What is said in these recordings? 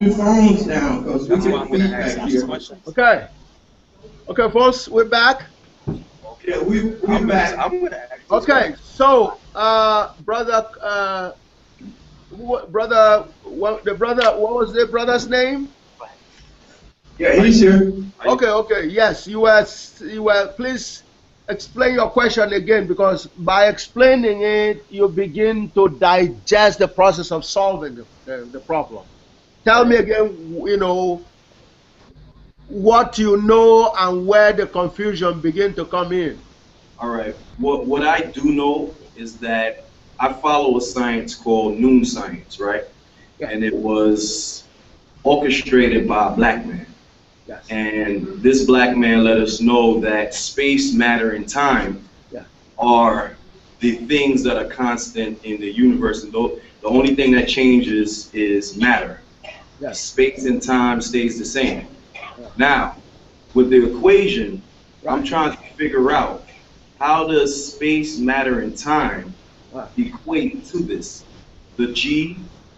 your phones down because we That's why get I'm going to feedback ask here. questions. Okay. Okay, folks, we're back. Yeah, we back. I'm going to ask. Okay, so brother, what was the brother's name? Yeah, he's here. Okay, yes, you were. Please explain your question again, because by explaining it, you begin to digest the process of solving the problem. Tell me again, what you know and where the confusion begin to come in. All right. What I do know is that I follow a science called noon science, right? Yeah. And it was orchestrated by a black man. Yes. And this black man let us know that space, matter, and time are the things that are constant in the universe. And the only thing that changes is matter. Yes. Space and time stays the same. Now, with the equation, I'm trying to figure out, how does space, matter, and time equate to this? The G,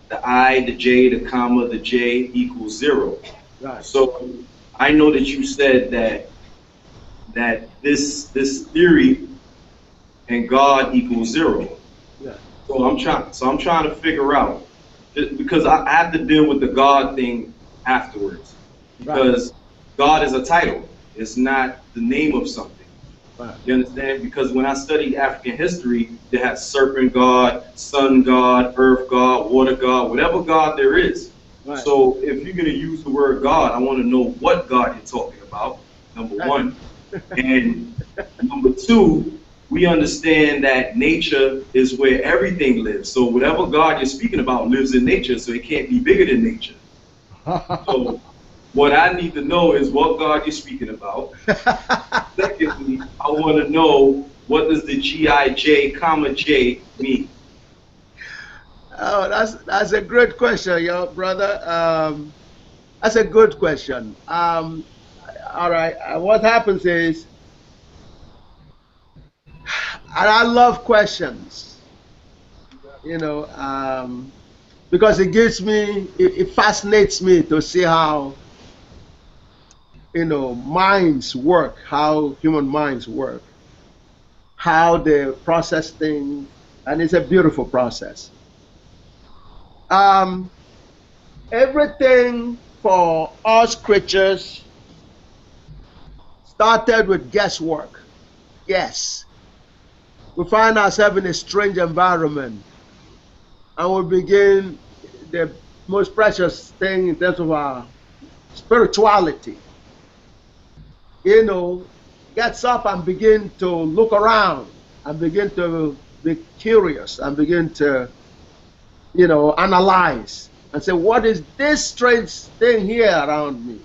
the I, the J, the comma, the J equals 0. Right. So I know that you said that this theory and God equals 0. Yeah. So I'm trying to figure out, because I have to deal with the God thing afterwards. Because God is a title. It's not the name of something. Right. You understand? Because when I studied African history, they had serpent God, sun God, earth God, water God, whatever God there is. Right. So if you're going to use the word God, I want to know what God you're talking about, number one. And number two, we understand that nature is where everything lives. So whatever God you're speaking about lives in nature, so it can't be bigger than nature. So what I need to know is what God you're speaking about. Secondly, I want to know, what does the G-I-J, comma J mean? Oh, that's a great question, yo, brother. That's a good question. All right. What happens is, and I love questions, because it fascinates me to see how, minds work, how human minds work, how they process things, and it's a beautiful process. Everything for us creatures started with guesswork. Yes. We find ourselves in a strange environment, and we begin the most precious thing in terms of our spirituality. Gets up and begin to look around and begin to be curious and begin to, analyze and say, what is this strange thing here around me?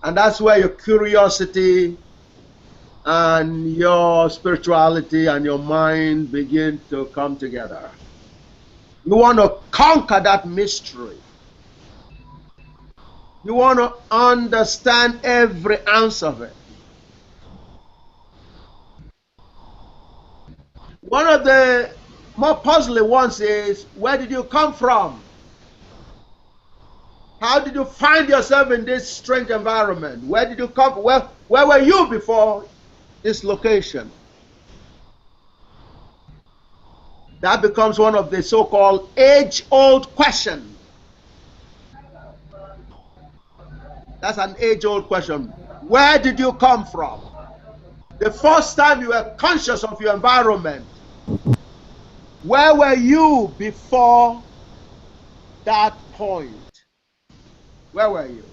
And that's where your curiosity and your spirituality and your mind begin to come together. You want to conquer that mystery. You want to understand every ounce of it. One of the more puzzling ones is, where did you come from? How did you find yourself in this strange environment? Where did you come from? Where were you before this location? That becomes one of the so-called age-old questions. That's an age-old question. Where did you come from? The first time you were conscious of your environment, where were you before that point? Where were you?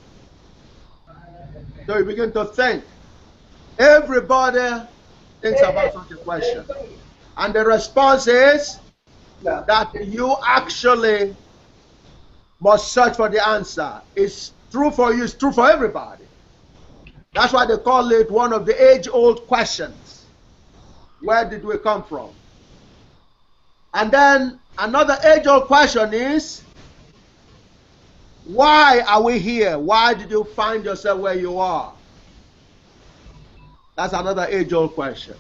So you begin to think. Everybody thinks about such a question. And the response is that you actually must search for the answer. It's true for you, it's true for everybody. That's why they call it one of the age-old questions. Where did we come from? And then another age-old question is, why are we here? Why did you find yourself where you are? That's another age-old question.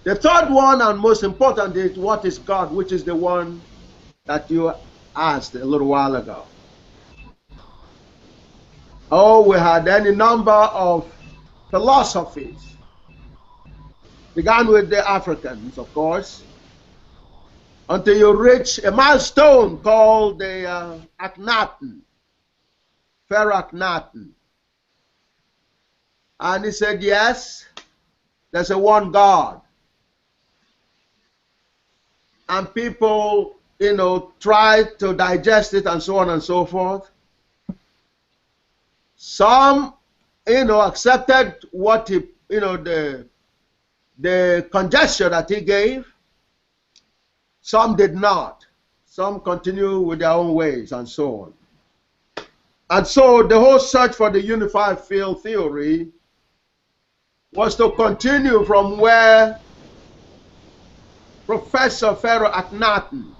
The third one, and most important, is what is God, which is the one that you asked a little while ago. Oh, we had any number of philosophies. Began with the Africans, of course, until you reach a milestone called the Akhenaten, Pharaoh Akhenaten. And he said, yes, there's a one God. And people, tried to digest it and so on and so forth. Some, accepted what he, the conjecture that he gave. Some did not. Some continue with their own ways and so on. And so the whole search for the unified field theory was to continue from where Professor Pharaoh Akhenaten,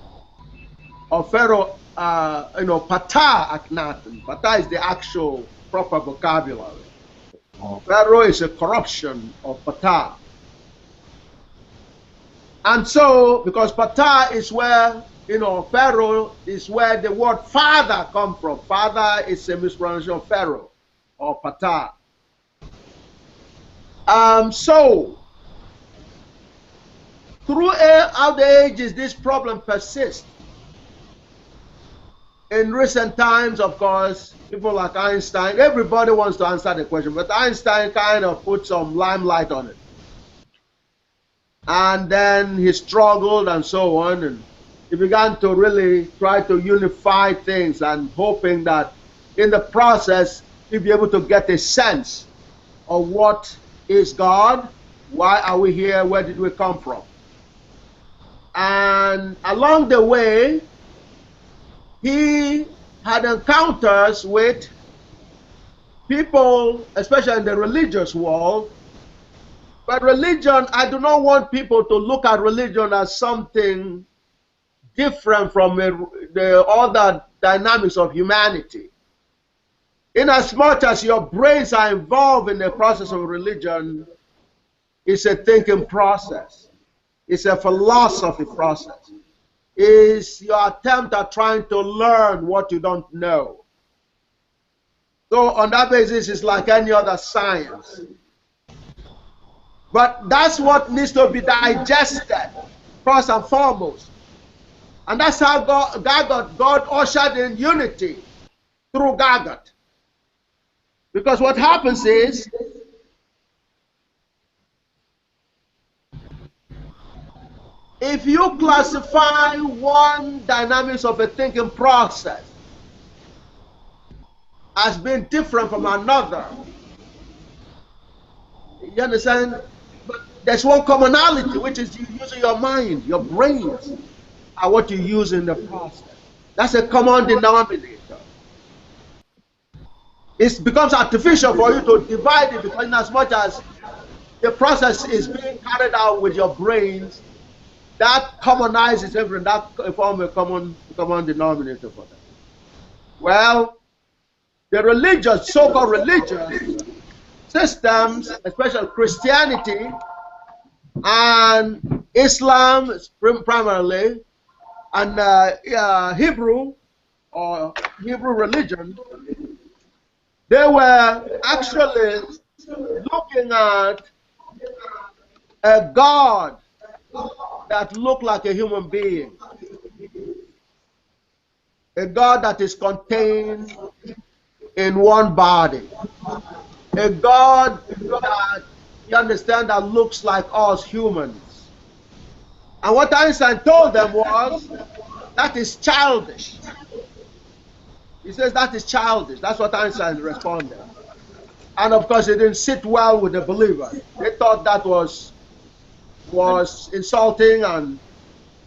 or Pharaoh, Ptah Akhenaten. Ptah is the actual proper vocabulary. Pharaoh is a corruption of Ptah. And so, because Ptah is where, Pharaoh is where the word father comes from. Father is a mispronunciation of Pharaoh, or Ptah. So, throughout the ages, this problem persists. In recent times, of course, people like Einstein, everybody wants to answer the question, but Einstein kind of put some limelight on it. And then he struggled and so on, and he began to really try to unify things and hoping that in the process he'd be able to get a sense of what is God, why are we here, where did we come from. And along the way, he had encounters with people, especially in the religious world. But religion, I do not want people to look at religion as something different from the other dynamics of humanity. In as much as your brains are involved in the process of religion, it's a thinking process. It's a philosophy process. It's your attempt at trying to learn what you don't know. So on that basis, it's like any other science. But that's what needs to be digested, first and foremost. And that's how God ushered in unity through GAGUT. Because what happens is, if you classify one dynamics of a thinking process as being different from another, you understand? But there's one commonality, which is you using your mind, your brains are what you use in the process. That's a common denominator. It becomes artificial for you to divide it, because in as much as the process is being carried out with your brains, that commonizes everything. That forms a common denominator for them. Well, the religious, so-called religious systems, especially Christianity and Islam primarily, and Hebrew or Hebrew religion, they were actually looking at a God that looked like a human being, a God that is contained in one body, a God that, you understand, that looks like us humans. And what Einstein told them was, that is childish. He says that is childish. That's what Einstein responded. And of course, it didn't sit well with the believers. They thought that was insulting, and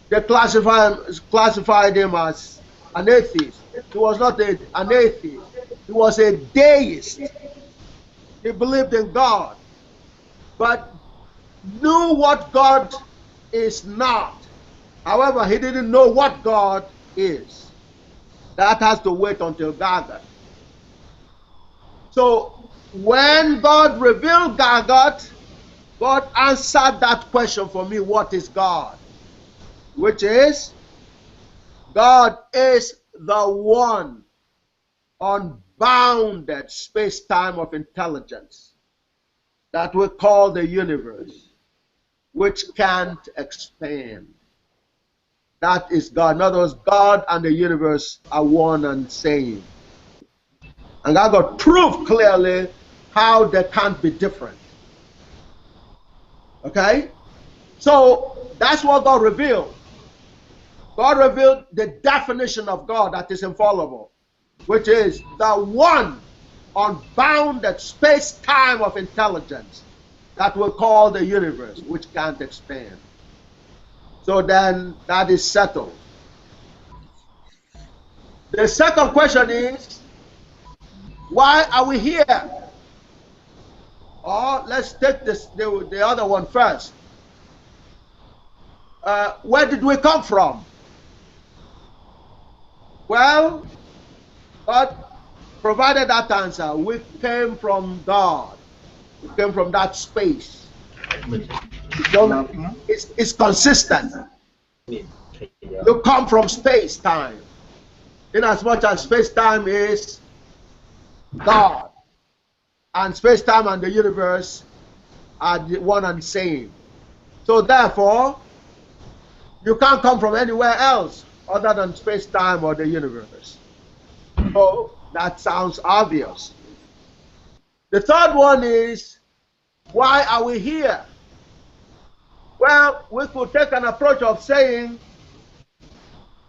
they classified him as an atheist. He was not an atheist. He was a deist. He believed in God, but knew what God is not. However, he didn't know what God is. That has to wait until GAGUT. So when God revealed GAGUT, God answered that question for me, what is God? Which is, God is the one unbounded space-time of intelligence that we call the universe, which can't expand. That is God. In other words, God and the universe are one and same. And God got proved clearly how they can't be different. Okay? So that's what God revealed. God revealed the definition of God that is infallible, which is the one unbounded space-time of intelligence that we call the universe, which can't expand. So then that is settled. The second question is, why are we here? Or let's take the other one first. Where did we come from? Well, God provided that answer. We came from God. We came from that space. It's consistent. You come from space-time. In as much as space-time is God, and space-time and the universe are one and the same. So therefore, you can't come from anywhere else other than space-time or the universe. So that sounds obvious. The third one is, why are we here? Well, we could take an approach of saying,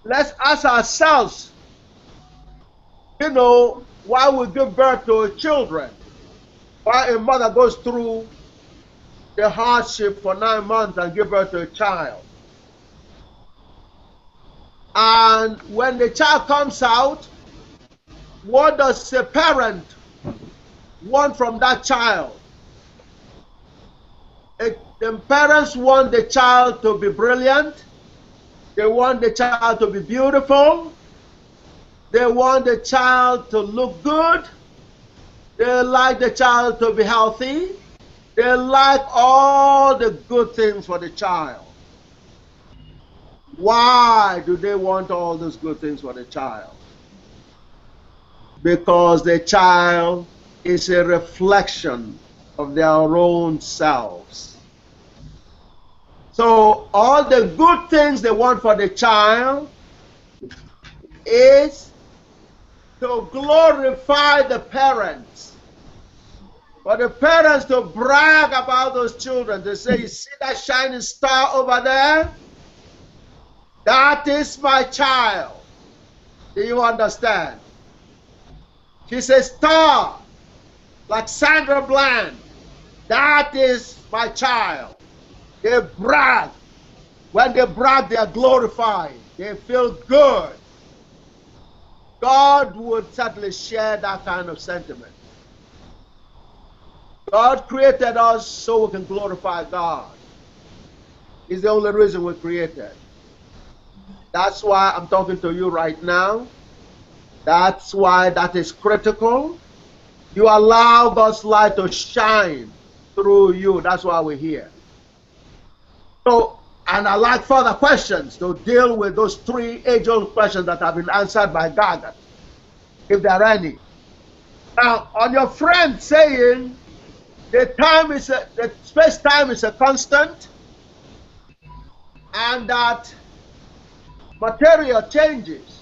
let's ask ourselves, why we give birth to children, why a mother goes through the hardship for 9 months and give birth to a child. And when the child comes out, what does the parent want from that child? The parents want the child to be brilliant. They want the child to be beautiful. They want the child to look good. They like the child to be healthy. They like all the good things for the child. Why do they want all those good things for the child? Because the child is a reflection of their own selves. So all the good things they want for the child is to glorify the parents. For the parents to brag about those children, to say, you see that shining star over there? That is my child. Do you understand? She's a star, like Sandra Bland. That is my child. They brag. When they brag, they are glorified. They feel good. God would certainly share that kind of sentiment. God created us so we can glorify God. It's the only reason we're created. That's why I'm talking to you right now. That's why that is critical. You allow God's light to shine through you. That's why we're here. So, and I like further questions to deal with those 3 age-old questions that have been answered by GAGUT, if there are any. Now, on your friend saying the space-time is a constant, and that material changes.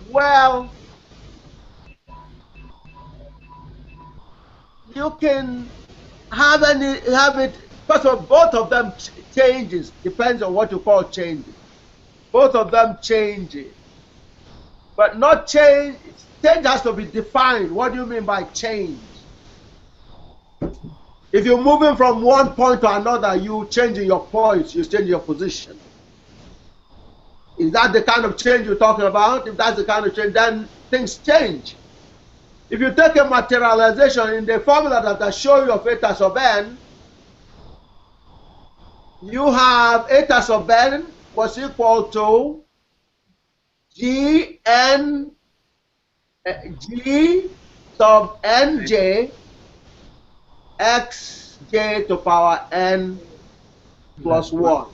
Well, you can have it. First of all, both of them changes. Depends on what you call changes. Both of them changes, but not change. Change has to be defined. What do you mean by change? If you're moving from one point to another, you changing your points, you change your position. Is that the kind of change you're talking about? If that's the kind of change, then things change. If you take a materialization in the formula that I show you of eta sub n, you have eta sub n was equal to G sub nj xj to power n plus 1.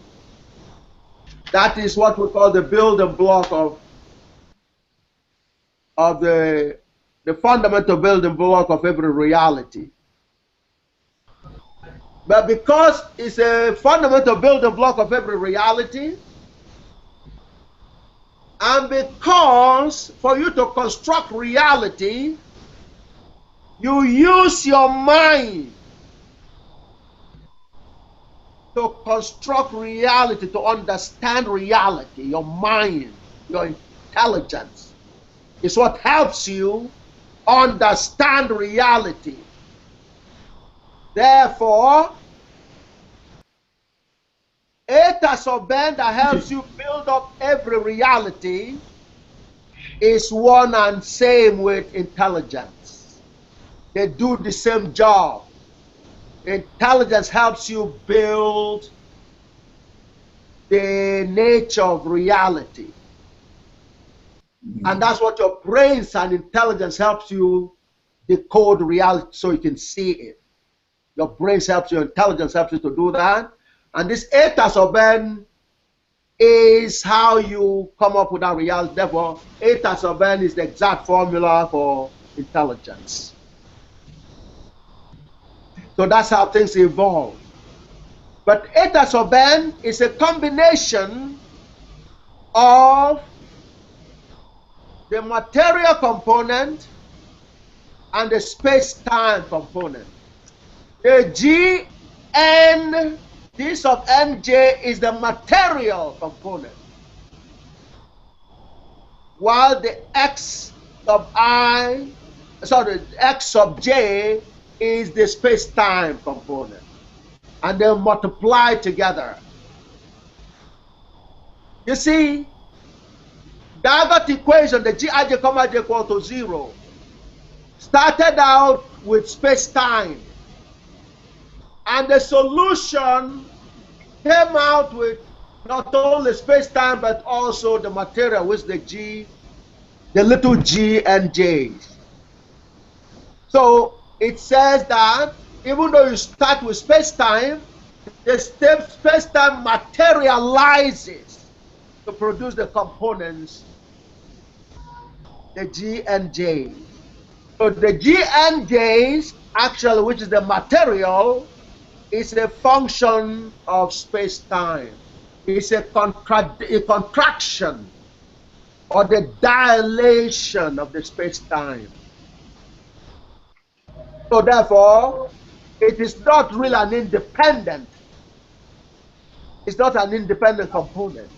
That is what we call the building block of of the fundamental building block of every reality. But because it's a fundamental building block of every reality, and because for you to construct reality, you use your mind to construct reality, to understand reality. Your mind, your intelligence is what helps you understand reality. Therefore, eta sub n that helps you build up every reality is one and same with intelligence. They do the same job. Intelligence helps you build the nature of reality. And that's what your brains and intelligence helps you decode reality so you can see it. Your brains helps you, your intelligence helps you to do that. And this eta sub n is how you come up with that reality. Therefore, eta sub n is the exact formula for intelligence. So that's how things evolve. But eta sub n is a combination of the material component and the space-time component. The Gn, D sub nj is the material component, while the x sub j is the space-time component, and they multiply together. You see, GAGUT equation, the Gij, comma j equal to 0, started out with space-time, and the solution came out with not only space-time but also the material, which the little g and j's. So it says that even though you start with space-time, the space-time materializes to produce the components, the g and j. So the g and j's, actually, which is the material, is a function of space-time. It's a contraction or the dilation of the space-time. So therefore, it is not really an independent. It's not an independent component.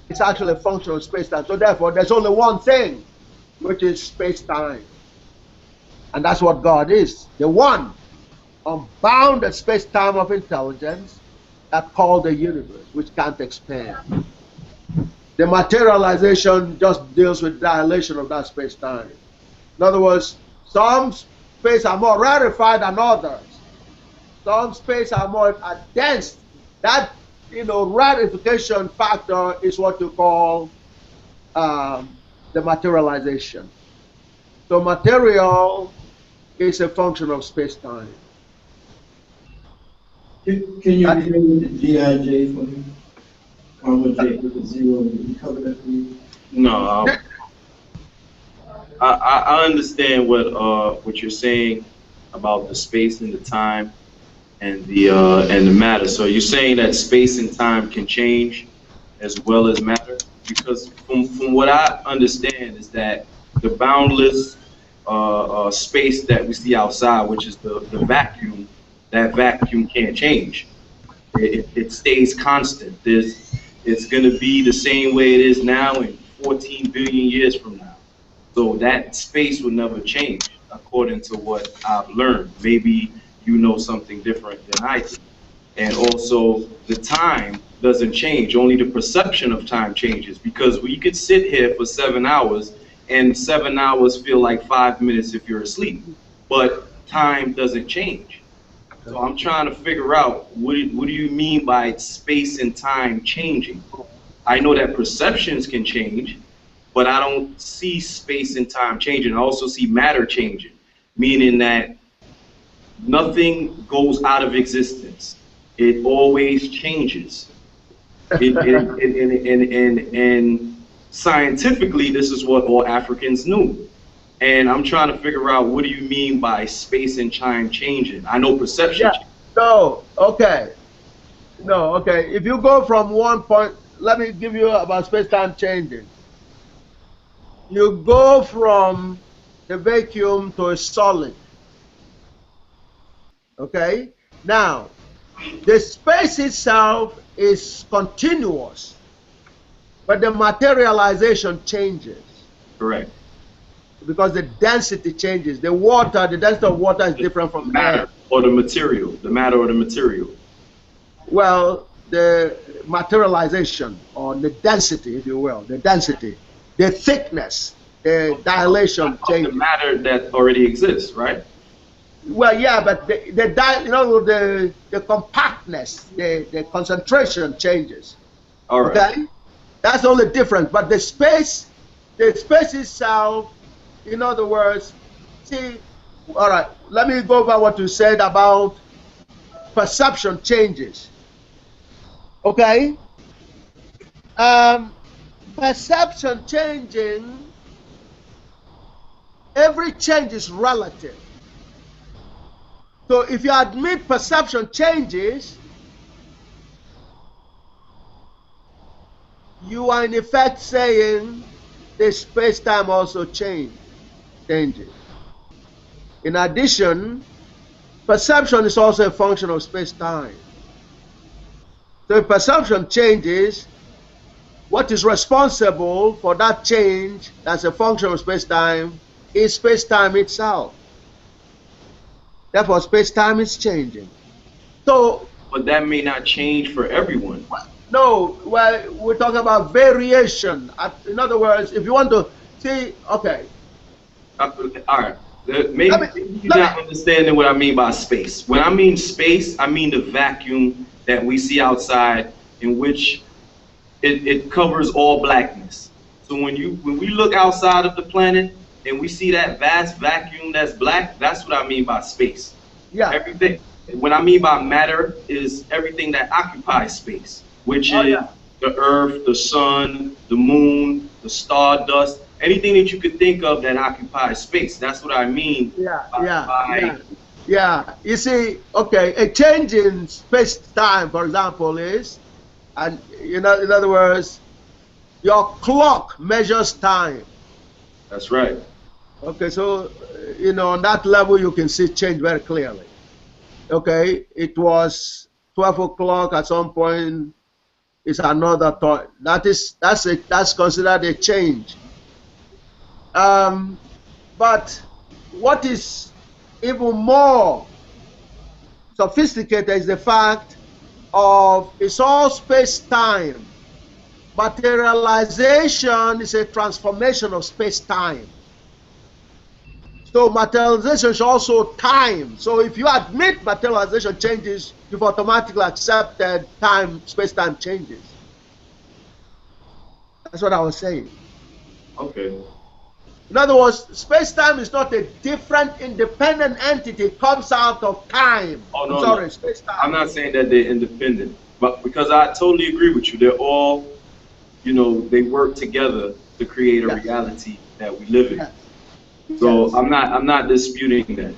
It's actually a function of space-time. So therefore, there's only one thing, which is space-time. And that's what God is, the one unbounded space-time of intelligence that called the universe, which can't expand. The materialization just deals with dilation of that space-time. In other words, some space are more rarefied than others. Some space are more dense. That, rarification factor is what you call the materialization. So material is a function of space-time. Can you read the Gij for me? Comma j with the 0, did you cover that for me? No, I understand what you're saying about the space and the time and the matter. So you're saying that space and time can change as well as matter? Because from what I understand is that the boundless space that we see outside, which is the vacuum, that vacuum can't change. It stays constant. It's going to be the same way it is now in 14 billion years from now. So that space will never change, according to what I've learned. Maybe you know something different than I do. And also, the time doesn't change. Only the perception of time changes, because we could sit here for 7 hours, and 7 hours feel like 5 minutes if you're asleep. But time doesn't change. So I'm trying to figure out, what do you mean by space and time changing? I know that perceptions can change, but I don't see space and time changing. I also see matter changing, meaning that nothing goes out of existence. It always changes. And scientifically, this is what all Africans knew. And I'm trying to figure out, what do you mean by space and time changing? I know perception. Yeah. No, okay. No, okay. If you go from one point, let me give you about space-time changing. You go from a vacuum to a solid. Okay? Now, the space itself is continuous, but the materialization changes. Correct. Because the density changes. The density of water is different from matter air. Or the material. The matter or the material. Well, the materialization, or the density, if you will, the density, the thickness, the dilation changes. The matter that already exists, right? Well, yeah, but the compactness, the concentration changes. All right. Okay, that's the only difference. But the space itself, in other words, see, all right. Let me go over what you said about perception changes. Okay, perception changing. Every change is relative. So if you admit perception changes, you are in effect saying the space-time also changes. In addition, perception is also a function of space-time. So if perception changes, what is responsible for that change as a function of space-time is space-time itself. Therefore, space-time is changing. So, but that may not change for everyone. No, well, we're talking about variation. In other words, if you want to see, okay. All right. Maybe you're not understanding what I mean by space. When I mean space, I mean the vacuum that we see outside, in which it covers all blackness. So when we look outside of the planet and we see that vast vacuum that's black, that's what I mean by space. Yeah. Everything. What I mean by matter is everything that occupies space, which is the Earth, the sun, the moon, the stardust, anything that you could think of that occupies space. That's what I mean. Yeah. You see, okay, a change in space-time, for example, is, and in other words, your clock measures time. That's right. Okay, so on that level you can see change very clearly. Okay, it was 12 o'clock at some point. It's another thought. That's considered a change. But what is even more sophisticated is the fact of it's all space-time. Materialization is a transformation of space-time. So materialization is also time. So if you admit materialization changes, you've automatically accepted space-time changes. That's what I was saying. Okay. In other words, space-time is not a different, independent entity. It comes out of time. Oh, no, I'm sorry, no. space-time. I'm not saying that they're independent, but because I totally agree with you. They're all, they work together to create a reality that we live in. Yes. So Yes. I'm not disputing that.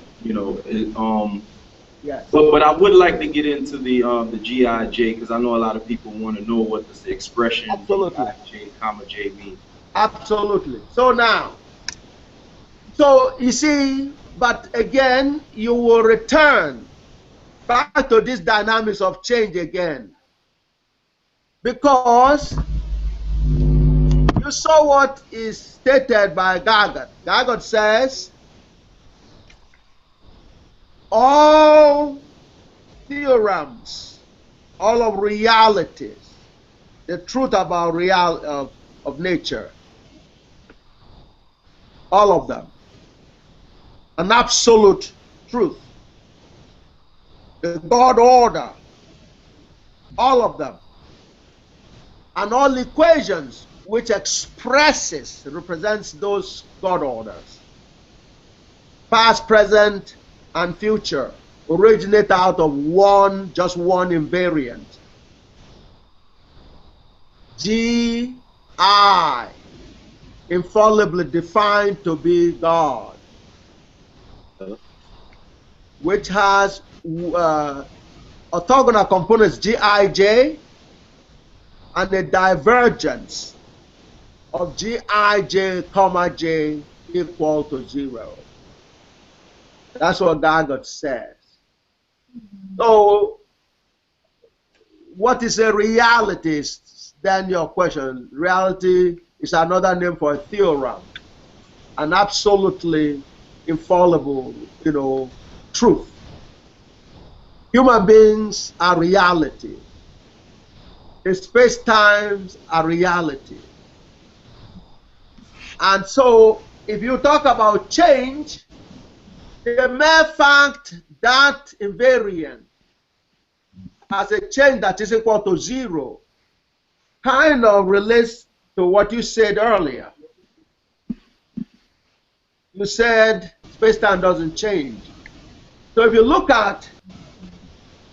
Yes. But I would like to get into the GIJ, because I know a lot of people want to know what does the expression GIJ, comma J mean. Absolutely. So now, so you see, but again, you will return back to this dynamics of change again, because you saw what is stated by GAGUT. GAGUT says all theorems, all of realities, the truth about of nature, all of them, an absolute truth, the God order, all of them, and all equations which represents those God orders, past, present, and future, originate out of just one invariant. G, I, infallibly defined to be God, which has orthogonal components Gij and a divergence of Gij, comma j equal to 0. That's what GAGUT says. So, what is a reality? Then your question. Reality is another name for a theorem, an absolutely infallible, truth. Human beings are reality. The space-times are reality. And so, if you talk about change, the mere fact that invariant has a change that is equal to 0 kind of relates to what you said earlier. You said space-time doesn't change. So if you look at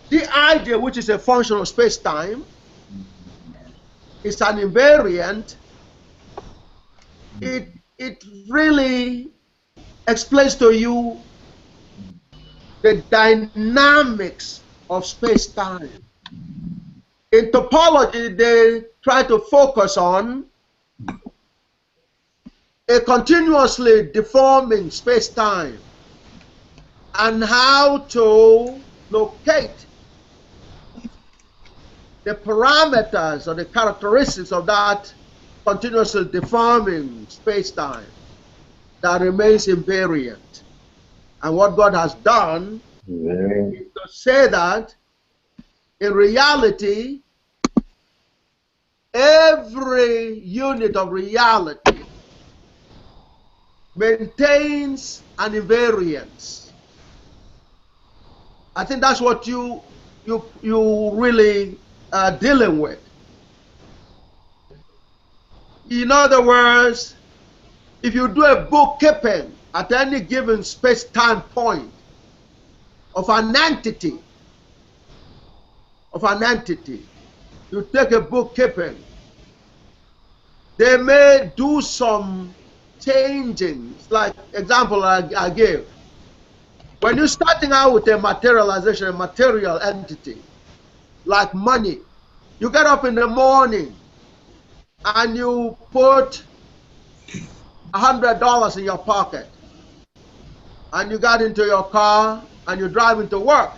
the idea, which is a function of space-time, it's an invariant. It really explains to you the dynamics of space-time. In topology, they try to focus on a continuously deforming space-time and how to locate the parameters or the characteristics of that continuously deforming space-time that remains invariant. And what God has done is to say that in reality, every unit of reality maintains an invariance. I think that's what you really are dealing with. In other words, if you do a bookkeeping at any given space-time point of an entity, you take a bookkeeping, they may do some changing. Like example I gave. When you're starting out with a materialization, a material entity, like money, you get up in the morning and you put $100 in your pocket, and you got into your car and you drive into work,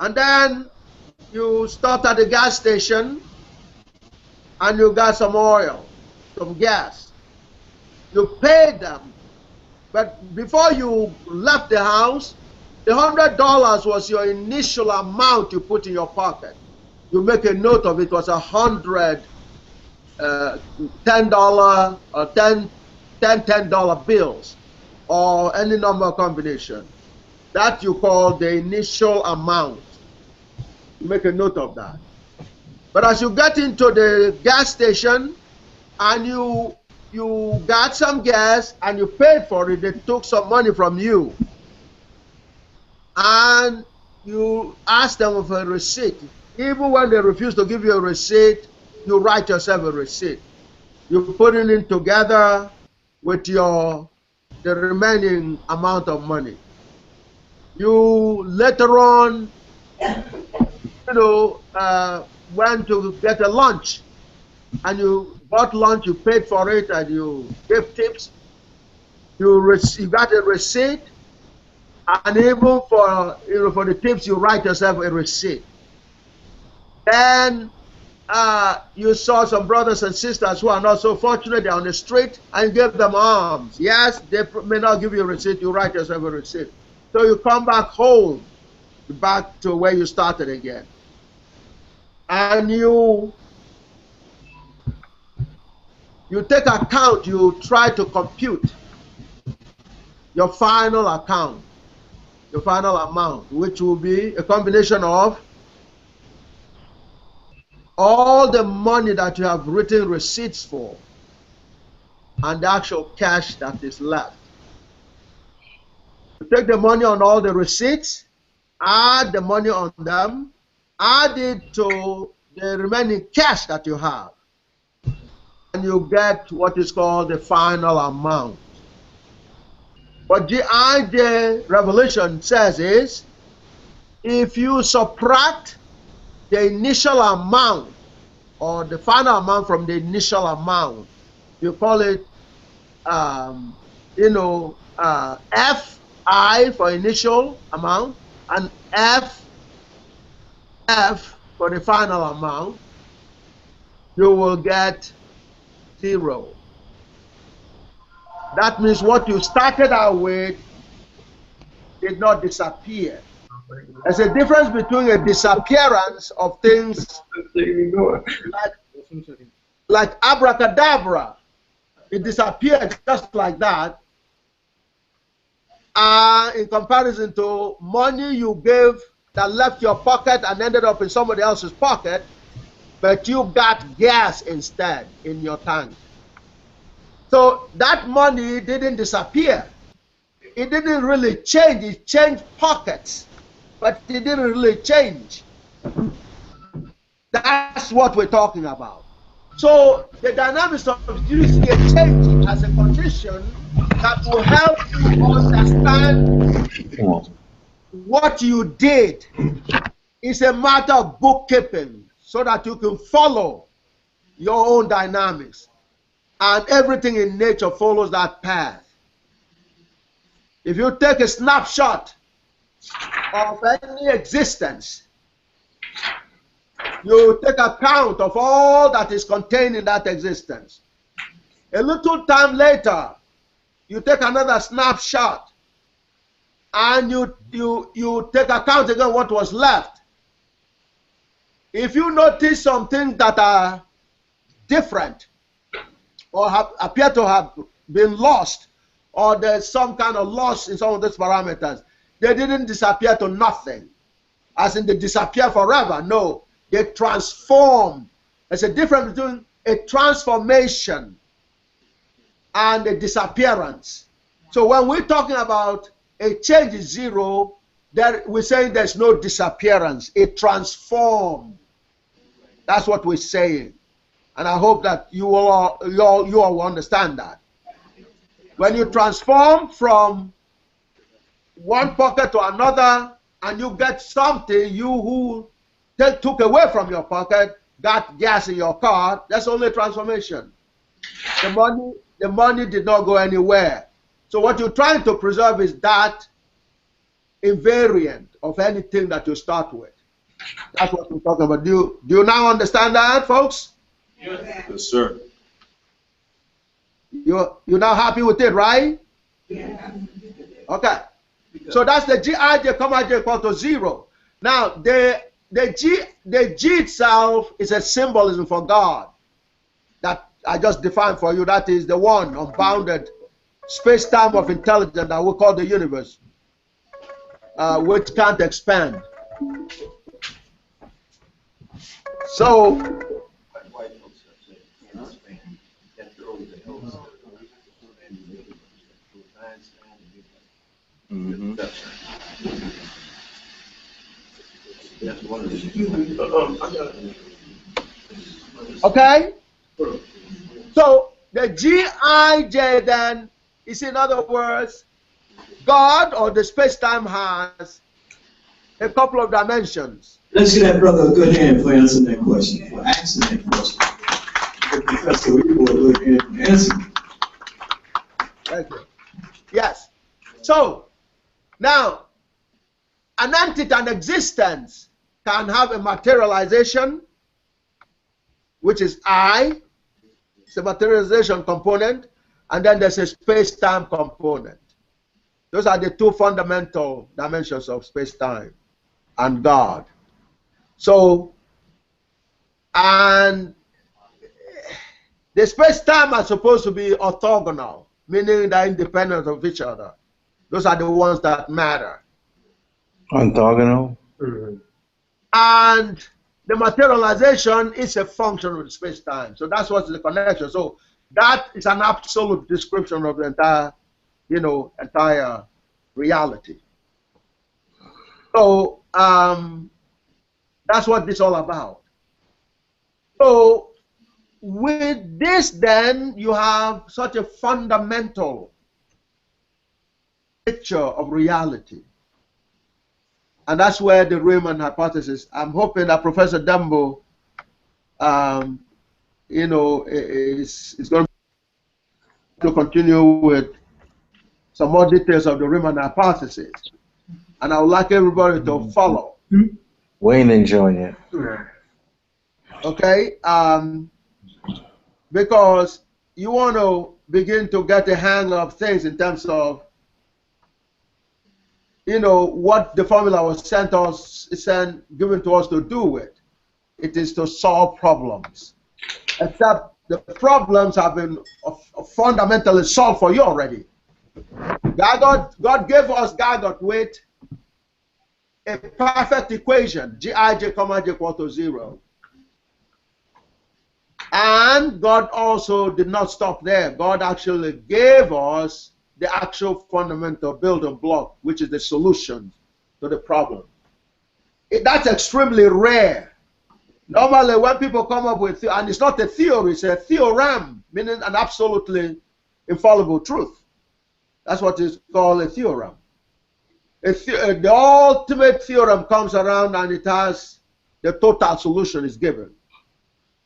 and then you stopped at the gas station and you got some oil, some gas. You paid them, but before you left the house, the $100 was your initial amount you put in your pocket. You make a note of it, was $100, $10 or $10 bills, or any number combination. That you call the initial amount. You make a note of that. But as you get into the gas station and you got some gas and you paid for it, they took some money from you, and you ask them for a receipt. Even when they refuse to give you a receipt, you write yourself a receipt. You put it in together with the remaining amount of money. You later on, went to get a lunch, and you bought lunch, you paid for it, and you gave tips. You got a receipt, and even for the tips, you write yourself a receipt. Then you saw some brothers and sisters who are not so fortunate, they're on the street, and you gave them alms. Yes, they may not give you a receipt, you write yourself a receipt. So you come back home, back to where you started again. And you take account, you try to compute your final account, your final amount, which will be a combination of all the money that you have written receipts for and the actual cash that is left. You take the money on all the receipts, add the money on them, add it to the remaining cash that you have. you get what is called the final amount. What GIJ revelation says is, if you subtract the initial amount or the final amount from the initial amount, you call it, FI for initial amount and F for the final amount, you will get 0. That means what you started out with did not disappear. There's a difference between a disappearance of things like abracadabra. It disappeared just like that, in comparison to money you gave that left your pocket and ended up in somebody else's pocket, but you got gas instead in your tank. So that money didn't disappear. It didn't really change. It changed pockets, but it didn't really change. That's what we're talking about. So the dynamics of utility is changing as a condition that will help you understand what you did. It's a matter of bookkeeping so that you can follow your own dynamics. And everything in nature follows that path. If you take a snapshot of any existence, you take account of all that is contained in that existence. A little time later, you take another snapshot and you take account again what was left. If you notice some things that are different or appear to have been lost, or there's some kind of loss in some of those parameters, they didn't disappear to nothing, as in they disappear forever. No. They transform. There's a difference between a transformation and a disappearance. So when we're talking about a change is 0, we're saying there's no disappearance. It transformed. That's what we're saying. And I hope that you all will understand that. When you transform from one pocket to another and you get something you who took away from your pocket, got gas in your car, that's only transformation. The money did not go anywhere. So what you're trying to preserve is that invariant of anything that you start with. That's what we're talking about. Do you now understand that, folks? Yes, sir. You're now happy with it, right? Yeah. Okay. So that's the Gij, comma j equal to 0. Now the G itself is a symbolism for God that I just defined for you. That is the one unbounded space-time of intelligence that we call the universe, which can't expand. So okay, so the Gij then is, in other words, God or the space-time has a couple of dimensions. Let's give that brother a good hand for answering that question, for asking that question. Professor Oyibo, a good hand for answering. Thank you. Yes. So now, an entity, an existence, can have a materialization, which is I. It's a materialization component, and then there's a space-time component. Those are the two fundamental dimensions of space-time and God. So, and the space-time are supposed to be orthogonal, meaning they're independent of each other. Those are the ones that matter. Orthogonal? Mm-hmm. And the materialization is a function of the space-time. So that's what's the connection. So that is an absolute description of the entire, entire reality. So that's what this is all about. So with this, then, you have such a fundamental picture of reality. And that's where the Riemann hypothesis, I'm hoping that Professor Dembo, you know, is going to continue with some more details of the Riemann hypothesis. And I would like everybody to follow. We ain't enjoying it. Okay? Because you want to begin to get a hang of things in terms of, you know, what the formula was given to us to do with. It is to solve problems. Except the problems have been fundamentally solved for you already. God gave us GAGUT with a perfect equation, Gij, comma j equal to 0. And God also did not stop there. God actually gave us the actual fundamental building block, which is the solution to the problem. That's extremely rare. Normally, when people come up with, and it's not a theory, it's a theorem, meaning an absolutely infallible truth. That's what is called a theorem. The ultimate theorem comes around and it has the total solution is given.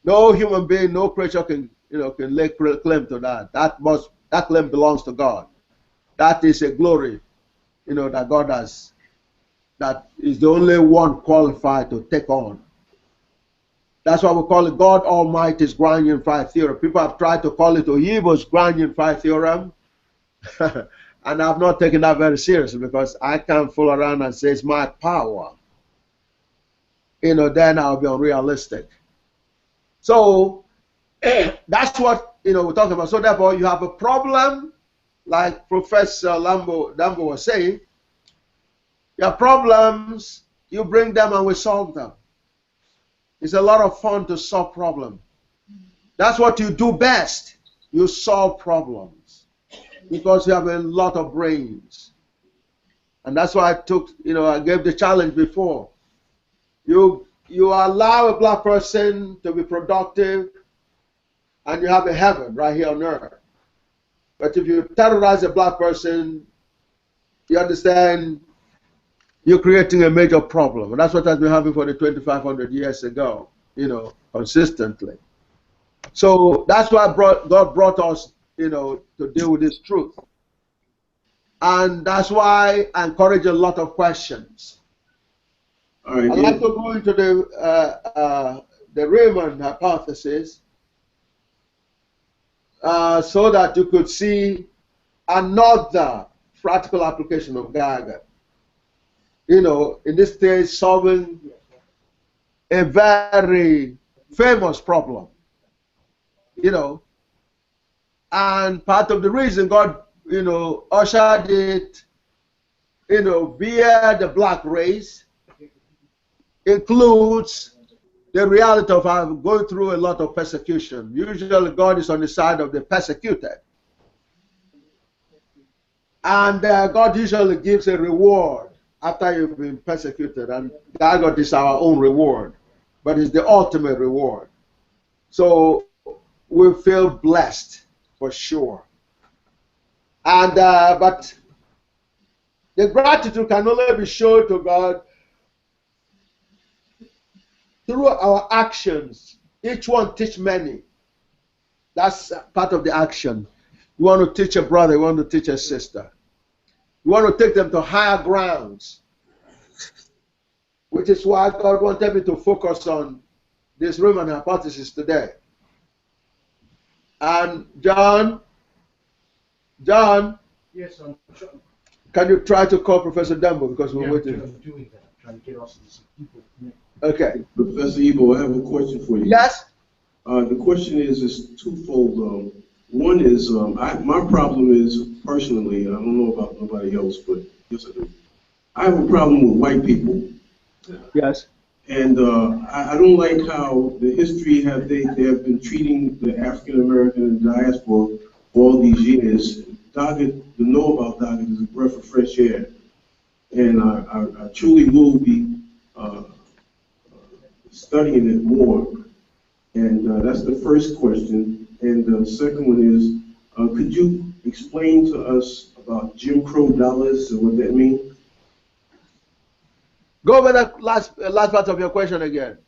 No human being, no creature can, you know, can lay claim to that. That claim belongs to God. That is a glory, you know, that God has. That is the only one qualified to take on. That's why we call it God Almighty's grand unified theorem. People have tried to call it Oyibo's grand unified theorem, and I've not taken that very seriously because I can't fool around and say it's my power. You know, then I'll be unrealistic. So that's what, you know, we're talking about. So therefore, you have a problem, like Professor Dambo was saying. You have problems, you bring them and we solve them. It's a lot of fun to solve problems. That's what you do best. You solve problems because you have a lot of brains. And that's why I gave the challenge before. You allow a black person to be productive and you have a heaven right here on earth. But if you terrorize a black person, you understand, you're creating a major problem. And that's what has been happening for the 2,500 years ago, you know, consistently. So that's why God brought us, you know, to deal with this truth. And that's why I encourage a lot of questions. All right, I'd like to go into the Riemann hypothesis so that you could see another practical application of GAGUT. You know, in this case, solving a very famous problem. You know, and part of the reason God, you know, ushered it, you know, via the black race includes the reality of going through a lot of persecution. Usually God is on the side of the persecuted. And God usually gives a reward after you've been persecuted. And GAGUT is our own reward, but it's the ultimate reward. So we feel blessed for sure. And but the gratitude can only be shown to God through our actions. Each one teach many. That's part of the action. You want to teach a brother, you want to teach a sister. You want to take them to higher grounds, which is why God wanted me to focus on this Riemann hypothesis today. And John, yes, I'm sure. Can you try to call Professor Dembo because we're waiting? I'm doing that. I'm trying to get us some people. Okay. Professor Abel, I have a question for you. Yes. The question is twofold. One is my problem is personally, I don't know about nobody else, but yes I do. I have a problem with white people. Yes. And I don't like how the history they have been treating the African American diaspora for all these years. GAGUT, to know about GAGUT is a breath of fresh air. And I truly will be studying it more. And that's the first question. And the second one is, could you explain to us about Jim Crow dollars and what that means? Go over the last part of your question again.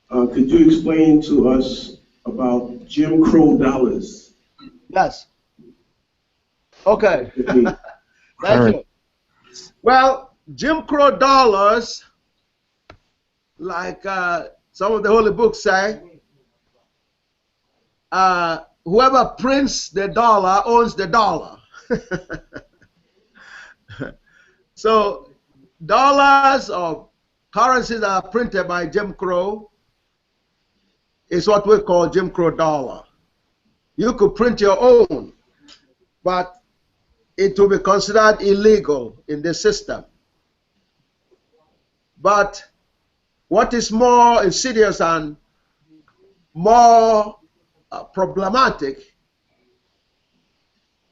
Could you explain to us about Jim Crow dollars? Yes. Okay. What it Thank you. Well, Jim Crow dollars, like some of the holy books say, whoever prints the dollar owns the dollar. So dollars or currencies that are printed by Jim Crow is what we call Jim Crow dollar. You could print your own, but it will be considered illegal in the system. But what is more insidious and more problematic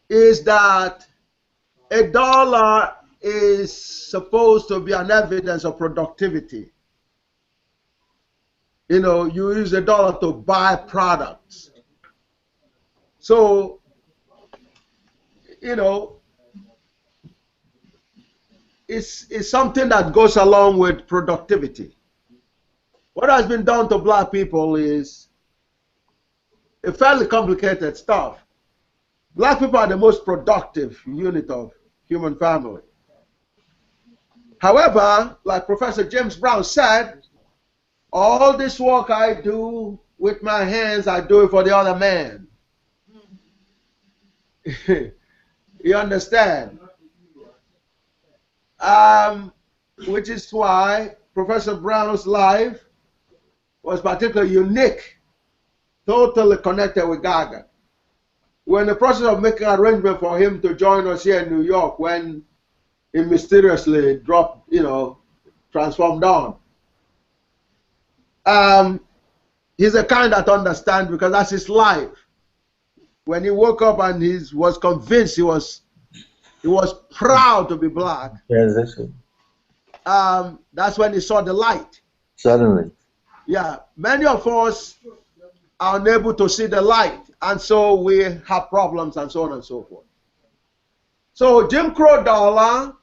is that a dollar is supposed to be an evidence of productivity. You know, you use a dollar to buy products. So, you know, it's something that goes along with productivity. What has been done to black people is a fairly complicated stuff. Black people are the most productive unit of human family. However, like Professor James Brown said, all this work I do with my hands, I do it for the other man. You understand? Which is why Professor Brown's life was particularly unique, totally connected with GAGUT. We're in the process of making arrangements for him to join us here in New York when he mysteriously dropped, you know, transformed on. He's a kind that understands because that's his life. When he woke up and he was convinced, he was proud to be black. Transition. That's when he saw the light. Suddenly. Yeah, many of us are unable to see the light, and so we have problems and so on and so forth. So Jim Crow dollar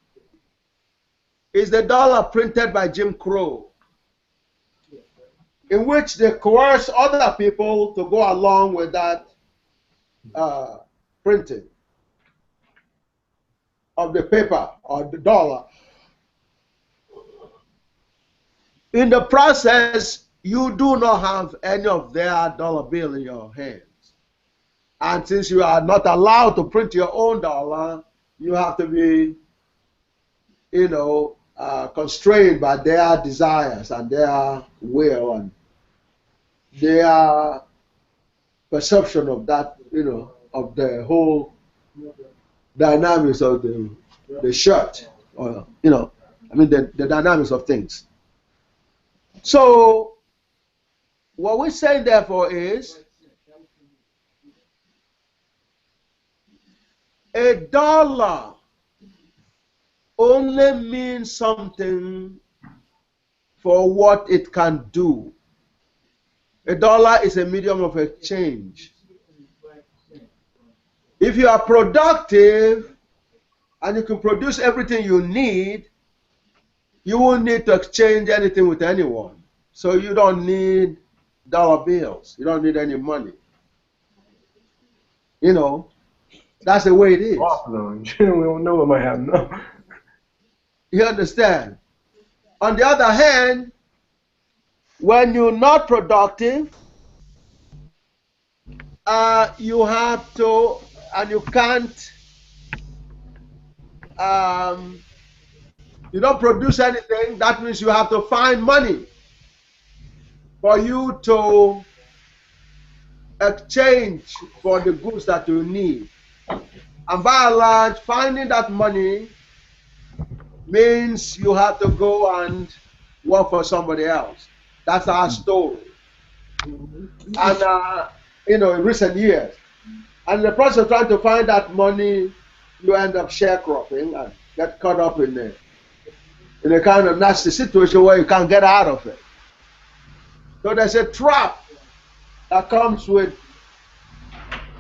is the dollar printed by Jim Crow, in which they coerce other people to go along with that printing of the paper or the dollar. In the process, you do not have any of their dollar bill in your hands. And since you are not allowed to print your own dollar, you have to be, you know, constrained by their desires and their will and their perception of that, you know, of the whole dynamics of the shirt, or, you know, I mean the dynamics of things. So what we're saying therefore is a dollar only means something for what it can do. A dollar is a medium of exchange. If you are productive and you can produce everything you need, you won't need to exchange anything with anyone. So you don't need dollar bills. You don't need any money. You know, that's the way it is. We don't know what might happen. No. You understand? On the other hand, when you're not productive, you have to, and you can't, you don't produce anything, that means you have to find money for you to exchange for the goods that you need. And by and large, finding that money means you have to go and work for somebody else. That's our story. And, you know, in recent years. And in the process of trying to find that money, you end up sharecropping and get caught up in a kind of nasty situation where you can't get out of it. So there's a trap that comes with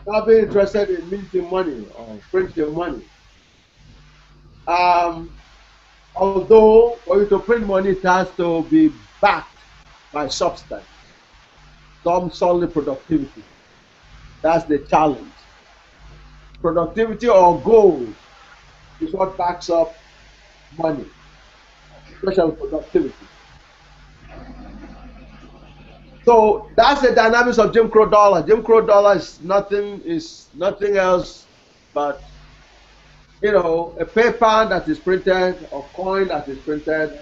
not being interested in minting money or printing money. Although for you to print money, it has to be backed by substance, some solid productivity. That's the challenge. Productivity or gold is what backs up money, especially productivity. So that's the dynamics of Jim Crow dollar. Jim Crow dollar is nothing else but, you know, a paper that is printed or coin that is printed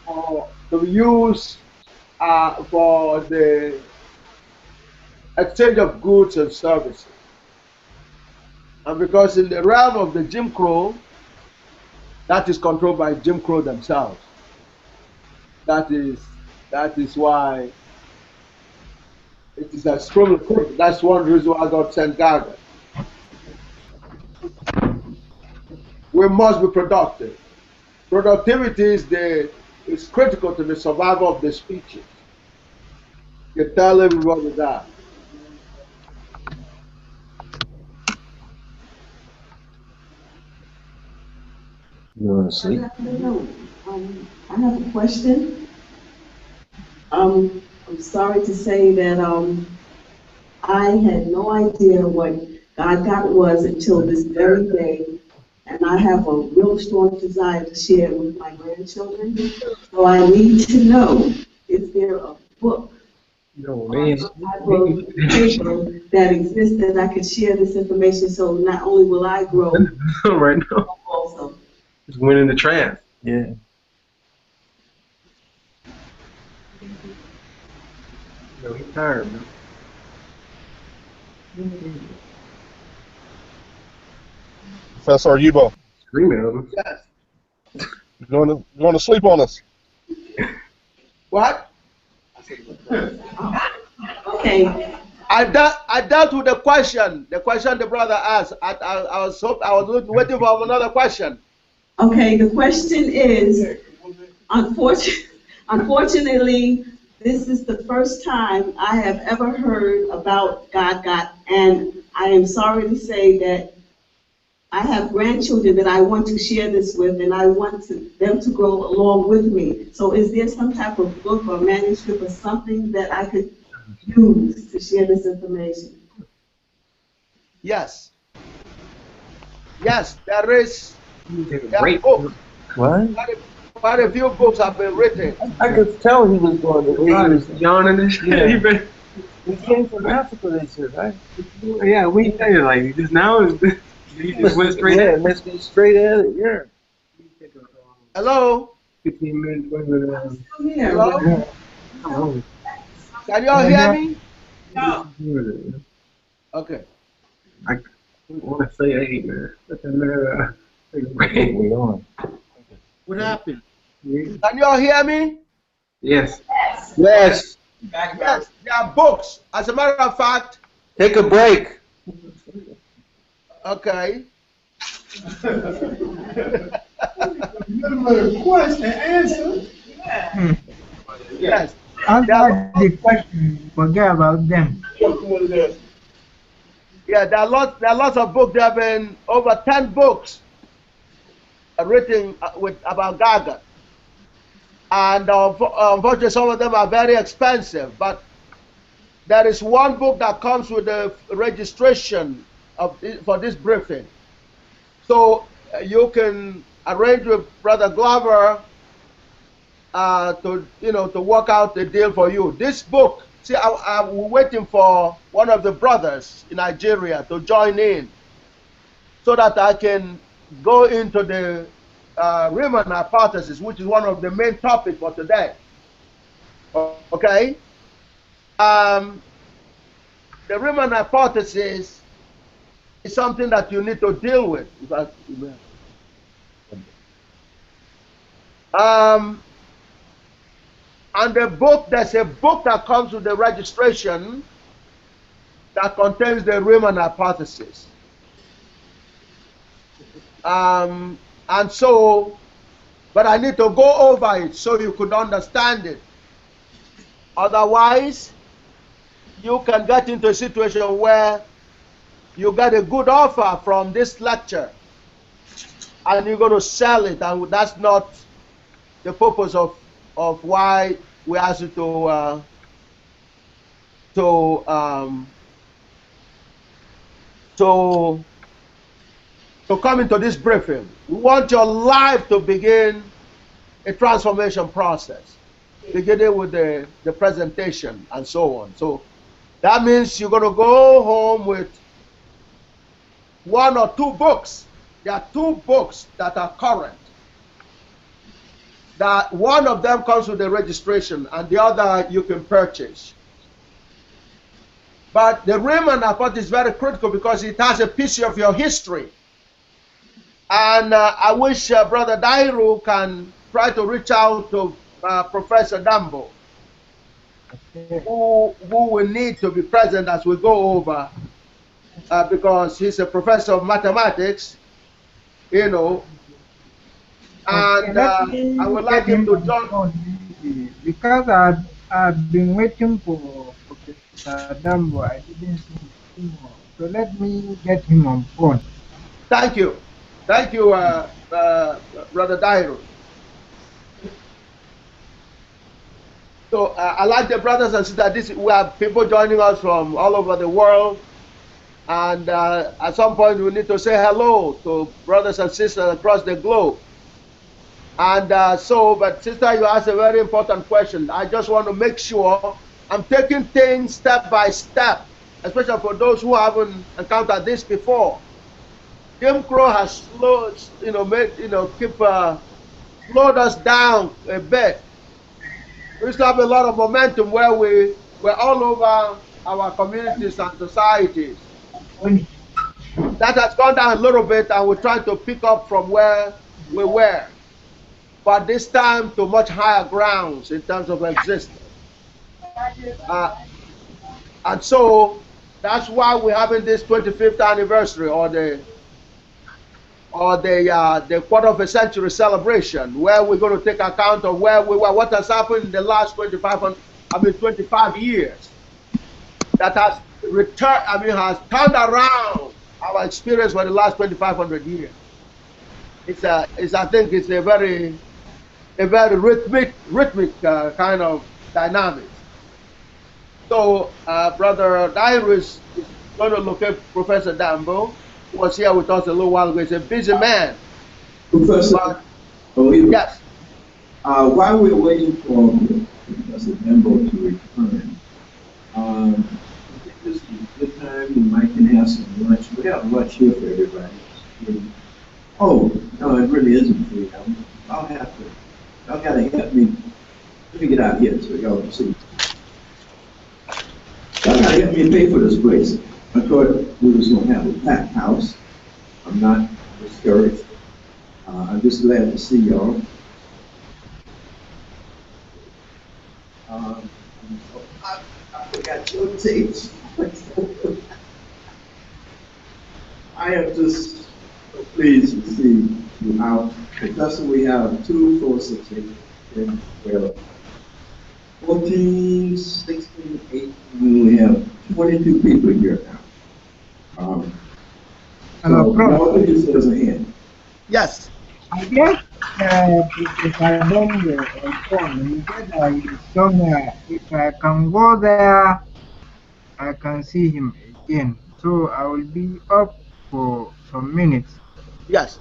or to be used for the exchange of goods and services. And because in the realm of the Jim Crow, that is controlled by Jim Crow themselves. That is why it is extremely critical. That's one reason why God sent GAGUT. We must be productive. Productivity is critical to the survival of the species. You tell everybody that. You want to sleep? I have a question. I'm sorry to say that I had no idea what GAGUT was until this very day, and I have a real strong desire to share it with my grandchildren. So I need to know, is there a book No, man. paper that exists that I could share this information so not only will I grow, Right now. but also. Just went in the trance. Yeah. No, he's tired, man. Professor Oyibo, Screaming at him. Yes. you going to sleep on us? What? Okay. I dealt with the question the brother asked. I was waiting for another question. Okay, the question is, unfortunately, this is the first time I have ever heard about GAGUT, and I am sorry to say that I have grandchildren that I want to share this with, and I want them to grow along with me. So is there some type of book or manuscript or something that I could use to share this information? Yes. Yes, there is. There are books. What? Quite a few books have been written. I could tell he was going to. God is yawning and shit. Yeah. He been, He came from Africa, they said, right? yeah, we tell you, like, just now is he just went straight Yeah, at it must be straight at it, yeah. Hello? 15 minutes, wait, Hello? oh, Can you all hear me? No. Okay. I want to say 8, man. Let that man, We on. What happened? yeah. Can you all hear me? Yes. Yes. Yes, there are books. As a matter of fact, Take a break. okay. Question, answer. Yes. Answer the question, forget about them. Yeah, there are lots of books. There have been over 10 books written about GAGUT. And unfortunately, some of them are very expensive. But there is one book that comes with the registration for this briefing. So you can arrange with Brother Glover to work out the deal for you. This book, see, I'm waiting for one of the brothers in Nigeria to join in so that I can go into the Riemann Hypothesis, which is one of the main topics for today. Okay? The Riemann Hypothesis is something that you need to deal with. And the book, there's a book that comes with the registration that contains the Riemann Hypothesis. And so, but I need to go over it so you could understand it. Otherwise, you can get into a situation where you get a good offer from this lecture and you're going to sell it, and that's not the purpose of why we asked you to come into this briefing. We want your life to begin a transformation process, beginning with the presentation and so on. So that means you're going to go home with 1 or 2 books. There are 2 books that are current. That one of them comes with the registration and the other you can purchase. But the Riemann Hypothesis is very critical because it has a piece of your history. And I wish Brother Dairu can try to reach out to Professor Dambo, who will need to be present as we go over, because he's a professor of mathematics, you know, and I would like him to join. Because I've been waiting for Professor Dambo, I didn't see him. So let me get him on phone. Thank you. Thank you, Brother Dairu. So I like the brothers and sisters. We have people joining us from all over the world. And at some point, we need to say hello to brothers and sisters across the globe. And but sister, you asked a very important question. I just want to make sure I'm taking things step by step, especially for those who haven't encountered this before. Jim Crow has slowed, slowed us down a bit. We used to have a lot of momentum where we're all over our communities and societies. That has gone down a little bit, and we're trying to pick up from where we were. But this time to much higher grounds in terms of existence. And so that's why we're having this 25th anniversary, or the quarter of a century celebration, where we're going to take account of where we were, what has happened in the last 25 years that has has turned around our experience for the last 2,500 years. I think it's a very rhythmic kind of dynamic. So Brother Dairu is going to look at Professor Dambo, who was here with us a little while ago. He's a busy man. Professor, yes. While we're waiting for Professor Dambo to return, I think this is a good time. We might can have some lunch. We have lunch here for everybody. Oh, no, it really isn't free. I'll have to. Y'all gotta help me. Let me get out here so y'all can see. Y'all gotta help me pay for this place. I thought we was gonna have a packed house. I'm not discouraged. I'm just glad to see y'all. I forgot your tapes. I am just so pleased to see you out. Professor, we have 2, 4, 6, 8, 10, 12, 14, 16, 18. We have 22 people here now. All of this has a hand. Yes. I guess if I don't phone, if I can go there, I can see him again. So I will be up for some minutes. Yes.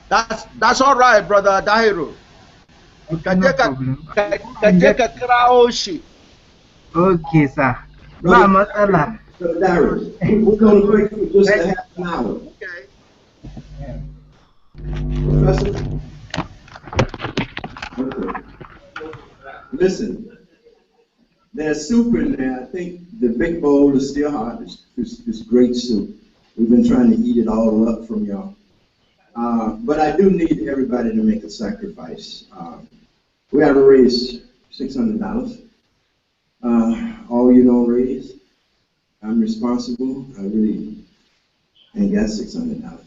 That's all right, Brother Dairu. Okay, no problem. Okay, sir. So, Dairu, we're going to break for just a half an hour. Okay. Yeah. Professor? Okay. Listen, there's soup in there. I think the big bowl is still hot. It's great soup. We've been trying to eat it all up from y'all. But I do need everybody to make a sacrifice. We have to raise $600. All you don't raise, I'm responsible. I really ain't got $600.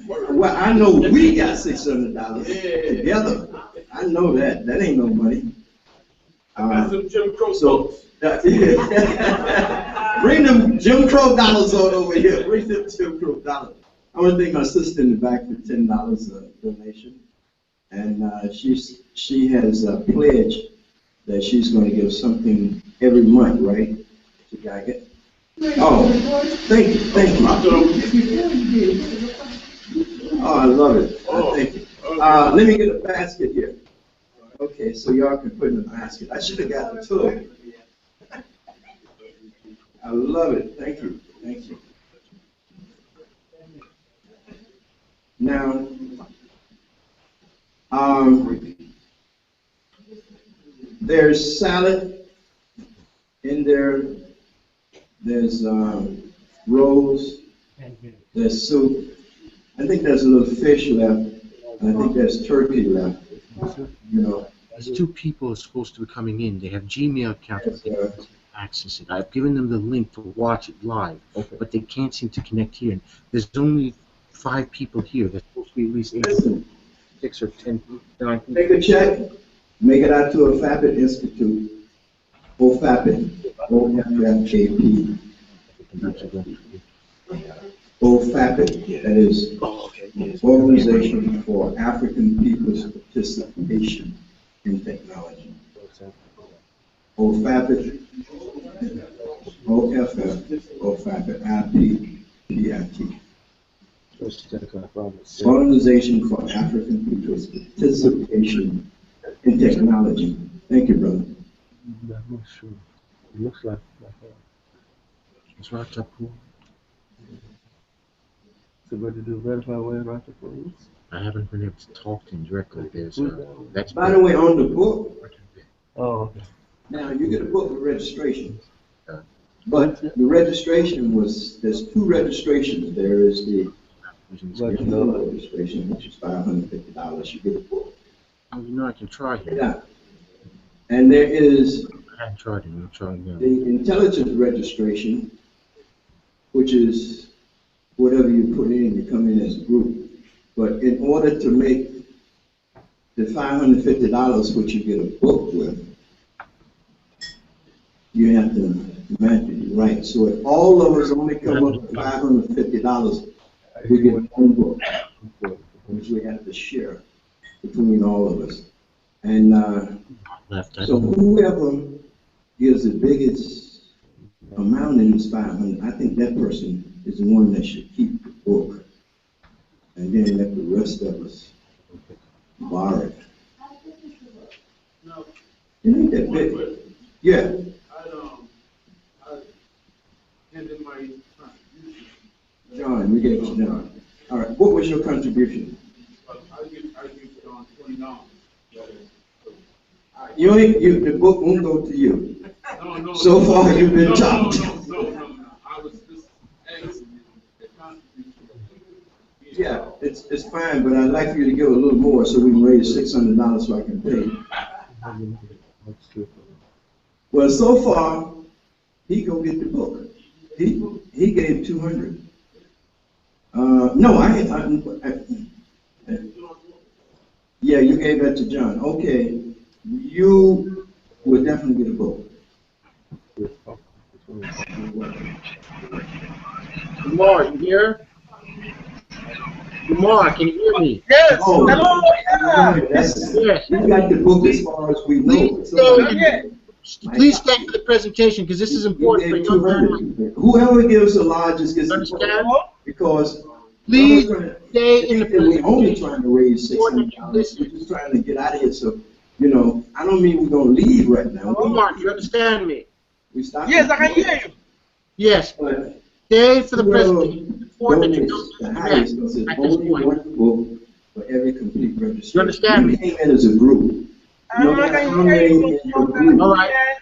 Well, I know we got $600 together. I know that. That ain't no money. That's some Jim Crow So, bring them Jim Crow dollars on over here. Bring them Jim Crow dollars. I want to thank my sister in the back for $10 donation. And she has pledged that she's going to give something every month, right? To GAGUT. Oh, thank you, thank you. Oh, I love it. Thank you. Let me get a basket here. Okay, so y'all can put in the basket. I should have got the tool. I love it. Thank you. Thank you. Now, there's salad in there. There's rolls. There's soup. I think there's a little fish left. And I think there's turkey left. You know. These two people are supposed to be coming in. They have Gmail accounts. They can access it. I've given them the link to watch it live, but they can't seem to connect here. And there's only 5 people here. There's supposed to be at least 8, 6 or 10. Take a check. Make it out to OFAPPIT Institute. OFAPPIT. OFAPPIT. OFAPPIT. That is Organization for African People's Participation in Technology. OFAPPIT. OFAPPIT. IPPIT. Organization for African People's Participation in Technology. Thank you, brother. I'm not sure. It looks like it's Ratapur. So what did you verify where Ratapur is? I haven't been able to talk to him directly. There's that's by the way, on the book. Oh, okay. Now you get a book with registration. But the registration was, there's 2 registrations. There is the registration, which is $550. You get a book. Oh, you know I can try here. Yeah. And there is I haven't tried it. I'm trying now. the intelligence registration, which is whatever you put in, you come in as a group. But in order to make the $550, which you get a book with, you have to match it right. So if all of us only come up with $550, we get one book, which we have to share between all of us. And so whoever gives the biggest amount in this 500, I think that person is the one that should keep the book, and then let the rest of us borrow it. It ain't that big. Yeah. John, we gave you John. All right. What was your contribution? I give John $20. The book won't go to you. No, so far, you've been topped. No. I was just asking you the contribution. Yeah, it's fine, but I'd like for you to give a little more so we can raise $600 so I can pay. Well, so far, he go get the book. He gave 200. No, yeah, you gave that to John. Okay, you will definitely get a book. Lamar, you here? Lamar, can you hear me? Yes. Oh, Hello. Yeah. Yes. You got the book as far as we know. Please stay for the presentation because this is important for you. Your Whoever gives the largest gets the book. Because please stay in the presentation. We're only trying to raise $600. We're just trying to get out of here. So, you know, I don't mean we're going to leave right now. Lamar, you understand me? Yes, I can hear you. Yes. Stay for the presentation. The highest because there's only one book for every complete registration. You understand me? We came in as a group. No matter how many in your group, all right.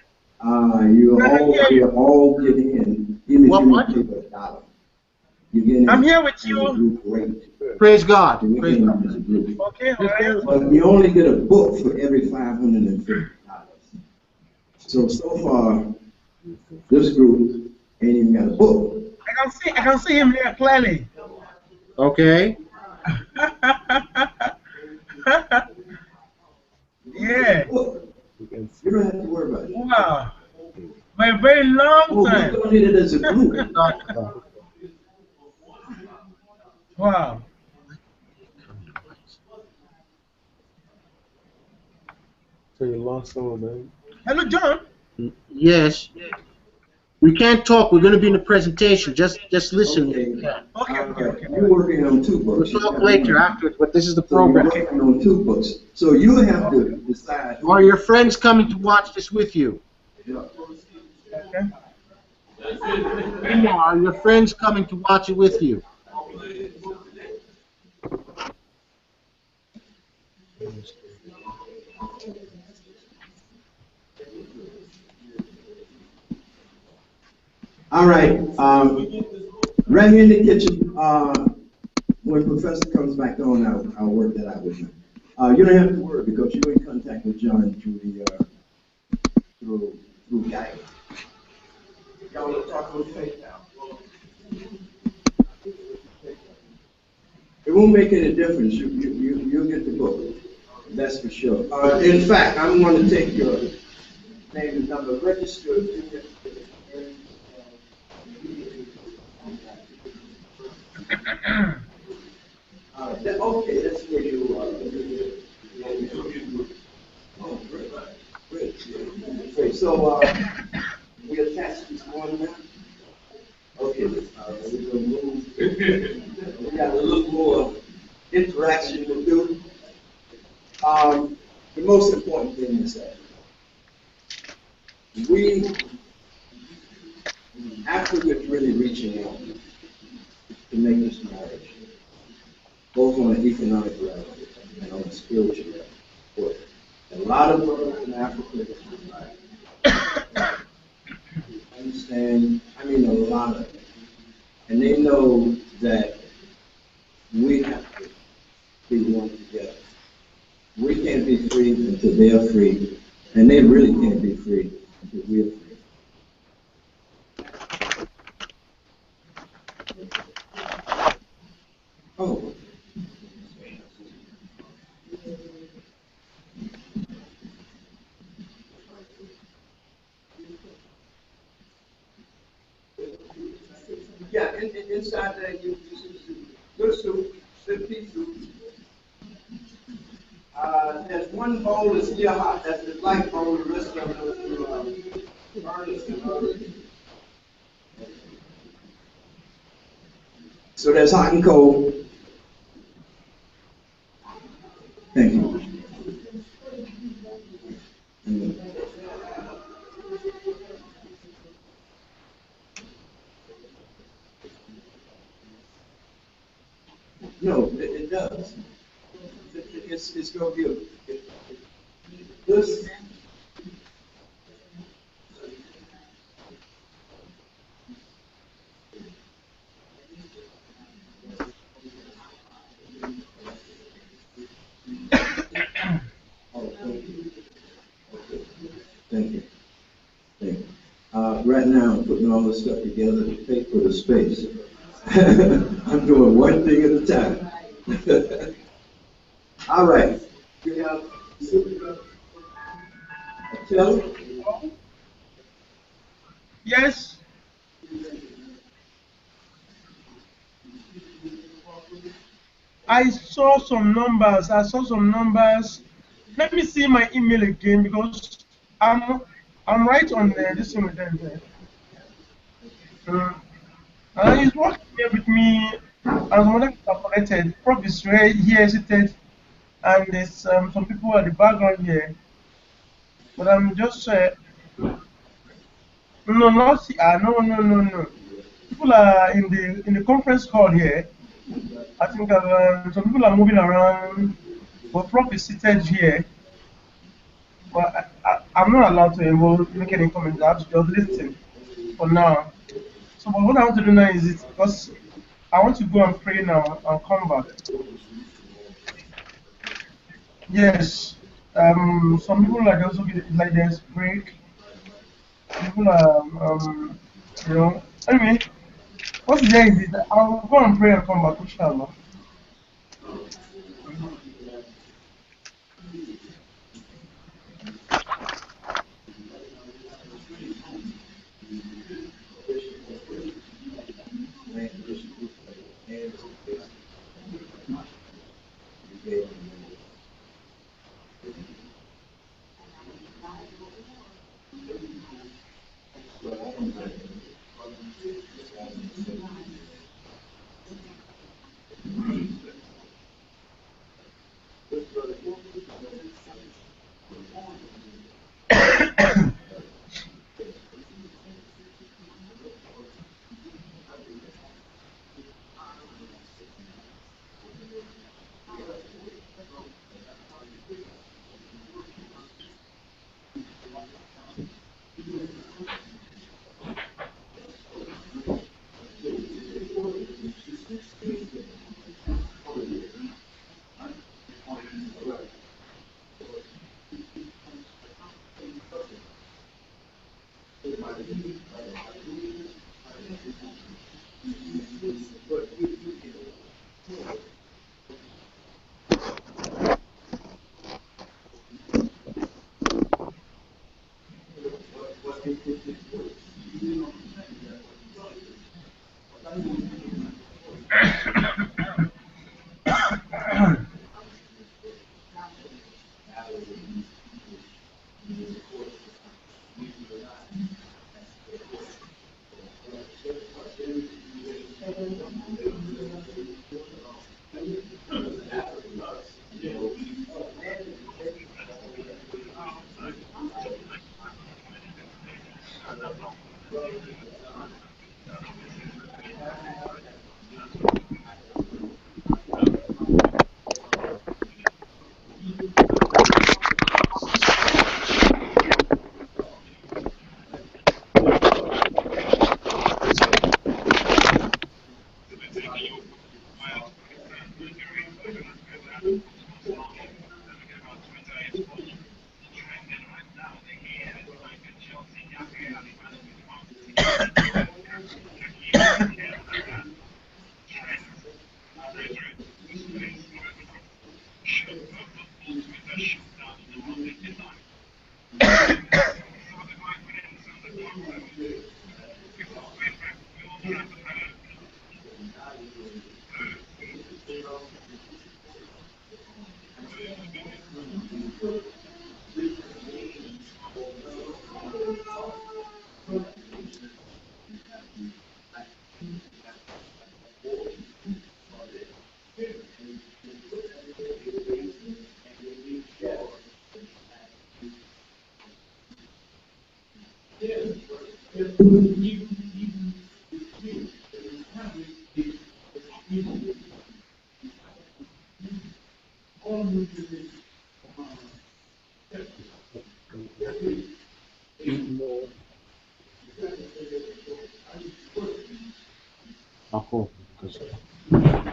you're all getting in, even if you don't pay but $1. You're getting I'm here with you. Great. Praise God. Praise God. As a group. Okay, all right. But you only get a book for every $550. So far, this group ain't even got a book. I can see him here clearly. Okay. Yeah. You don't have to worry about it. Wow. For a very long Oh, time. we're doing it as a group. Wow. So you lost someone, man. Hello, John. Yes. We can't talk. We're going to be in the presentation. Just listen. Okay. You're working on two books. We'll talk later afterwards, but this is the So you're program. working on two books. So you have to decide. Are your friends coming to watch this with you? Okay. Are your friends coming to watch it with you? All right. Right here in the kitchen, when Professor comes back on, I'll work that out with you. You don't have to worry because you're in contact with John through the through GAGUT. Y'all want to talk on tape now? It won't make any difference. You'll get the book. That's for sure. In fact, I'm going to take your name and number registered. Okay, that's where you are. Oh, great. Great. So, we attach this one now. Okay, we're going to move. We got a little more interaction to do. The most important thing is that after we're really reaching out to make this marriage, both on an economic level and on a spiritual level, a lot of brothers in Africa understand, I mean a lot of them, and they know that we have to be one together. We can't be free until they're free, and they really can't be free until we're free. Oh. Yeah, inside there, you good soup, good pea soup. There's one bowl that's still hot, that's the light bowl, the rest of them is furnace and others. So there's hot and cold. Thank you. No, it does. It's going to be this. Thank you. Thank you. Right now, I'm putting all this stuff together to pay for the space. I'm doing one thing at a time. All right. We have Atiyah. Yes. I saw some numbers. Let me see my email again because I'm right on this thing with them there. And he's working here with me as one of the connected. Prof is right here seated, and there's some people at the background here. But I'm just no. People are in the conference hall here. I think some people are moving around, but Prof is seated here. But I'm not allowed to make any comments. I have to just listen for now. So but what I want to do now is because I want to go and pray now and come back. Yes. Some people are also like there's break. People are Anyway, what's there is it? I'll go and pray and come back, inshallah. I'll call because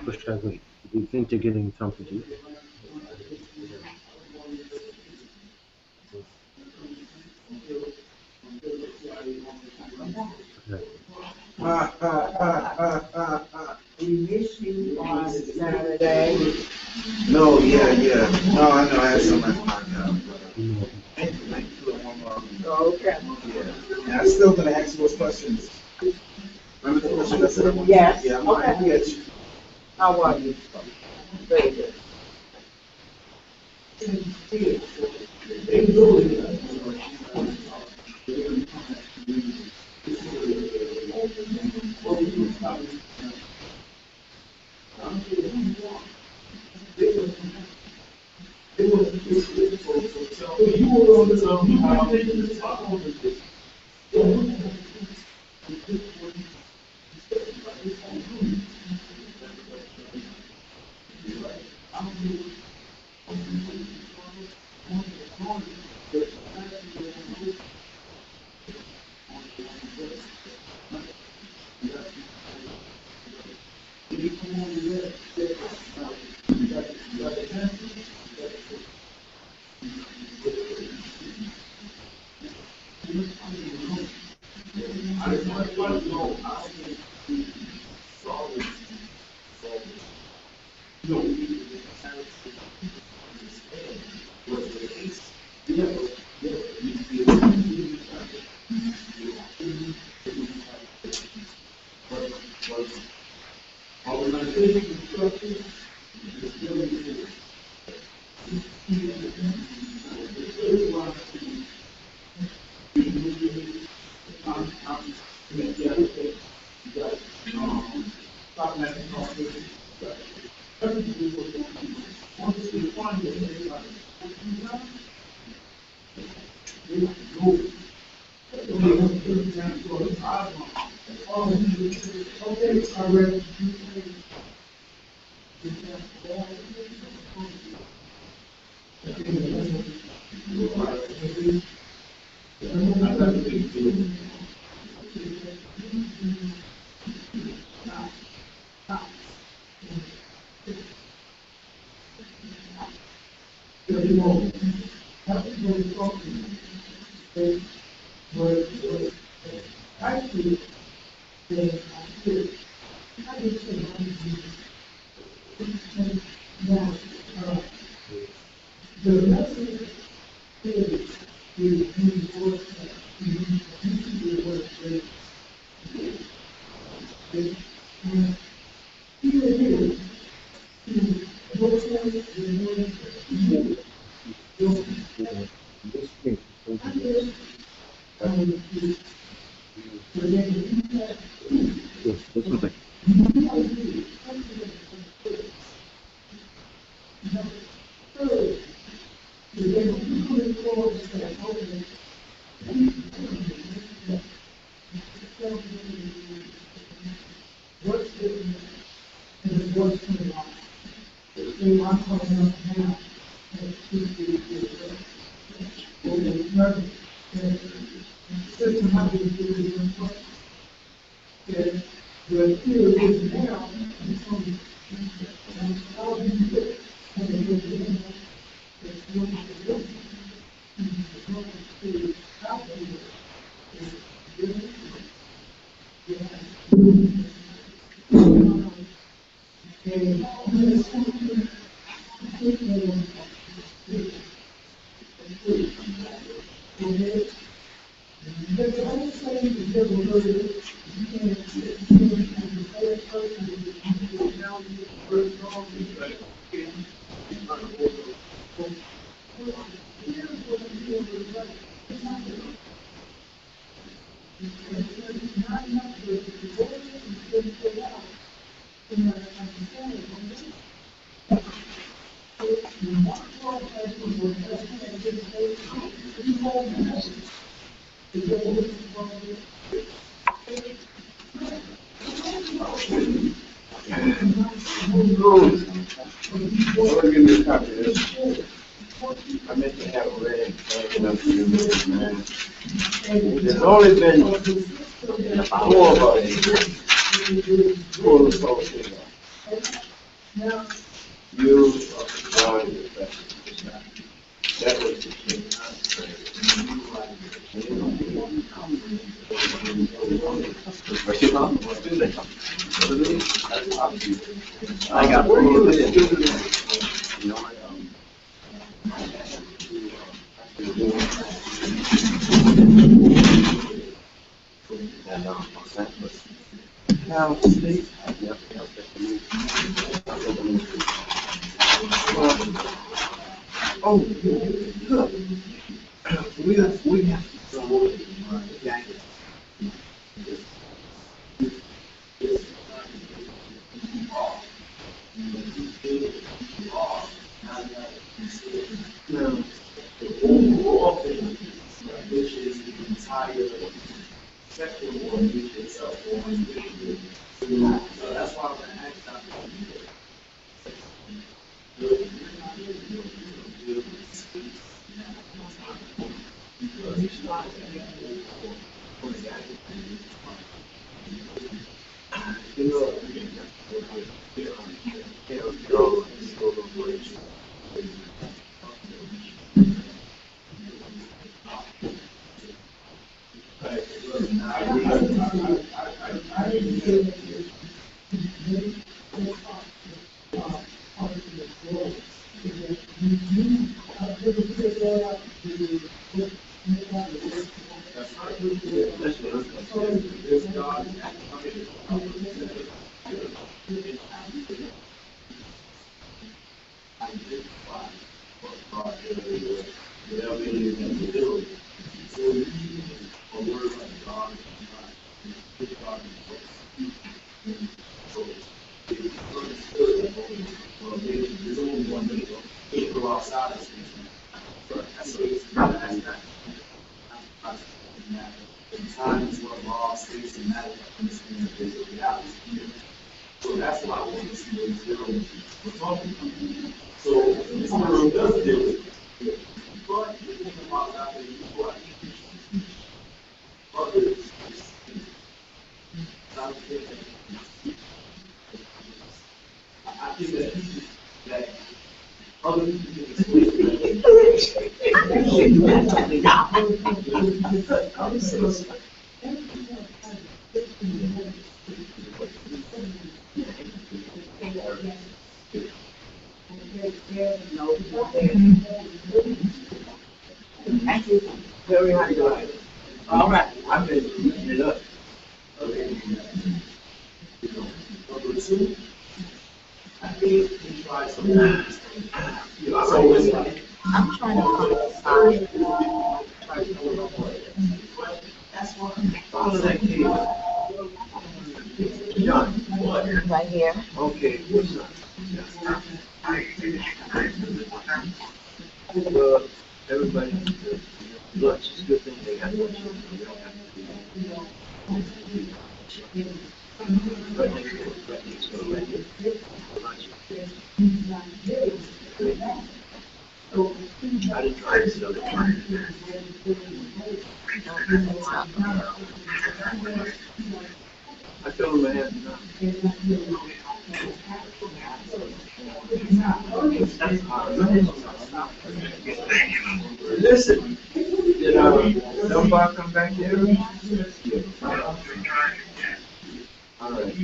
push that way. Do you think they're getting something to eat? We miss you on Saturday. No, yeah. No, I know, I had some last time. Thank you. One more. Okay. Yeah, I'm still gonna ask you those questions. Remember the question I said I wanted? Yes. Yeah, I'm gonna get you. How are you? Very good. There's only been 4 of us full associated. You are the that was the case. I got oh, look, we have to promote GAGUT. Now, the overall thing, which is the entire second one, which is so that's why I'm going to ask Dr. outside of space. That's space. That's not matter. Time is what law, space, and matter understand the physical reality here. So that's why we want to see those zeros we're talking about. So this theorem does deal with it. But the thing about that is before I teach others, I think that people that other people can explain Thank you. Very much. All right. I've been looking it up. Okay. Number two, I think he tried something. So it's like, I'm trying to that's what follow that kid. John, what? right here. Okay, what's up? Well, everybody, lunch is a good thing they got lunch. We don't have to do right next door, right next door, right here. Lunch. I didn't try this other time. I told him I had enough. Listen, did nobody come back there? All right.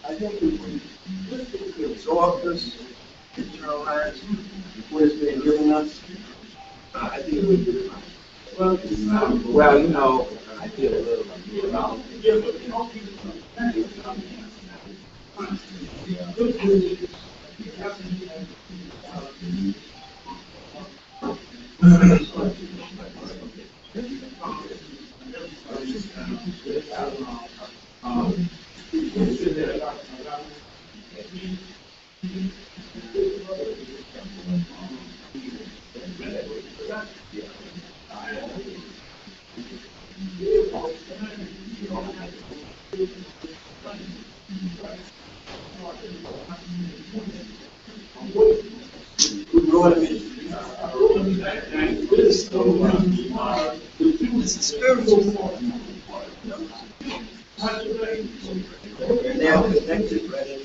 I think if we absorb this, internalize what is being given us, I think we do it. Well, you know, I feel a little about this is spiritual form. They are connected, right?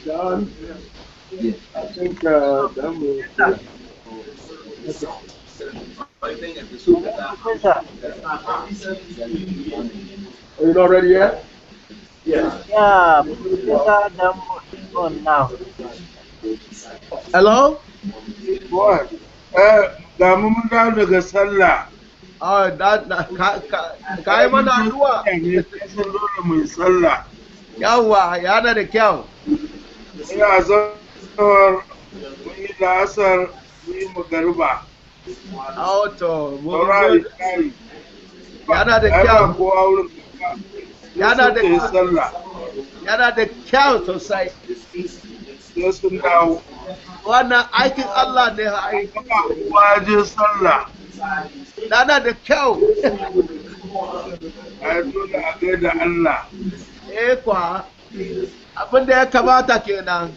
John, I think that will. Are you not ready yet? Yeah, Professor Damo is on now. Hello? What? Ga mu mun dawo daga sallah. Oh, ka yi mana addu'a. Ne kasan dole mu yi sallah. Yawwa, yana da kyau. Ina zawar mun yi la'asar mun yi magariba. Auto, Saura yana da kyau. Kowa wurin Yana da kyau. Sallah. Yana da kyau sosai. Sai sun dawo. Wannan aikin Allah ne ai. Kowa je sallah. Yana da kyau. Ai dole a gaida Allah. Kwa, abin da ya kamata kenan.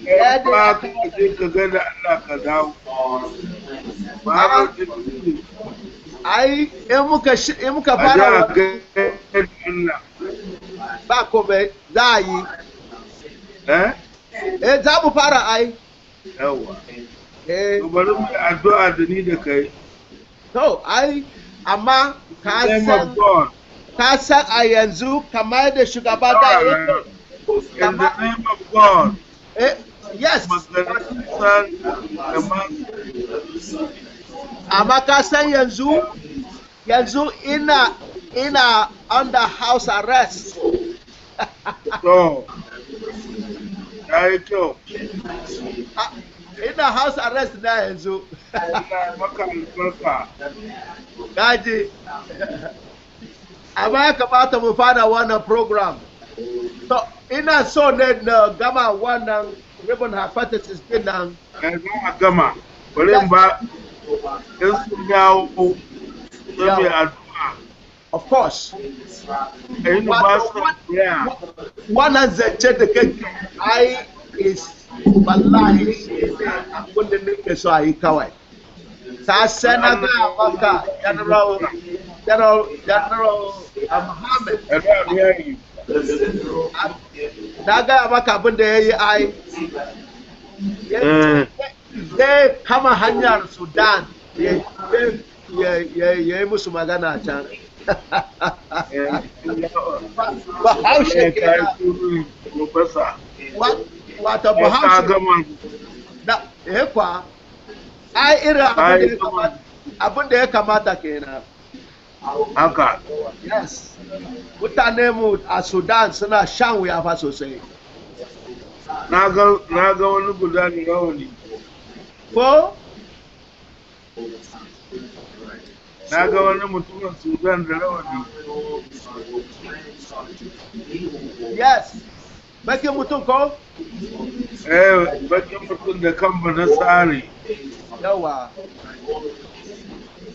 Ya ba ka je ka gaida Allah ka dawo. Ba ai in muka fara ba kome za a yi za mu fara ai yawa bari mu addu'a da ni da kai to ai amma ka san a yanzu kamar da shugaba da yake in the name of God yes amma ka san yanzu ina under house arrest. So, ya yi kyau. Ina house arrest na yanzu. Ina maka albarka. Gaji. Amma ya kamata mu fara wannan program. So, ina so ne na gama wannan Riemann Hypothesis din nan. Yanzu a gama. Bari in ba in sun dawo sai addu'a. Of course. Wannan zance da kake ai is wallahi abin da nake so a yi kawai. Ta sana ga maka General Muhammad. Na gaya maka abin da ya yi ai. Zai kama hanyar Sudan ya yi musu magana can. Bahaushe kenan. Wata Bahaushe. Da kwa ai irin abin da ya kamata kenan. Haka. Yes. Mutane mu a Sudan suna shan wuya fa sosai. Na ga wani guda ne rawani. Ko? Na ga wani mutumin Sudan da rawani. Yes. Bakin mutum ko? Bakin mutum da kan na tsari. Yawa.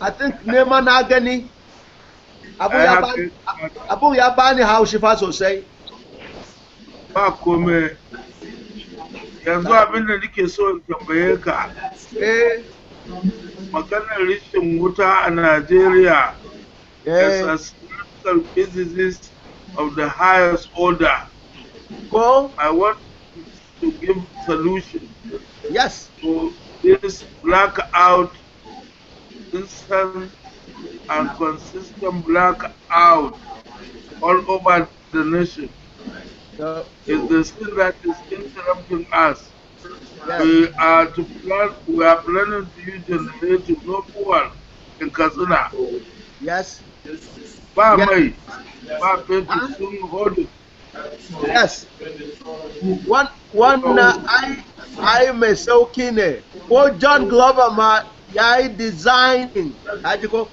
I think nema na gani. Abu ya bani haushi fa sosai. Ba kome. Yanzu abin da nake so in tambaye ka. Maganar rishin wuta a Najeriya as a statistical physicist of the highest order. I want to give solution. Yes. To this blackout instant and consistent blackout all over the nation. Is the sin that is interrupting us. We are planning to use generator no fuel in Katsina. Yes. Ba mai, ba fetur sun hold it. Yes. One I mai sauki ne. Ko John Glover ma yayi designing. Haji ko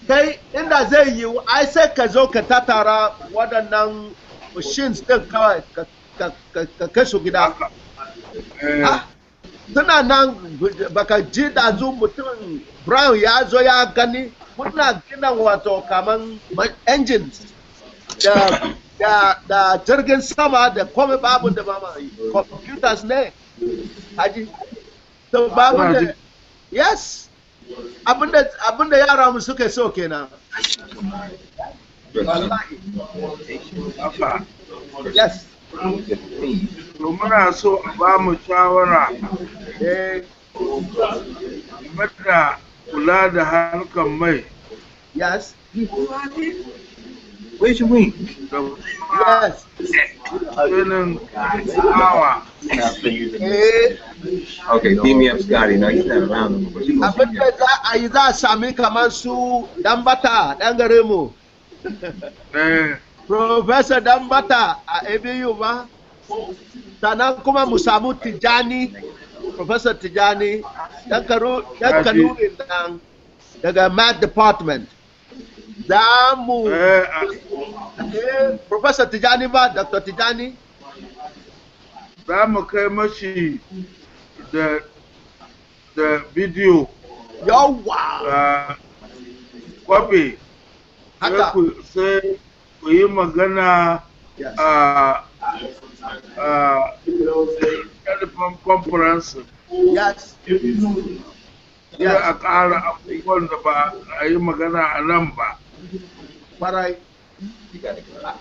kai inda zai yi ai sai ka zo ka tattara waɗannan machines din kawai ka kai su gida. Suna nan baka ji da zu mutum Brown ya zo ya gani muna gina wato kaman engines da jirgin sama da kome babu da mama computers ne haji to babu da yes abinda yara mu suke so kenan yes to muna so a ba mu shawara mata kula da harkar mai. Yes. Where's your wing? Yes. Okay, beam me up, Scotty. No, he's not around no more. But you gonna abin da za a yi za a sami kamar su Dambata ɗan gare mu. Professor Dambata a ABU ba. Sannan kuma mu samu Tijani, Professor Tijani, ɗan Kanurin nan daga Math Department. Za mu Professor Tijani ba, Dr. Tijani. Za mu kai mashi da bidiyo. Yawa! Kwafe. Haka. Sai ku yi magana telephone conference. Yes. Ya a ƙara abubuwan da ba a yi magana a nan ba. Barai.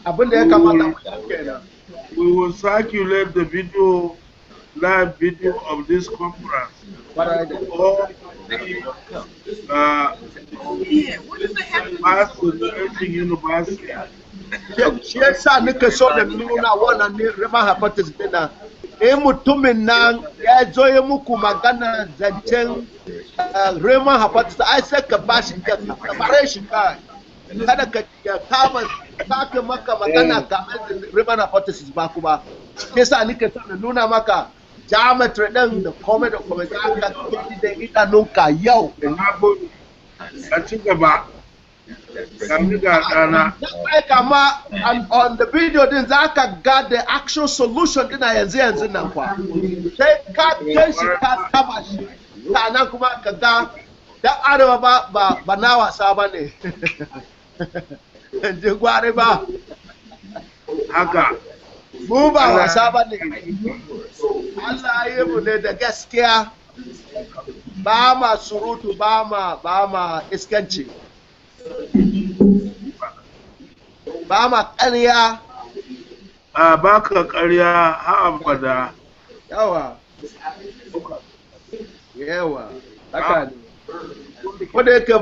Abin da ya kamata kenan. We will circulate the video, live video of this conference. All the university. Shi yasa nika so da nuna wannan ne Riemann Hypothesis din nan. Mutumin nan ya zo ya muku magana zancen Riemann Hypothesis ai sai ka ba shi ka bare shi kai. Kada ka kama sake maka magana kamar Riemann Hypothesis ba kuma. Shi yasa nika so da nuna maka geometry din da komai za ka gani da idanunka yau. A ci gaba. Kama on the video din za ka ga the actual solution din a yanzu nan kwa. Sai ka kai shi ka taba shi. Sannan kuma ka ga dan arewa ba na wasa ba ne. Je gware ba. Haka. Mu ba wasa ba ne. Allah ya yi mu ne da gaskiya. Ba ma surutu ba ma iskanci. Ba ma ƙarya. A ba ka ƙarya ha abada. Yawa. Haka ne. Ko da yake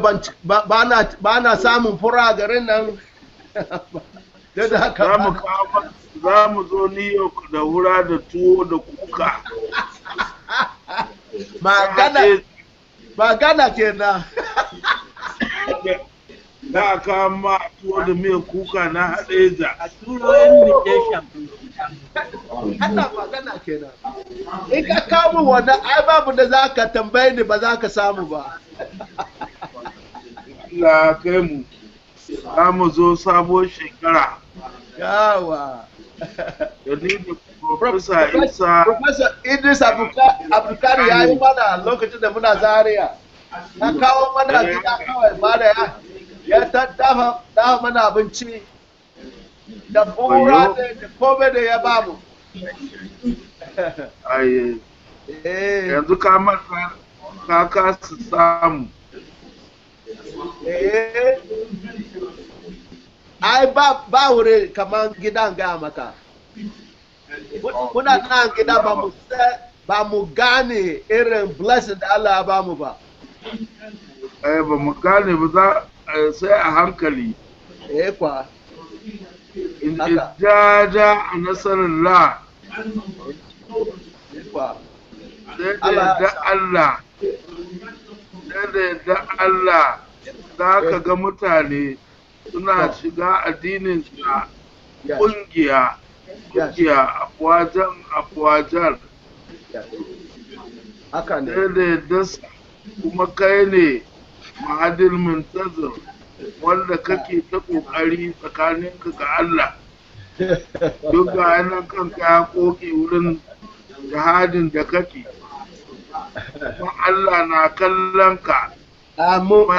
ba na samun fura garin nan. Da haka za mu zo New York da wura da tuwo da kuka. Magana kenan. Za a kama tuwo da miyar kuka na haɗeja. A turo invitation. Ana magana kenan. In ka kawo wannan ai babu da za ka tambaye ni ba za ka samu ba. Allah kai mu. Za mu zo sabuwar shekara. Yawa. Da ni da Professor Isa. Professor Idris Abdulkari ya yi mana lokacin da muna Zaria. Ya kawo mana gida kawai ba da ya dafa mana abinci da bura da kome da ya bamu. Yanzu ka mata ka kasa samu. Ai ba wuri kamar gidan ga maka. Kuna nan gida ba mu gane irin blessing da Allah ya bamu ba. ba mu gane ba za sai a hankali. Kwa. In jaja a nasarallah. Kwa. Sai da Allah. Sai da Allah. Za ka ga mutane suna shiga addinin sa ƙungiya. Ƙungiya afuwajar. Haka ne. Sai da yadda kuma kai ne ma'adil muntazir wanda kake ta kokari tsakaninka ga Allah duk ga nan kanka ya koke wurin jihadin da kake kuma Allah na kallon ka amin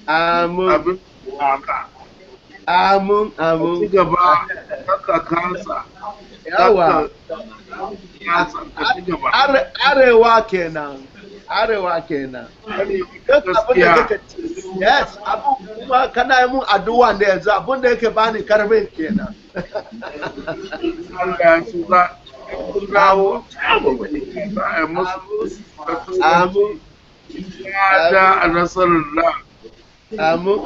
amin amin amin ci gaba ka kasa yawa arewa kenan yes abu kuma kana yi mun addu'a da yanzu abun da yake bani karfin kenan Allah ya su za ku dawo amin ya a nasarar amin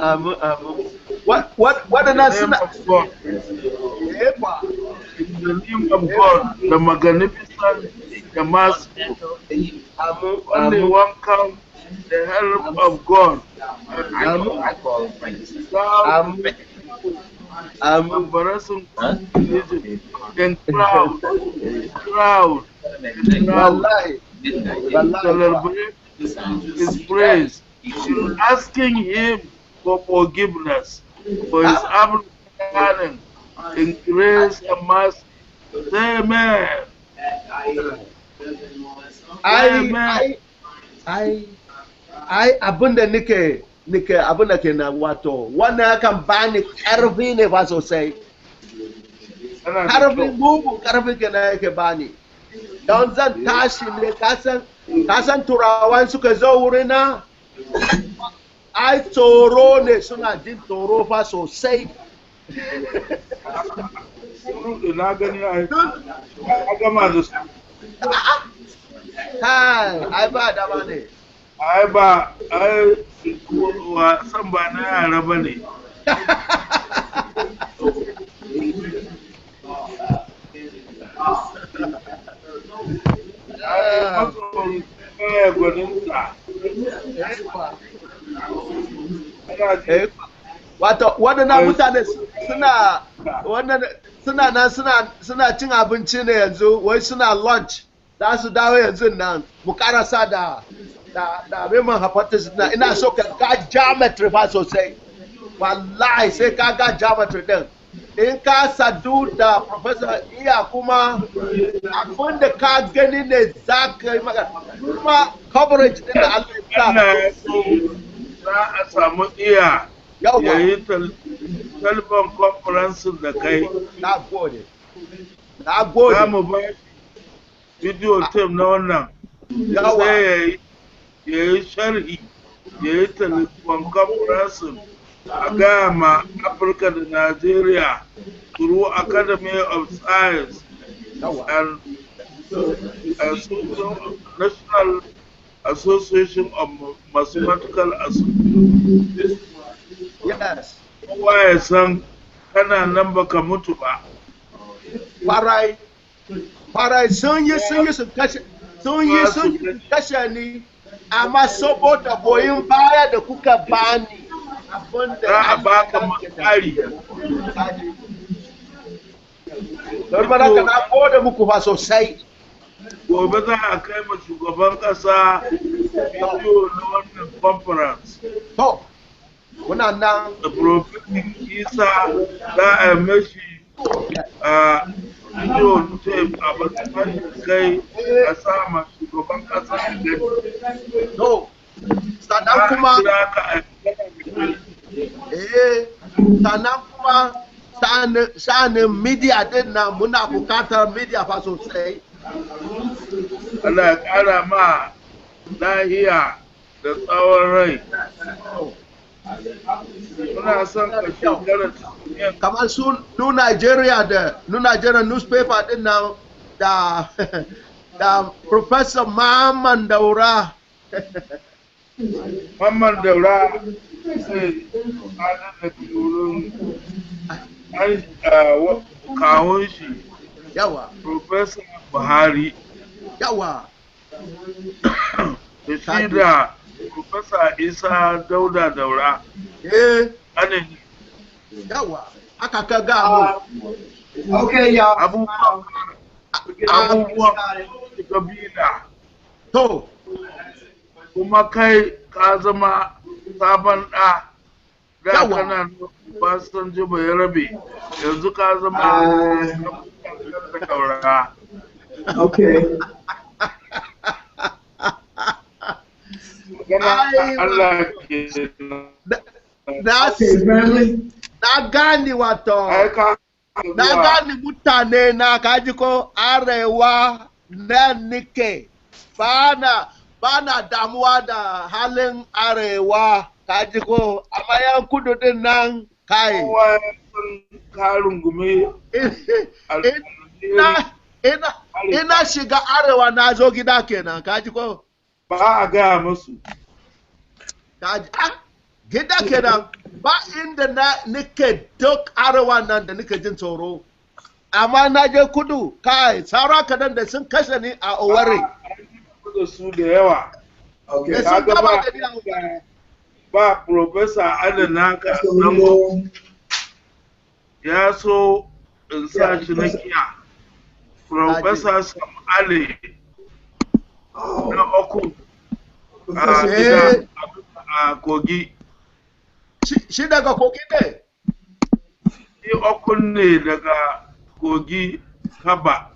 waɗannan suna in the name of God, the magnificent, the merciful, only one count, the help of God. Embarrassing and proud, celebrate His praise, asking Him for forgiveness for His abundant in grace and mercy. Amen. Abinda nike abinda ke na wato wannan kan bani karfi ne ba sosai. Karfi mugun karfi ke na yake bani. Don zan tashi ne kasan turawan suka zo wurina ai tsoro ne suna jin tsoro fa sosai. Na gani a gama da su. Ai ba dama ne. Ai wasan ba na yara ba ne. Ai gwaninta. Wato waɗannan mutane suna cin abinci ne yanzu wai suna lunch za su dawo yanzu nan mu karasa da Riemann Hypothesis na ina so ka ga geometry fa sosai wallahi sai ka ga geometry din in ka sadu da professor iya kuma abin da ka gani ne za ka yi magana kuma coverage din da Allah ya za a samu iya yayi talban conference da kai. Na gode. Za mu ba video tape na wannan. Sai yayi sharhi, yayi talban conference a gama Africa da Nigeria through Academy of Science and National Association of Mathematical Associations. Yes. Kowa ya san kana nan baka mutu ba. Farai sun yi kashe ni amma saboda goyin baya da kuka bani abinda za a baka makari. Don ba ka na gode muku ba sosai. Gobe za a kai ma shugaban kasa bidiyo na wannan conference. To, muna nan. Da Profetin Isa za a mashi bidiyo tape a matsayin kai a sama shugaban kasa da gani. To, sannan kuma sannan kuma sa'anin media din na muna bukatar media fa sosai. Allah ya kara ma lahiya da tsawon rai. Muna son ka shekara kamar su nu Nigeria newspaper din na da Professor Maman Daura Mamman Daura sai ana da turin kawun shi yawa Professor Buhari yawa da shi da Professor Isa Dauda Daura ana yawa aka ka ga mu Okay, y'all. Abubuwan kabila to kuma kai ka zama sabon ɗa da kana Obasanjo bai rabe yanzu ka zama Daura. Okay. Allah ke na gani wato na gani mutane na kaji ko arewa na nike bana damuwa da halin arewa kaji ko amma yan kudu din nan kai karin gume ina shiga arewa na zo gida kenan kaji ko ba a gaya musu kaji gida kenan ba inda na nike duk arewa nan da nike jin tsoro amma na je kudu kai saura kadan da sun kashe ni a Owerri da su da yawa okay ba Professor Adanaka ya so in sa shi na kiya Professor Sam Ali na Oku a Kogi shi daga Kogi ne shi Oku ne daga Kogi Kaba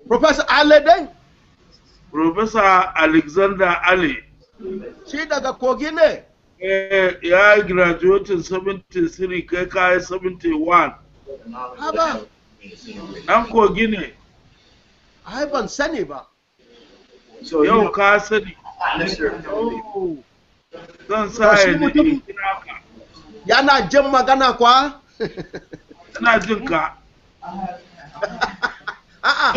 Professor Ali dai Professor Alexander Ali shi daga Kogi ne ya graduating 73 kai kai 71 haba dan Kogi ne ai ban sani ba yau ka sani zan sa ya ne yana jin magana kwa yana jin ka a'a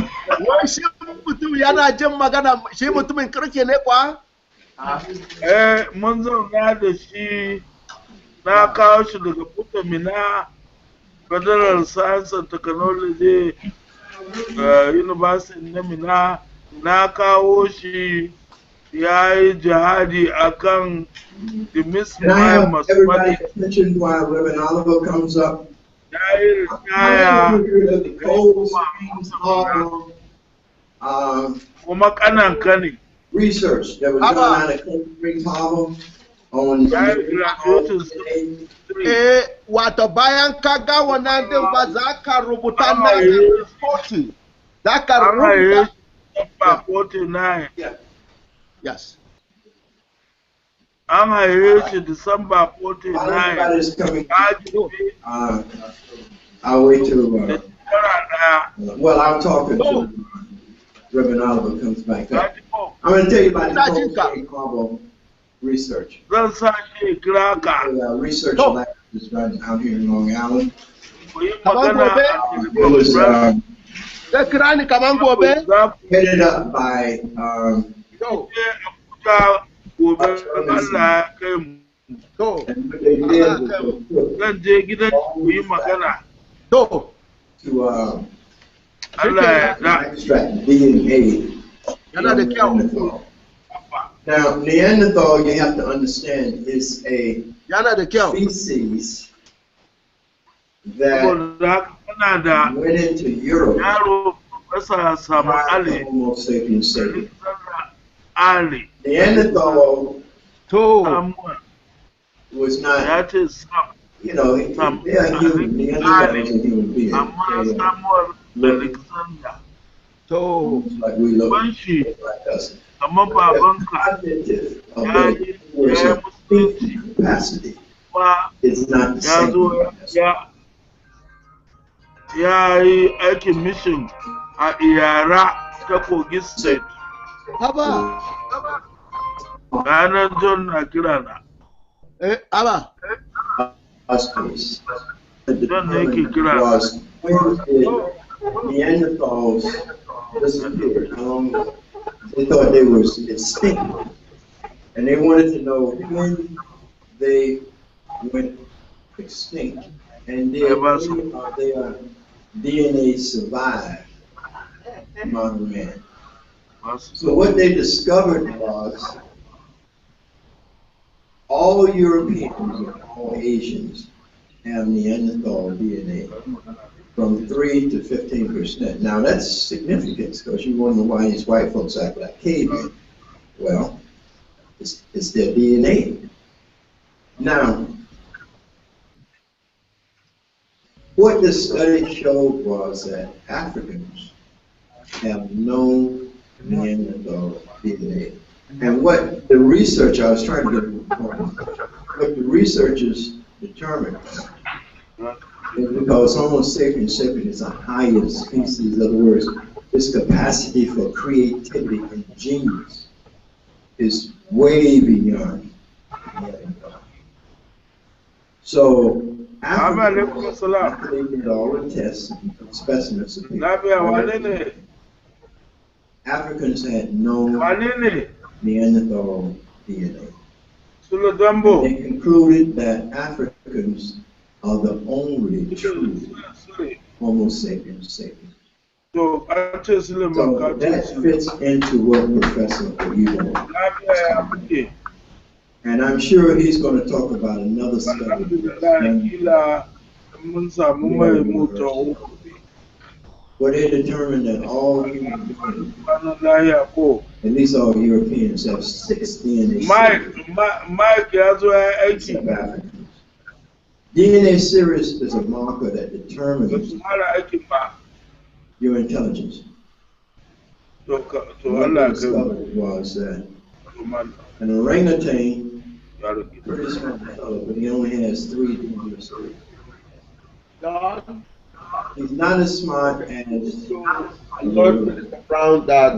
wai shi mutum yana jin magana shi mutumin kirki ne kwa mun zauna da shi na kawo shi daga Putamina Federal Science and Technology University na Mina na kawo shi ya yi jihadi akan the mismatch mathematics. Attention while Reverend Oliver comes up. Kuma kanan kani research that was done out of Cold Springs Harbor on wato bayan ka ga wannan din ba za ka rubuta na 40 za ka rubuta 49 yes an haye shi December 49 I'll wait till well I'll talk until Reverend Oliver comes back up. I'm going to tell you about the Cold Springs Harbor research. Research lab is running out here in Long Island. It was headed up by extract DNA. Now, Neanderthal, you have to understand, is a species that went into Europe. Homo sapiens sapiens. Neanderthal was not, you know, they are human. Neanderthal was a human being. Like we look like us. The cognitive capacity is not the same. Ya yi aikin mission a Iyara ta Kogi State. Ranar John na kira na. John ne yake kira na. Neanderthals disappeared. They thought they were extinct. And they wanted to know when they went extinct, and did any of their DNA survive among man. So what they discovered was all Europeans and all Asians have Neanderthal DNA from 3 to 15%. Now that's significant because you wonder why these white folks act like cavemen. Well, it's their DNA. Now, what the study showed was that Africans have no Neanderthal DNA. And what the research, I was trying to get to the point, what the researchers determined is because Homo sapiens sapiens is a higher species, in other words, its capacity for creativity and genius is way beyond Neanderthal. So, Africans, after they did all the tests and specimens of people, Africans had no Neanderthal DNA. And they concluded that Africans are the only true Homo sapiens sapiens. So that fits into what Professor Oyibo. And I'm sure he's going to talk about another study. Where they determined that all human beings, and these are Europeans, have 6 DNA series. DNA series is a marker that determines your intelligence. What they discovered was that an orangutan, pretty small fellow, but he only has 3 DNA series. He's not as smart as Brown that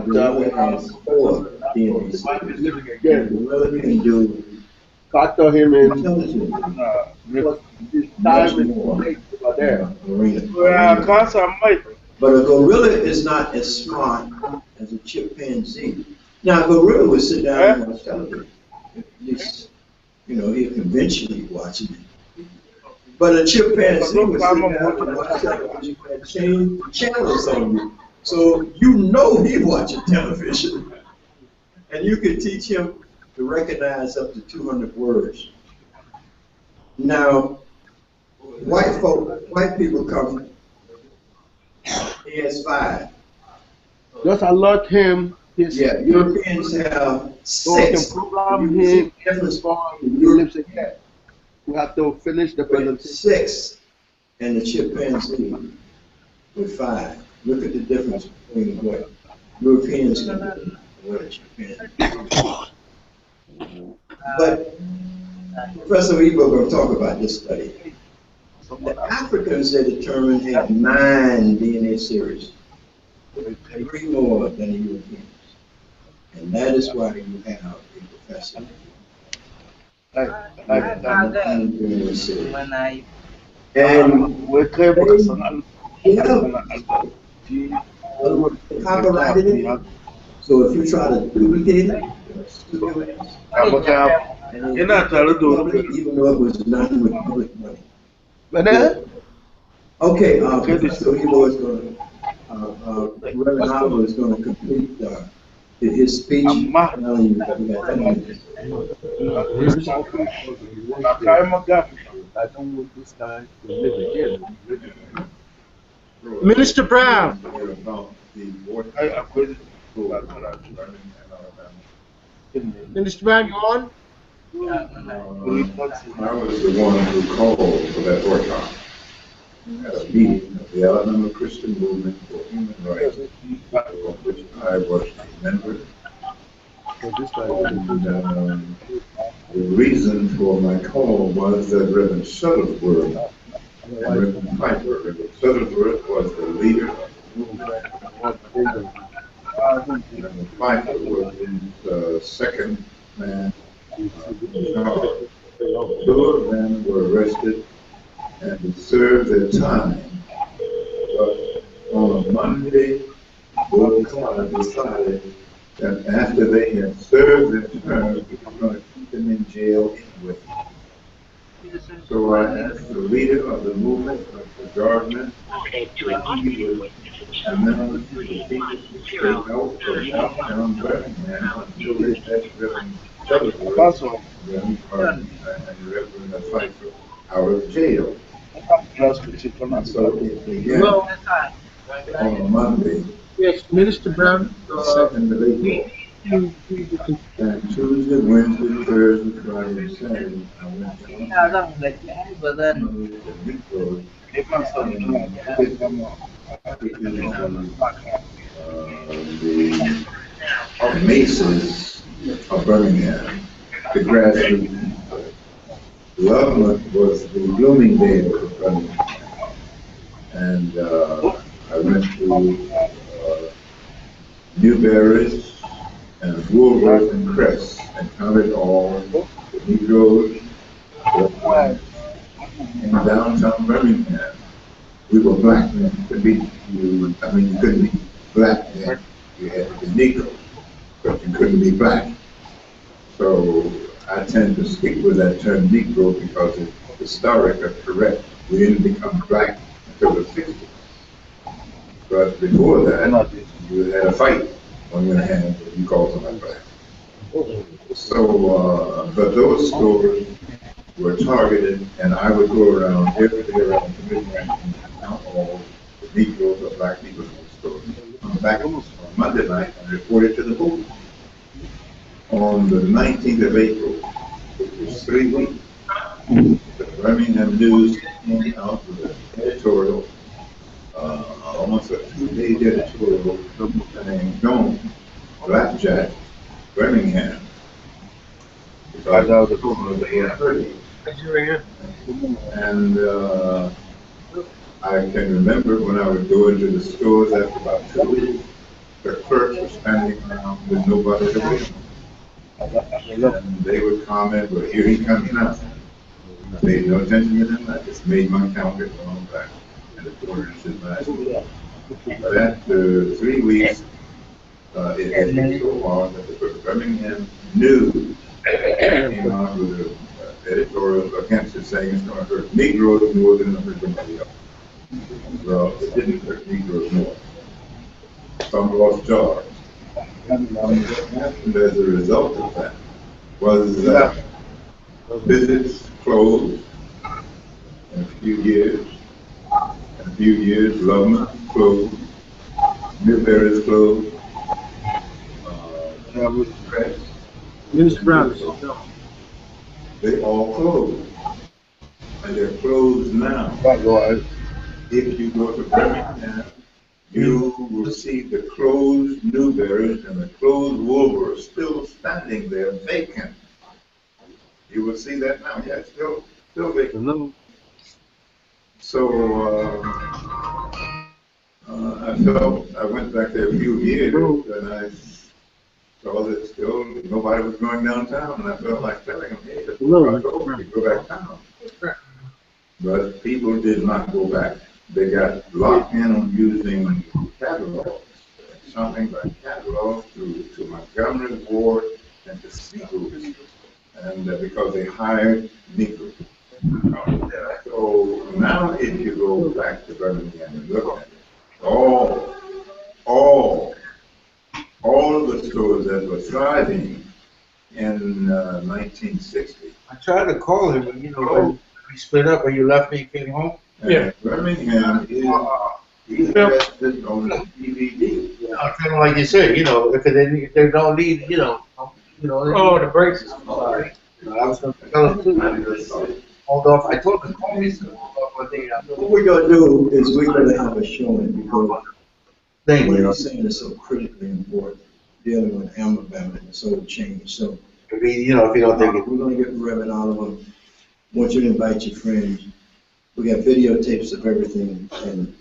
has 4 DNA series. Gorilla can do factor him in. But a gorilla is not as smart as a chimpanzee. Now, a gorilla would sit down and watch television. At least, he'll conventionally watch it. But a chimpanzee would sit down and watch television and change channels on you. So he's watching television. And you can teach him to recognize up to 200 words. Now, white people come, he has 5. Just alert him. Europeans have 6. So we can program him before he lives again. We have to finish the presentation. 6, and the chimpanzee with 5. Look at the difference between what Europeans can do and what a chimpanzee. But Professor Oyibo going to talk about this study. The Africans, they determined, have 9 DNA series, 3 more than the Europeans. And that is why you have a professor. And copyrighted it. So if you try to duplicate it, even though it was done with public money. Okay, so Oyibo is going to, Reverend Abel is going to complete his speech. Minister Brown. Minister Brown, you on? I was the one who called for that workshop at a meeting of the Alabama Christian Movement for Human Rights, of which I was a member. And, the reason for my call was that Reverend Shuttlesworth and Reverend Piper. Reverend Shuttlesworth was the leader of the movement. Reverend Piper was his second man. 2 of them were arrested and served their time. But on a Monday, both sides decided that after they had served their term, we were going to keep them in jail anyway. So I asked the leader of the movement of the government, he would announce the people to stay out from downtown Birmingham until they had Reverend Shuttleworth, Reverend Carlson, and Reverend Faisal out of jail. And so it began on a Monday. Yes, Minister Brown. The 2nd of April. And Tuesday, Wednesday, Thursday, Friday, and Saturday, I went the Maces of Birmingham, the grassroots. Love was the Bloomingdale of Birmingham. And I went to Newberry's and Woolworth and Crest and counted all the Negroes in downtown Birmingham. We were black men. You couldn't be black then. You had to be Negro, but you couldn't be black. So I tend to stick with that term Negro because it's historic and correct. We didn't become black until the 60s. But before that, you had a fight on your hands if you called somebody black. So, but those stores were targeted, and I would go around every day around the Midwest and count all the Negroes or black people in the stores. Come back on Monday night and report it to the board. On the 19th of April, which was 3 weeks, the Birmingham News came out with an editorial, almost a 2-page editorial saying, "Don't Blackjack Birmingham." Because I was a woman of the 30s. And I can remember when I would go into the stores after about 2 weeks, the clerks were standing around with nobody to wait. And they would comment, "Well, here he comes now." I paid no attention to them. I just made my count and on back. And the quarter should last. But after 3 weeks, it had been so hard that the Birmingham News came out with an editorial against it, saying it's going to hurt Negroes more than it hurt anybody else. Well, it didn't hurt Negroes more. Some lost jobs. And what happened as a result of that was visits closed in a few years. In a few years, Loveman closed, Newberry's closed, Press, Minister Brown. they all closed. And they're closed now. If you go to Birmingham, you will see the closed Newberry's and the closed Woolworths still standing there vacant. You will see that now. Yeah, still vacant. So I went back there a few years and I saw that still nobody was going downtown, and I felt like telling them, "Hey, let's go back down." But people did not go back. They got locked in on using catalogs, something by catalogs to Montgomery Ward and to schools, and because they hired Negroes. So now if you go back to Birmingham and look at it, all of the stores that were thriving in 1960. I tried to call him, when we split up and you left me and came home. Yeah. Birmingham is interested on the DVD. Kind of like you said, if they don't need, oh, the brakes is sorry. I was going to tell them too. Hold off. I told him to call me. What we're going to do is we're going to have a showing because what you're saying is so critically important, dealing with Alabama and soul change. So, if you don't think it, we're going to get Reverend Oliver. Want you to invite your friends. We got videotapes of everything, and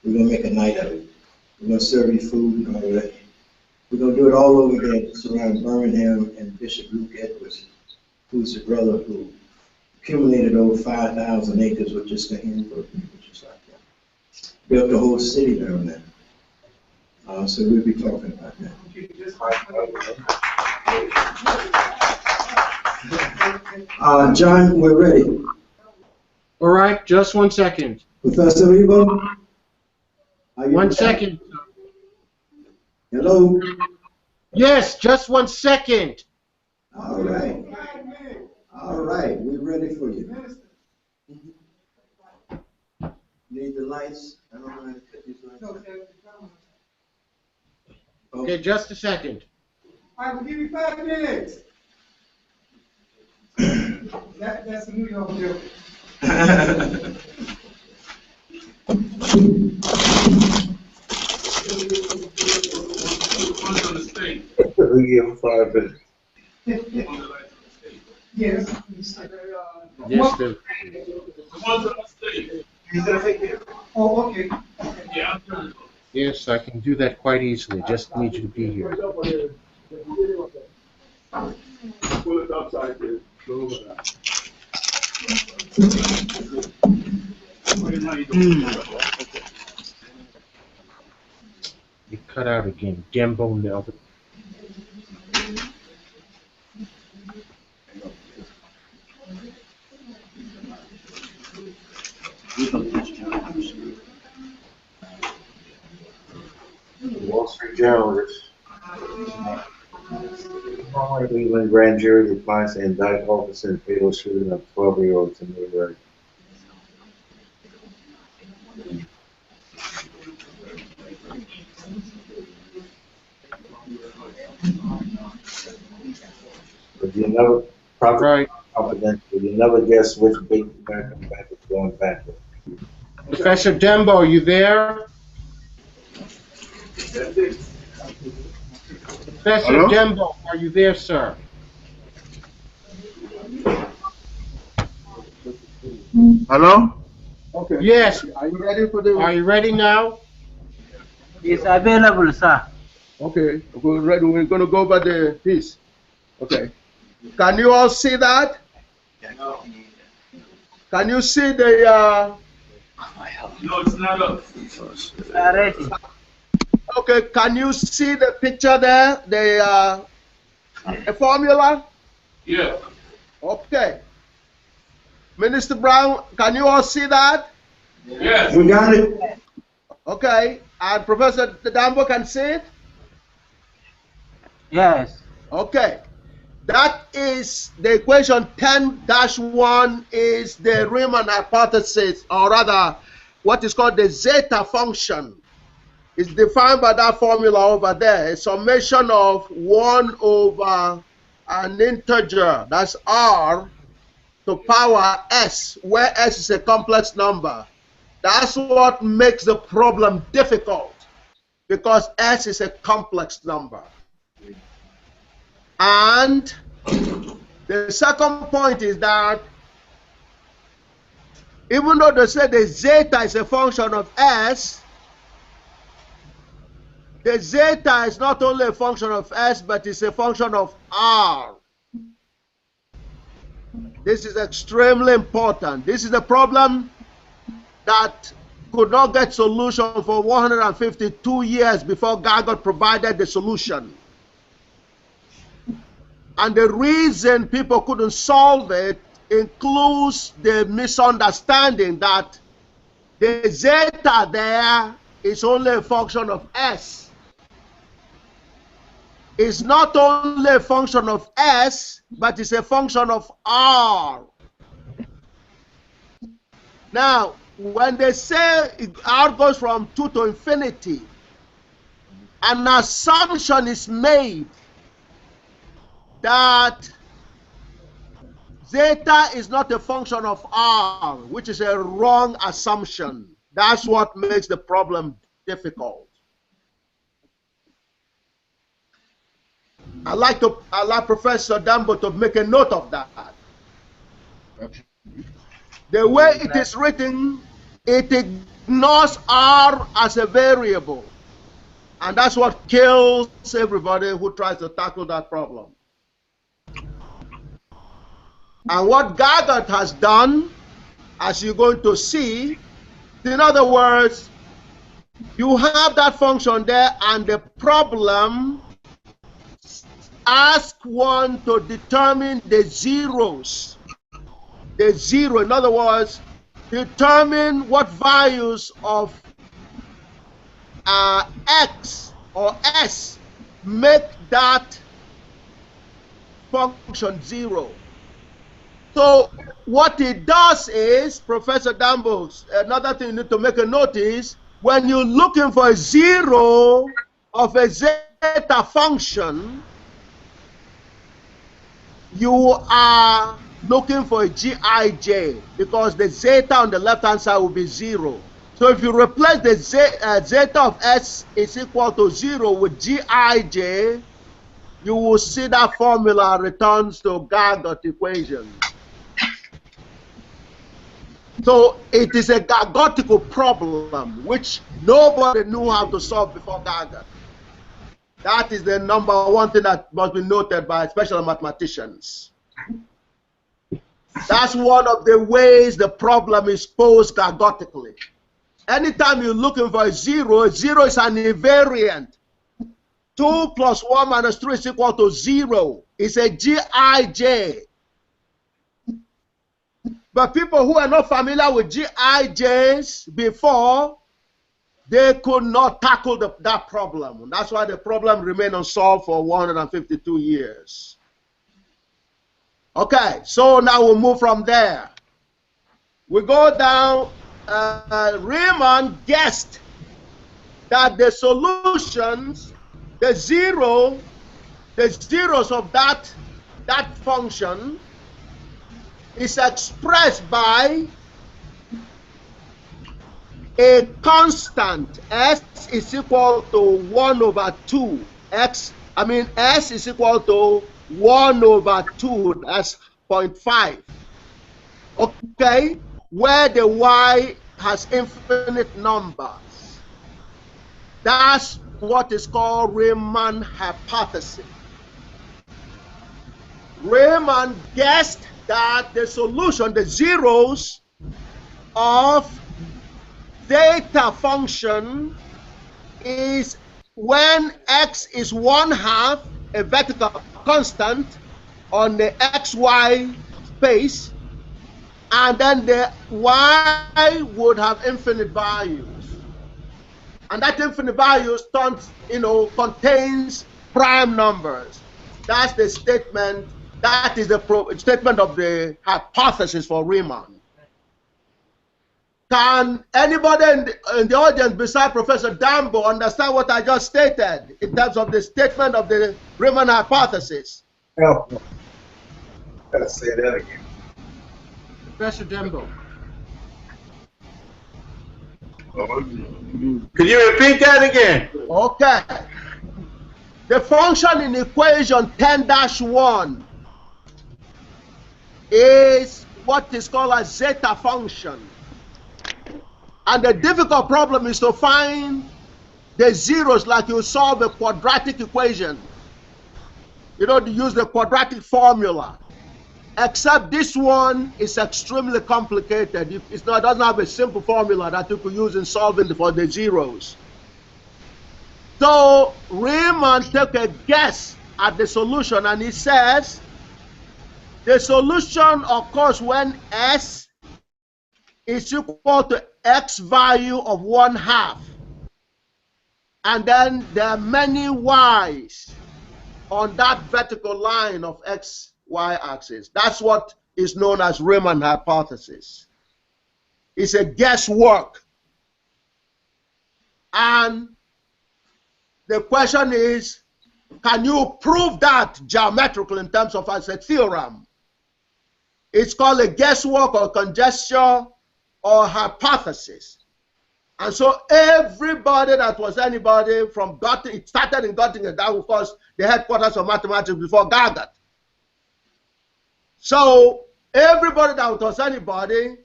we're going to make a night of it. We're going to serve you food and all that. We're going to do it all over again, surrounding Birmingham and Bishop Luke Edwards, who's the brother who accumulated over 5,000 acres with just a handful of people, just like that. Built the whole city down there. So we'll be talking about that. John, we're ready. All right, just 1 second. Professor Oyibo? 1 second. Hello? Yes, just 1 second. All right. All right, we're ready for you. Need the lights? I don't know how to put these lights. Okay, just a second. I will give you 5 minutes. That's a New York joke. We give him 5 minutes. Yes. Yes, sir. Oh, okay. Yes, I can do that quite easily. Just need you to be here. Pull it upside there. Go over that. You cut out again. Dembo Nelson. Wall Street Journal. Former Cleveland grand jury declines to indict officer in fatal shooting of 12-year-old in New York. But you never you never guess which big American bank is going bankrupt. Professor Dembo, are you there? Professor Hello? Dembo, are you there, sir? Hello? Okay. Yes. Are you ready for the? Are you ready now? It's available, sir. Okay. We're ready. We're going to go over the piece. Okay. Can you all see that? Can you see the? No, it's not up. Okay. Can you see the picture there? The formula? Yeah. Okay. Minister Brown, can you all see that? Yes. We got it. Okay. And Professor Dambo can see it? Yes. Okay. That is the equation 10-1 is the Riemann hypothesis, or rather, what is called the zeta function. It's defined by that formula over there, a summation of 1 over an integer, that's r, to power s, where s is a complex number. That's what makes the problem difficult, because s is a complex number. And the second point is that even though they say the zeta is a function of s, the zeta is not only a function of s, but it's a function of r. This is extremely important. This is a problem that could not get solution for 152 years before GAGUT provided the solution. And the reason people couldn't solve it includes the misunderstanding that the zeta there is only a function of s. It's not only a function of s, but it's a function of r. Now, when they say r goes from 2 to infinity, an assumption is made that zeta is not a function of r, which is a wrong assumption. That's what makes the problem difficult. I'd like Professor Dambo to make a note of that. The way it is written, it ignores r as a variable. And that's what kills everybody who tries to tackle that problem. And what GAGUT has done, as you're going to see, in other words, you have that function there, and the problem ask one to determine the zeros. The zero, in other words, determine what values of x or s make that function zero. So what it does is, Professor Dambo, another thing you need to make a note is, when you're looking for a zero of a zeta function, you are looking for a Gij, because the zeta on the left-hand side will be 0. So if you replace the zeta of s is equal to 0 with Gij, you will see that formula returns to GAGUT equation. So it is a GAGUTical problem which nobody knew how to solve before GAGUT. That is the number one thing that must be noted by special mathematicians. That's one of the ways the problem is posed GAGUTically. Anytime you're looking for a zero is an invariant. 2 plus 1 minus 3 is equal to 0. It's a Gij. But people who are not familiar with Gijs before, they could not tackle that problem. That's why the problem remained unsolved for 152 years. Okay, so now we'll move from there. We go down. Riemann guessed that the solutions, the zeros of that function is expressed by a constant. S is equal to 1 over 2. S is equal to 1 over 2. That's 0.5. Okay? Where the y has infinite numbers. That's what is called Riemann hypothesis. Riemann guessed that the solution, the zeros of theta function, is when x is 1/2 a vertical constant on the xy space, and then the y would have infinite values, and that infinite values contains prime numbers. That's the statement. That is the statement of the hypothesis for Riemann. Can anybody in the audience beside Professor Dambo understand what I just stated in terms of the statement of the Riemann hypothesis? No. Gotta say that again. Professor Dambo. Could you repeat that again? Okay. The function in equation 10-1 is what is called a zeta function. And the difficult problem is to find the zeros like you solve a quadratic equation. You don't use the quadratic formula. Except this one is extremely complicated. It doesn't have a simple formula that you could use in solving for the zeros. So Riemann took a guess at the solution, and he says the solution occurs when s is equal to x value of 1/2. And then there are many y's on that vertical line of xy axis. That's what is known as Riemann hypothesis. It's a guesswork. And the question is, can you prove that geometrically in terms of as a theorem? It's called a guesswork or conjecture or hypothesis. And so everybody that was anybody from Göttingen, it started in Göttingen, that was of course the headquarters of mathematics before GAGUT. So everybody that was anybody,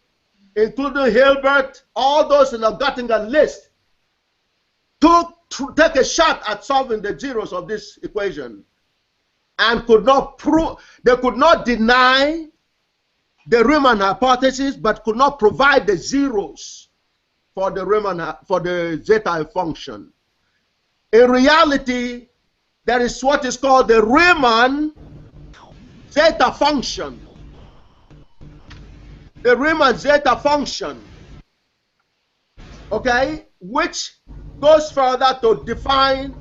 including Hilbert, all those in the Göttingen list, take a shot at solving the zeros of this equation, and could not prove, they could not deny the Riemann hypothesis, but could not provide the zeros for the zeta function. In reality, there is what is called the Riemann zeta function. The Riemann zeta function, okay, which goes further to define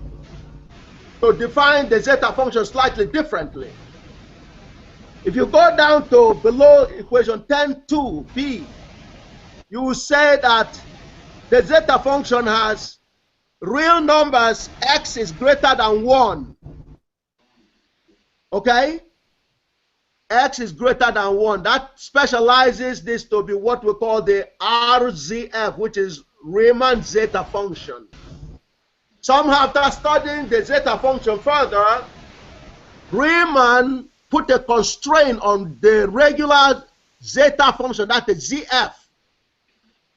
the zeta function slightly differently. If you go down to below equation 10(2)b, you will say that the zeta function has real numbers x is greater than 1. Okay? X is greater than 1. That specializes this to be what we call the RZF, which is Riemann zeta function. Some, after studying the zeta function further, Riemann put a constraint on the regular zeta function, that is ZF,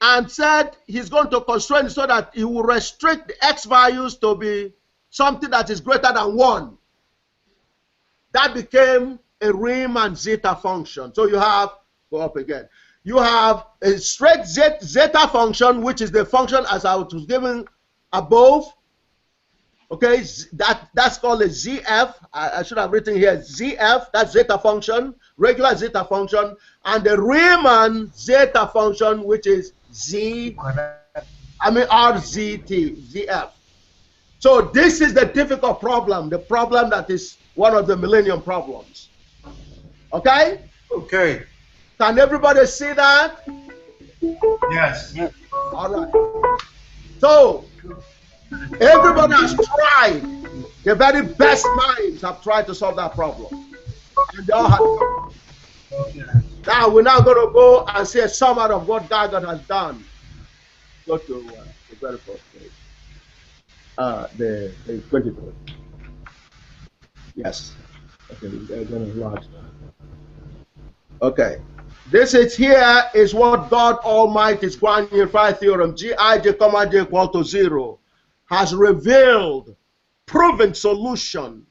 and said he's going to constrain so that he will restrict the x values to be something that is greater than 1. That became a Riemann zeta function. So you have, go up again, you have a straight zeta function, which is the function as I was given above. Okay, that's called a ZF. I should have written here ZF, that's zeta function, regular zeta function, and the Riemann zeta function, which is RZT, ZF. So this is the difficult problem, the problem that is one of the Millennium Problems. Okay? Okay. Can everybody see that? Yes. All right. So, everybody has tried. The very best minds have tried to solve that problem. And they all have. Now, we're now going to go and see a summary of what GAGUT has done. Go to the very first page. The 23. Yes. Okay, they're going to enlarge that. Okay. This is here is what God Almighty's grand unified theorem, Gij, comma j equal to 0, has revealed proven solution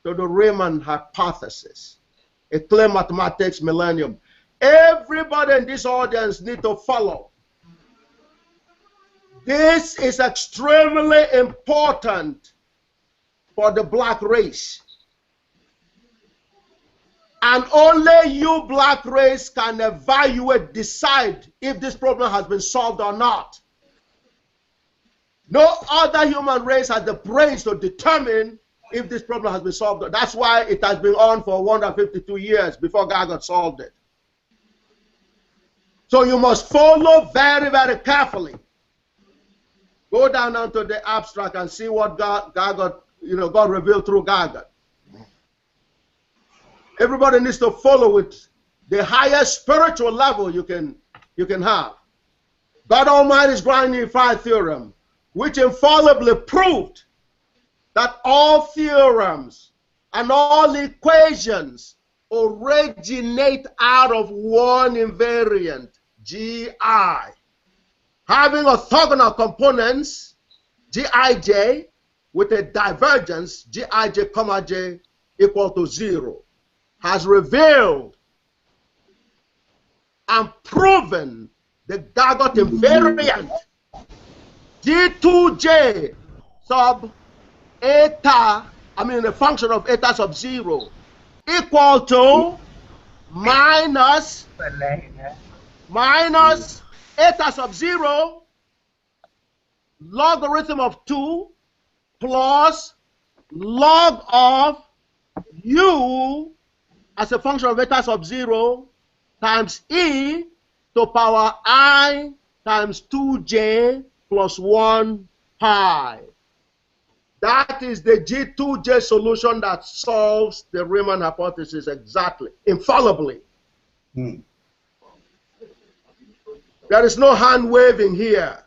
to the Riemann hypothesis. A Clay Mathematics Millennium. Everybody in this audience need to follow. This is extremely important for the black race. And only you, black race, can evaluate, decide if this problem has been solved or not. No other human race has the brains to determine if this problem has been solved. That's why it has been on for 152 years before GAGUT solved it. So you must follow very, very carefully. Go down onto the abstract and see what GAGUT, God revealed through GAGUT. Everybody needs to follow it, the highest spiritual level you can have. God Almighty's grand unified theorem, which infallibly proved that all theorems and all equations originate out of one invariant, Gi, having orthogonal components, Gij, with a divergence, Gij, comma j equal to 0. Has revealed and proven the GAGUT invariant G2J sub eta, a function of eta sub 0 equal to minus eta sub 0 logarithm of 2 plus log of u as a function of eta sub 0 times e to power I times 2j plus 1 pi. That is the G2J solution that solves the Riemann hypothesis exactly, infallibly. There is no hand waving here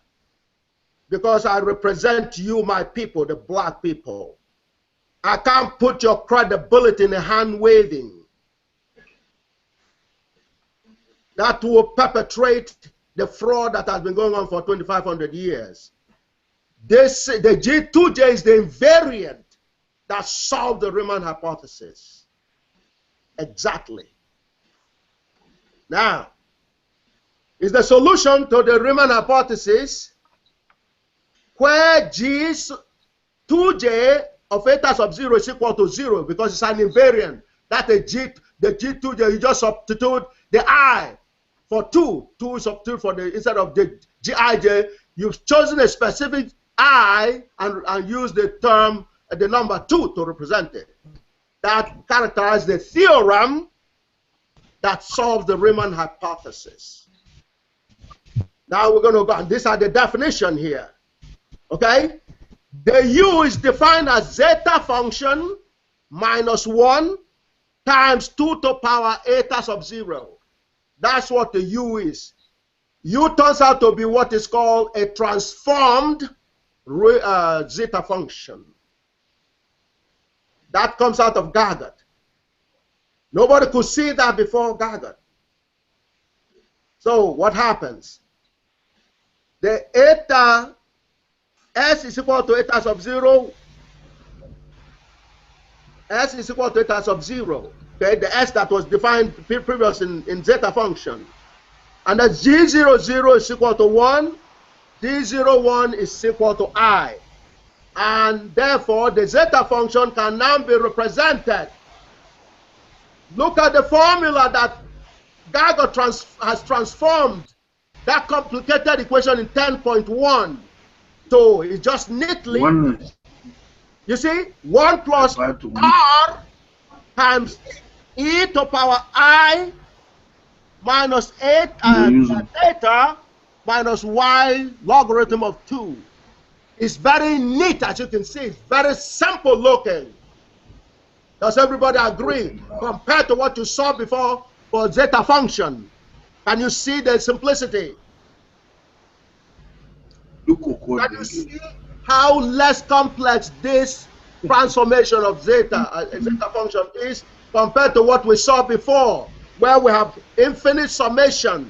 because I represent you, my people, the black people. I can't put your credibility in a hand waving. That will perpetrate the fraud that has been going on for 2,500 years. The G2J is the invariant that solved the Riemann hypothesis. Exactly. Now, is the solution to the Riemann hypothesis where G2J of eta sub 0 is equal to 0 because it's an invariant. That the G2, you just substitute the I for 2. 2 substitute for the, instead of the Gij, you've chosen a specific I and use the term, the number 2 to represent it. That characterizes the theorem that solves the Riemann hypothesis. Now we're going to go, and these are the definition here. Okay? The U is defined as zeta function minus 1 times 2 to the power eta sub 0. That's what the U is. U turns out to be what is called a transformed zeta function. That comes out of GAGUT. Nobody could see that before GAGUT. So what happens? The eta S is equal to eta sub 0. S is equal to eta sub 0. Okay, the S that was defined previous in zeta function. And that G00 is equal to 1. D01 is equal to I. And therefore, the zeta function can now be represented. Look at the formula that GAGUT has transformed that complicated equation in 10.1. So it's just neatly, you see, 1 plus R times e to power I minus 8 theta minus y logarithm of 2. It's very neat, as you can see. It's very simple looking. Does everybody agree? Compared to what you saw before for zeta function, can you see the simplicity? Can you see how less complex this transformation of zeta function is compared to what we saw before, where we have infinite summation,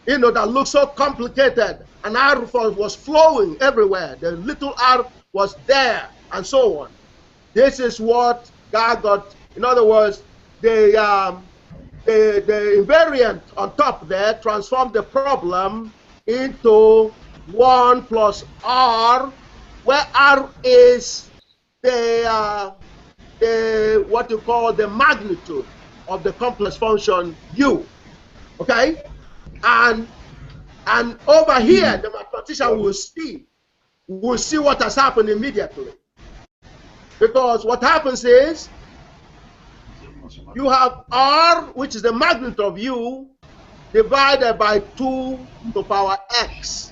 you know, that looks so complicated, and R was flowing everywhere. The little r was there, and so on. This is what GAGUT, in other words, the invariant on top there transformed the problem into 1 plus R, where R is the what you call the magnitude of the complex function U. Okay? And over here, the mathematician will see what has happened immediately. Because what happens is you have R, which is the magnitude of U, divided by 2 to the power x.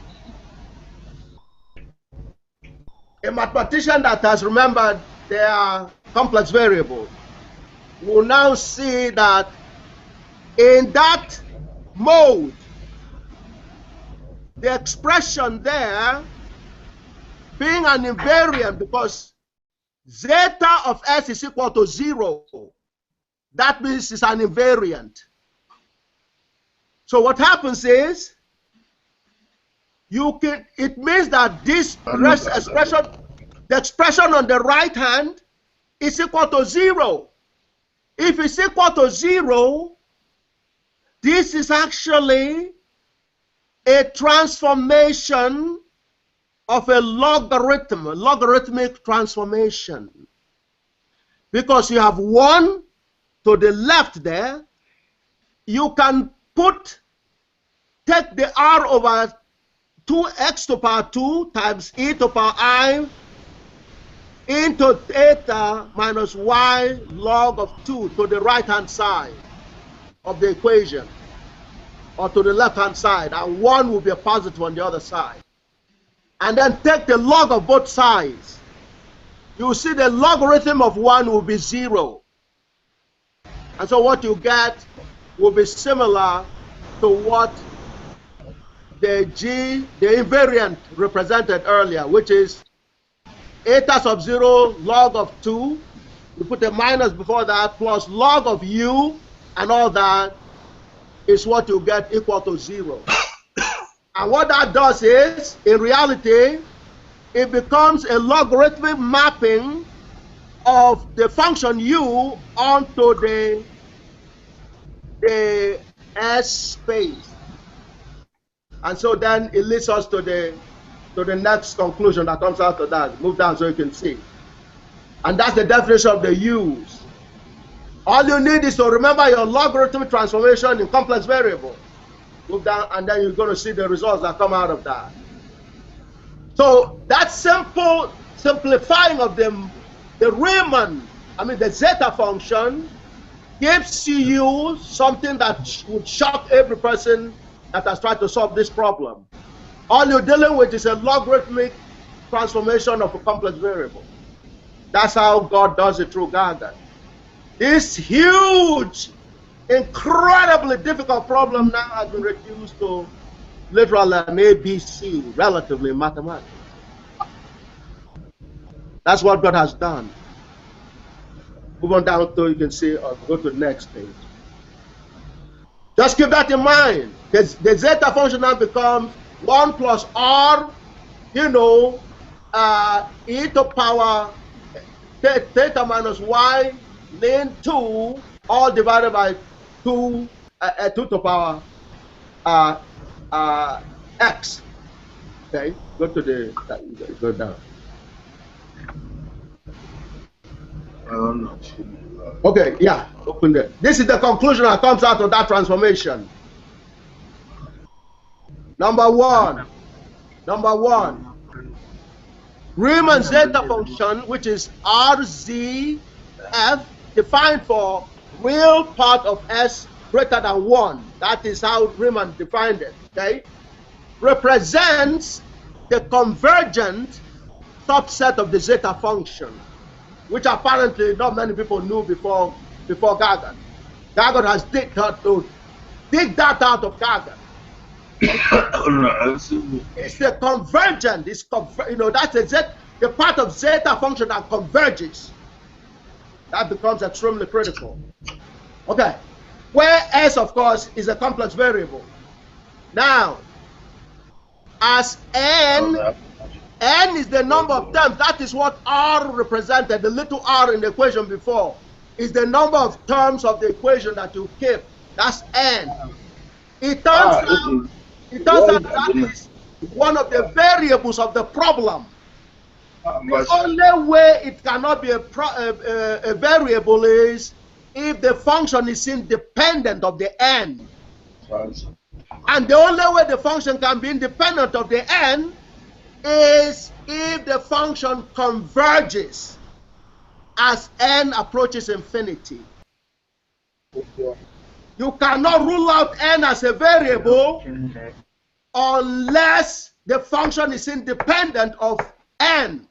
A mathematician that has remembered their complex variable will now see that in that mode, the expression there being an invariant, because zeta of S is equal to 0, that means it's an invariant. So what happens is, it means that this expression, the expression on the right hand, is equal to 0. If it's equal to 0, this is actually a transformation of a logarithmic transformation. Because you have 1 to the left there, you can take the R over 2x to the power 2 times e to the power I into theta minus y log of 2 to the right hand side of the equation, or to the left hand side, and 1 will be a positive on the other side. And then take the log of both sides. You see the logarithm of 1 will be 0. And so what you get will be similar to what the invariant represented earlier, which is eta sub 0 log of 2. You put a minus before that, plus log of u, and all that is what you get equal to 0. And what that does is, in reality, it becomes a logarithmic mapping of the function u onto the S space. And so then it leads us to the next conclusion that comes out of that. Move down so you can see. And that's the definition of the use. All you need is to remember your logarithmic transformation in complex variable. Move down, and then you're going to see the results that come out of that. So that simple simplifying of the Riemann, the zeta function, gives you something that would shock every person that has tried to solve this problem. All you're dealing with is a logarithmic transformation of a complex variable. That's how God does it through GAGUT. This huge, incredibly difficult problem now has been reduced to literally an ABC, relatively, in mathematics. That's what God has done. Move on down to, you can see, go to the next page. Just keep that in mind. The zeta function now becomes 1 plus r, e to power theta minus y ln 2, all divided by 2 to power x. Okay, go to the, go down. Okay, yeah, open there. This is the conclusion that comes out of that transformation. Number one, Riemann zeta function, which is RZF, defined for real part of S greater than 1. That is how Riemann defined it, okay? Represents the convergent subset of the zeta function, which apparently not many people knew before GAGUT. GAGUT has dig that out of GAGUT. It's the convergent. It's that's the part of zeta function that converges. That becomes extremely critical. Okay, where S, of course, is a complex variable. Now, as n is the number of terms. That is what R represented. The little r in the equation before is the number of terms of the equation that you keep. That's n. It turns out that is one of the variables of the problem. The only way it cannot be a variable is if the function is independent of the n. And the only way the function can be independent of the n is if the function converges as n approaches infinity. You cannot rule out n as a variable unless the function is independent of n.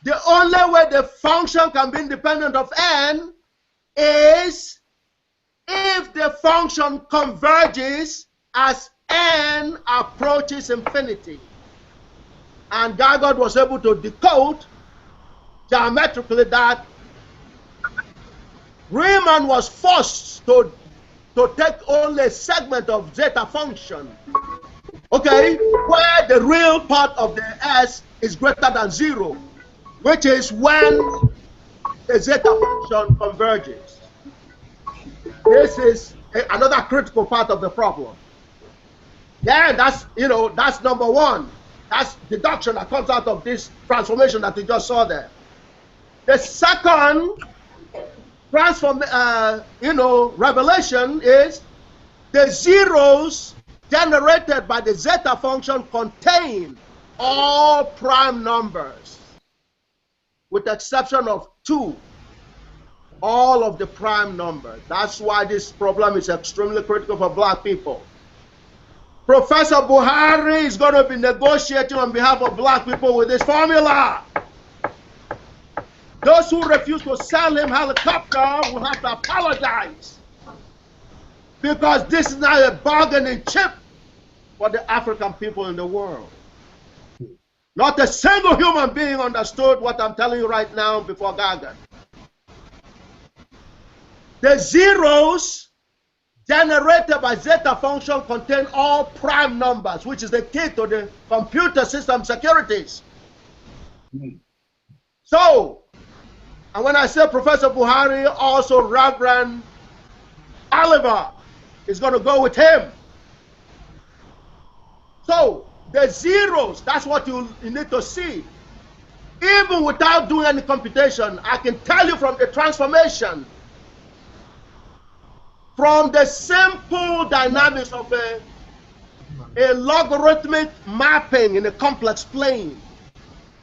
The only way the function can be independent of n is if the function converges as n approaches infinity. And GAGUT was able to decode geometrically that Riemann was forced to take only a segment of zeta function, okay, where the real part of the S is greater than 0, which is when the zeta function converges. This is another critical part of the problem. Yeah, that's number one. That's deduction that comes out of this transformation that you just saw there. The second revelation is the zeros generated by the zeta function contain all prime numbers, with the exception of 2. All of the prime numbers. That's why this problem is extremely critical for black people. Professor Buhari is going to be negotiating on behalf of black people with this formula. Those who refuse to sell him helicopter will have to apologize, because this is now a bargaining chip for the African people in the world. Not a single human being understood what I'm telling you right now before GAGUT. The zeros generated by zeta function contain all prime numbers, which is the key to the computer system securities. So, and when I say Professor Buhari, also Reverend Oliver is going to go with him. So, the zeros, that's what you need to see. even without doing any computation, I can tell you from the transformation, from the simple dynamics of a logarithmic mapping in a complex plane,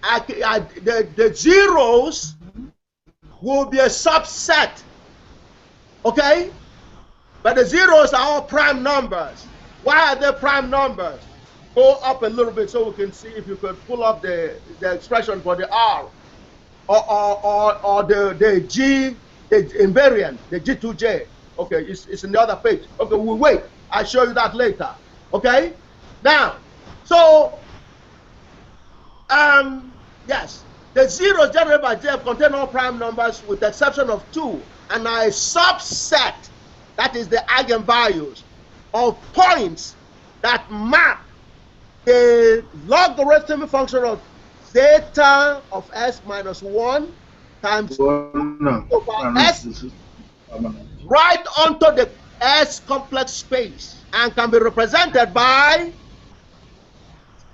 the zeros will be a subset, okay? But the zeros are all prime numbers. Why are they prime numbers? Go up a little bit so we can see if you could pull up the expression for the R or the G, the invariant, the G2J. Okay, it's in the other page. Okay, we'll wait. I'll show you that later. Okay? Now, so, yes, the zeros generated by Dept contain all prime numbers with the exception of 2 and are a subset, that is the eigenvalues, of points that map the logarithmic function of zeta of s minus 1 times over s right onto the S complex space and can be represented by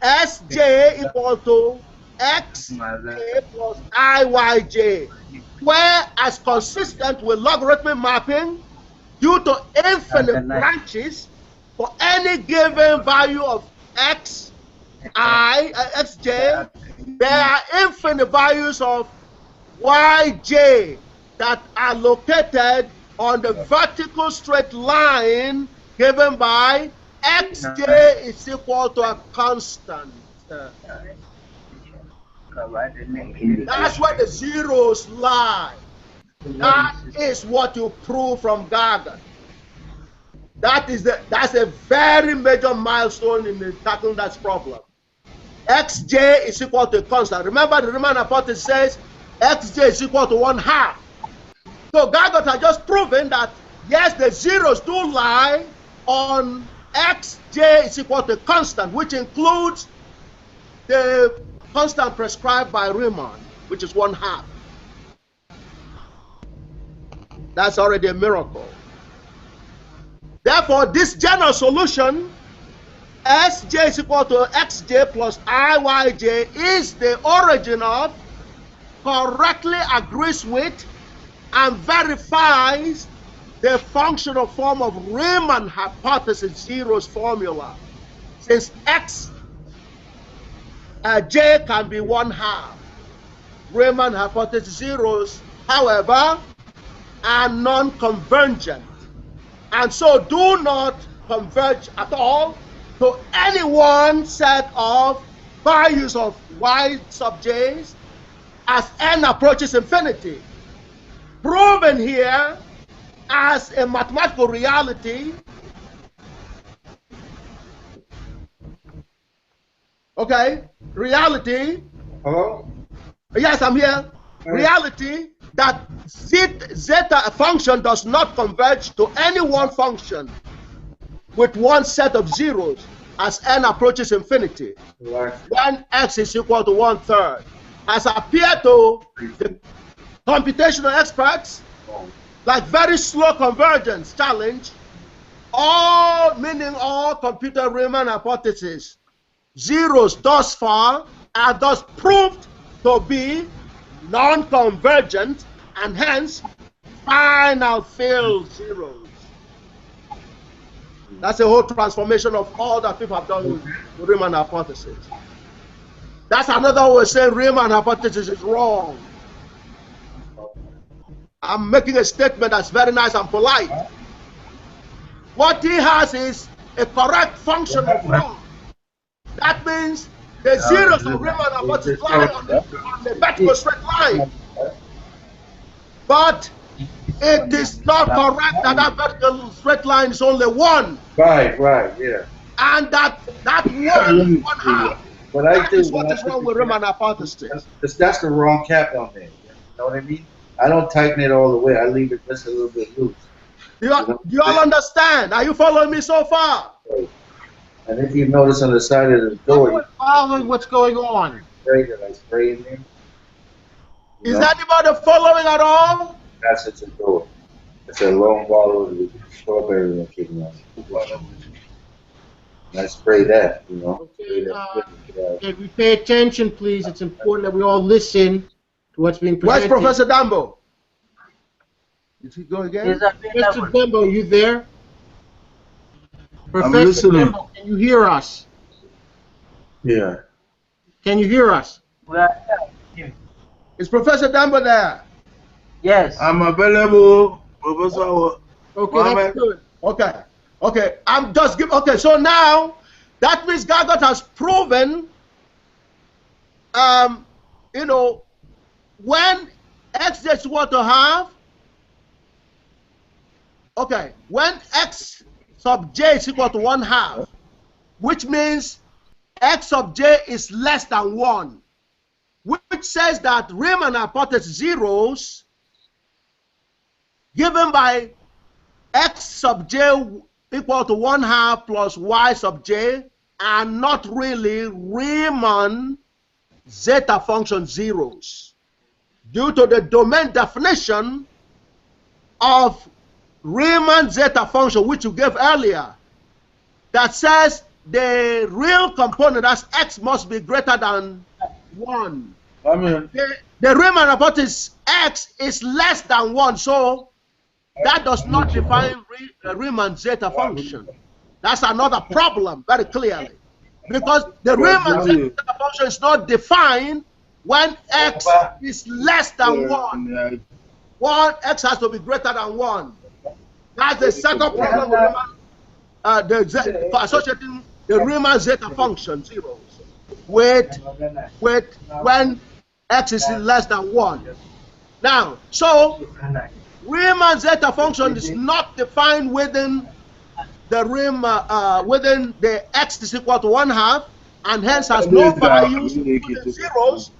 Sj equal to Xj plus Iyj, where as consistent with logarithmic mapping, due to infinite branches for any given value of Xj, there are infinite values of Yj that are located on the vertical straight line given by Xj is equal to a constant. That's where the zeros lie. That is what you prove from GAGUT. That's a very major milestone in tackling that problem. Xj is equal to a constant. Remember, the Riemann hypothesis says Xj is equal to 1/2. So GAGUT has just proven that yes, the zeros do lie on Xj is equal to constant, which includes the constant prescribed by Riemann, which is 1/2. That's already a miracle. Therefore, this general solution, Sj is equal to Xj plus Iyj, is the origin of, correctly agrees with, and verifies the functional form of Riemann hypothesis zeros formula, since J can be 1/2. Riemann hypothesis zeros, however, are non-convergent, and so do not converge at all to any one set of values of Y sub j's as n approaches infinity. Proven here as a mathematical reality. Okay, reality. Hello? Yes, I'm here. Reality that zeta function does not converge to any one function with one set of zeros as n approaches infinity. When x is equal to 1/3, as appeared to the computational experts, like very slow convergence challenge, meaning all computer Riemann hypotheses zeros thus far are thus proved to be non-convergent and hence final field zeros. That's a whole transformation of all that people have done with Riemann hypothesis. That's another way of saying Riemann hypothesis is wrong. I'm making a statement that's very nice and polite. What he has is a correct function of form. That means the zeros of Riemann hypothesis lie on the vertical straight line. But it is not correct that that vertical straight line is only one. Right, yeah. And that one is 1/2. But I do. What is wrong with Riemann hypothesis? That's the wrong cap on there. You know what I mean? I don't tighten it all the way. I leave it just a little bit loose. Do you all understand? Are you following me so far? And if you notice on the side of the door, following what's going on. I spray in there. Is anybody following at all? That's it's a door. It's a long bottle of strawberry and kicking on. I spray that, you know. Okay, can we pay attention, please? It's important that we all listen to what's being presented. Where's Professor Dambo? Did he go again? Professor Dambo, are you there? I'm Professor listening. Dambo, can you hear us? Yeah. Can you hear us? Is Professor Dambo there? Yes. I'm available, Professor. Okay, that's good. Okay. Okay, I'm just giving. Okay, so now that means GAGUT has proven, you know, when x is equal to half. Okay, when x sub j is equal to 1/2, which means x sub j is less than 1, which says that Riemann hypothesis zeros given by x sub j equal to 1/2 plus y sub j are not really Riemann zeta function zeros due to the domain definition of Riemann zeta function, which you gave earlier, that says the real component as x must be greater than 1. The Riemann hypothesis x is less than 1, so that does not define Riemann zeta function. That's another problem, very clearly, because the Riemann zeta function is not defined when x is less than 1. X has to be greater than 1. That's the second problem with Riemann, associating the Riemann zeta function zeros with when x is less than 1. Now, so Riemann zeta function is not defined within the within the x is equal to 1/2, and hence has no values zeros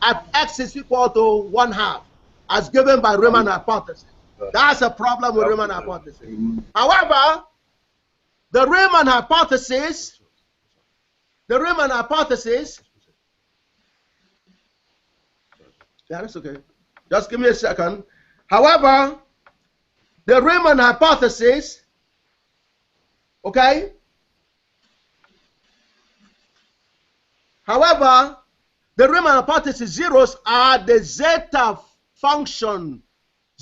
at x is equal to 1/2, as given by Riemann hypothesis. That's a problem with Riemann hypothesis. However, the Riemann hypothesis, yeah, that's okay. Just give me a second. However, the Riemann hypothesis, okay? However, the Riemann hypothesis zeros are the zeta function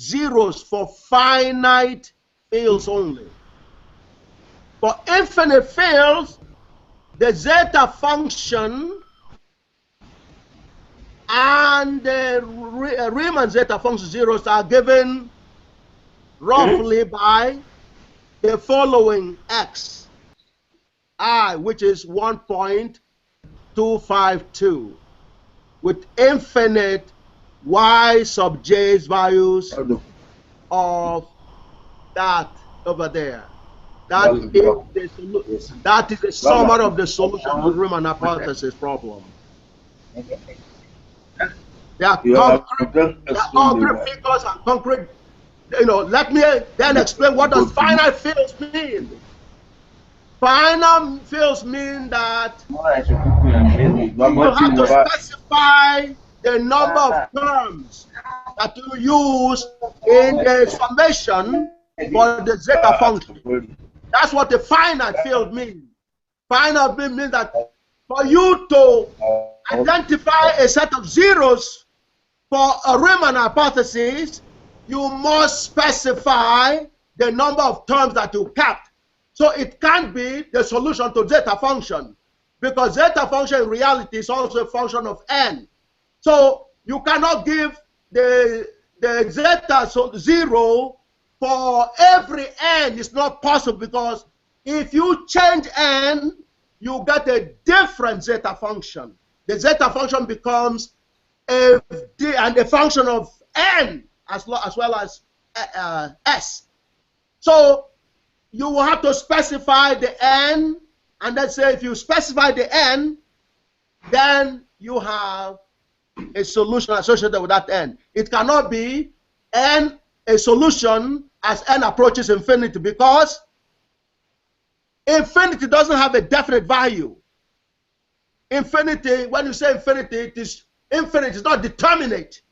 zeros for finite fields only. For infinite fields, the zeta function and the Riemann zeta function zeros are given roughly by the following x, I, which is 1.252, with infinite y sub j's values of that over there. That is the summary of the solution to the Riemann hypothesis problem. There are concrete figures and concrete, you know. Let me then explain what does finite fields mean. Finite fields mean that you have to specify the number of terms that you use in the summation for the zeta function. That's what the finite field means. Finite field means that for you to identify a set of zeros for a Riemann hypothesis, you must specify the number of terms that you kept. So it can't be the solution to zeta function, because zeta function in reality is also a function of n. So you cannot give the zeta zero for every n. It's not possible, because if you change n, you get a different zeta function. The zeta function becomes a function of n as well as s. So you will have to specify the n, and let's say if you specify the n, then you have a solution associated with that n. It cannot be n a solution as n approaches infinity, because infinity doesn't have a definite value. Infinity, when you say infinity, it is infinite, it's not determinate.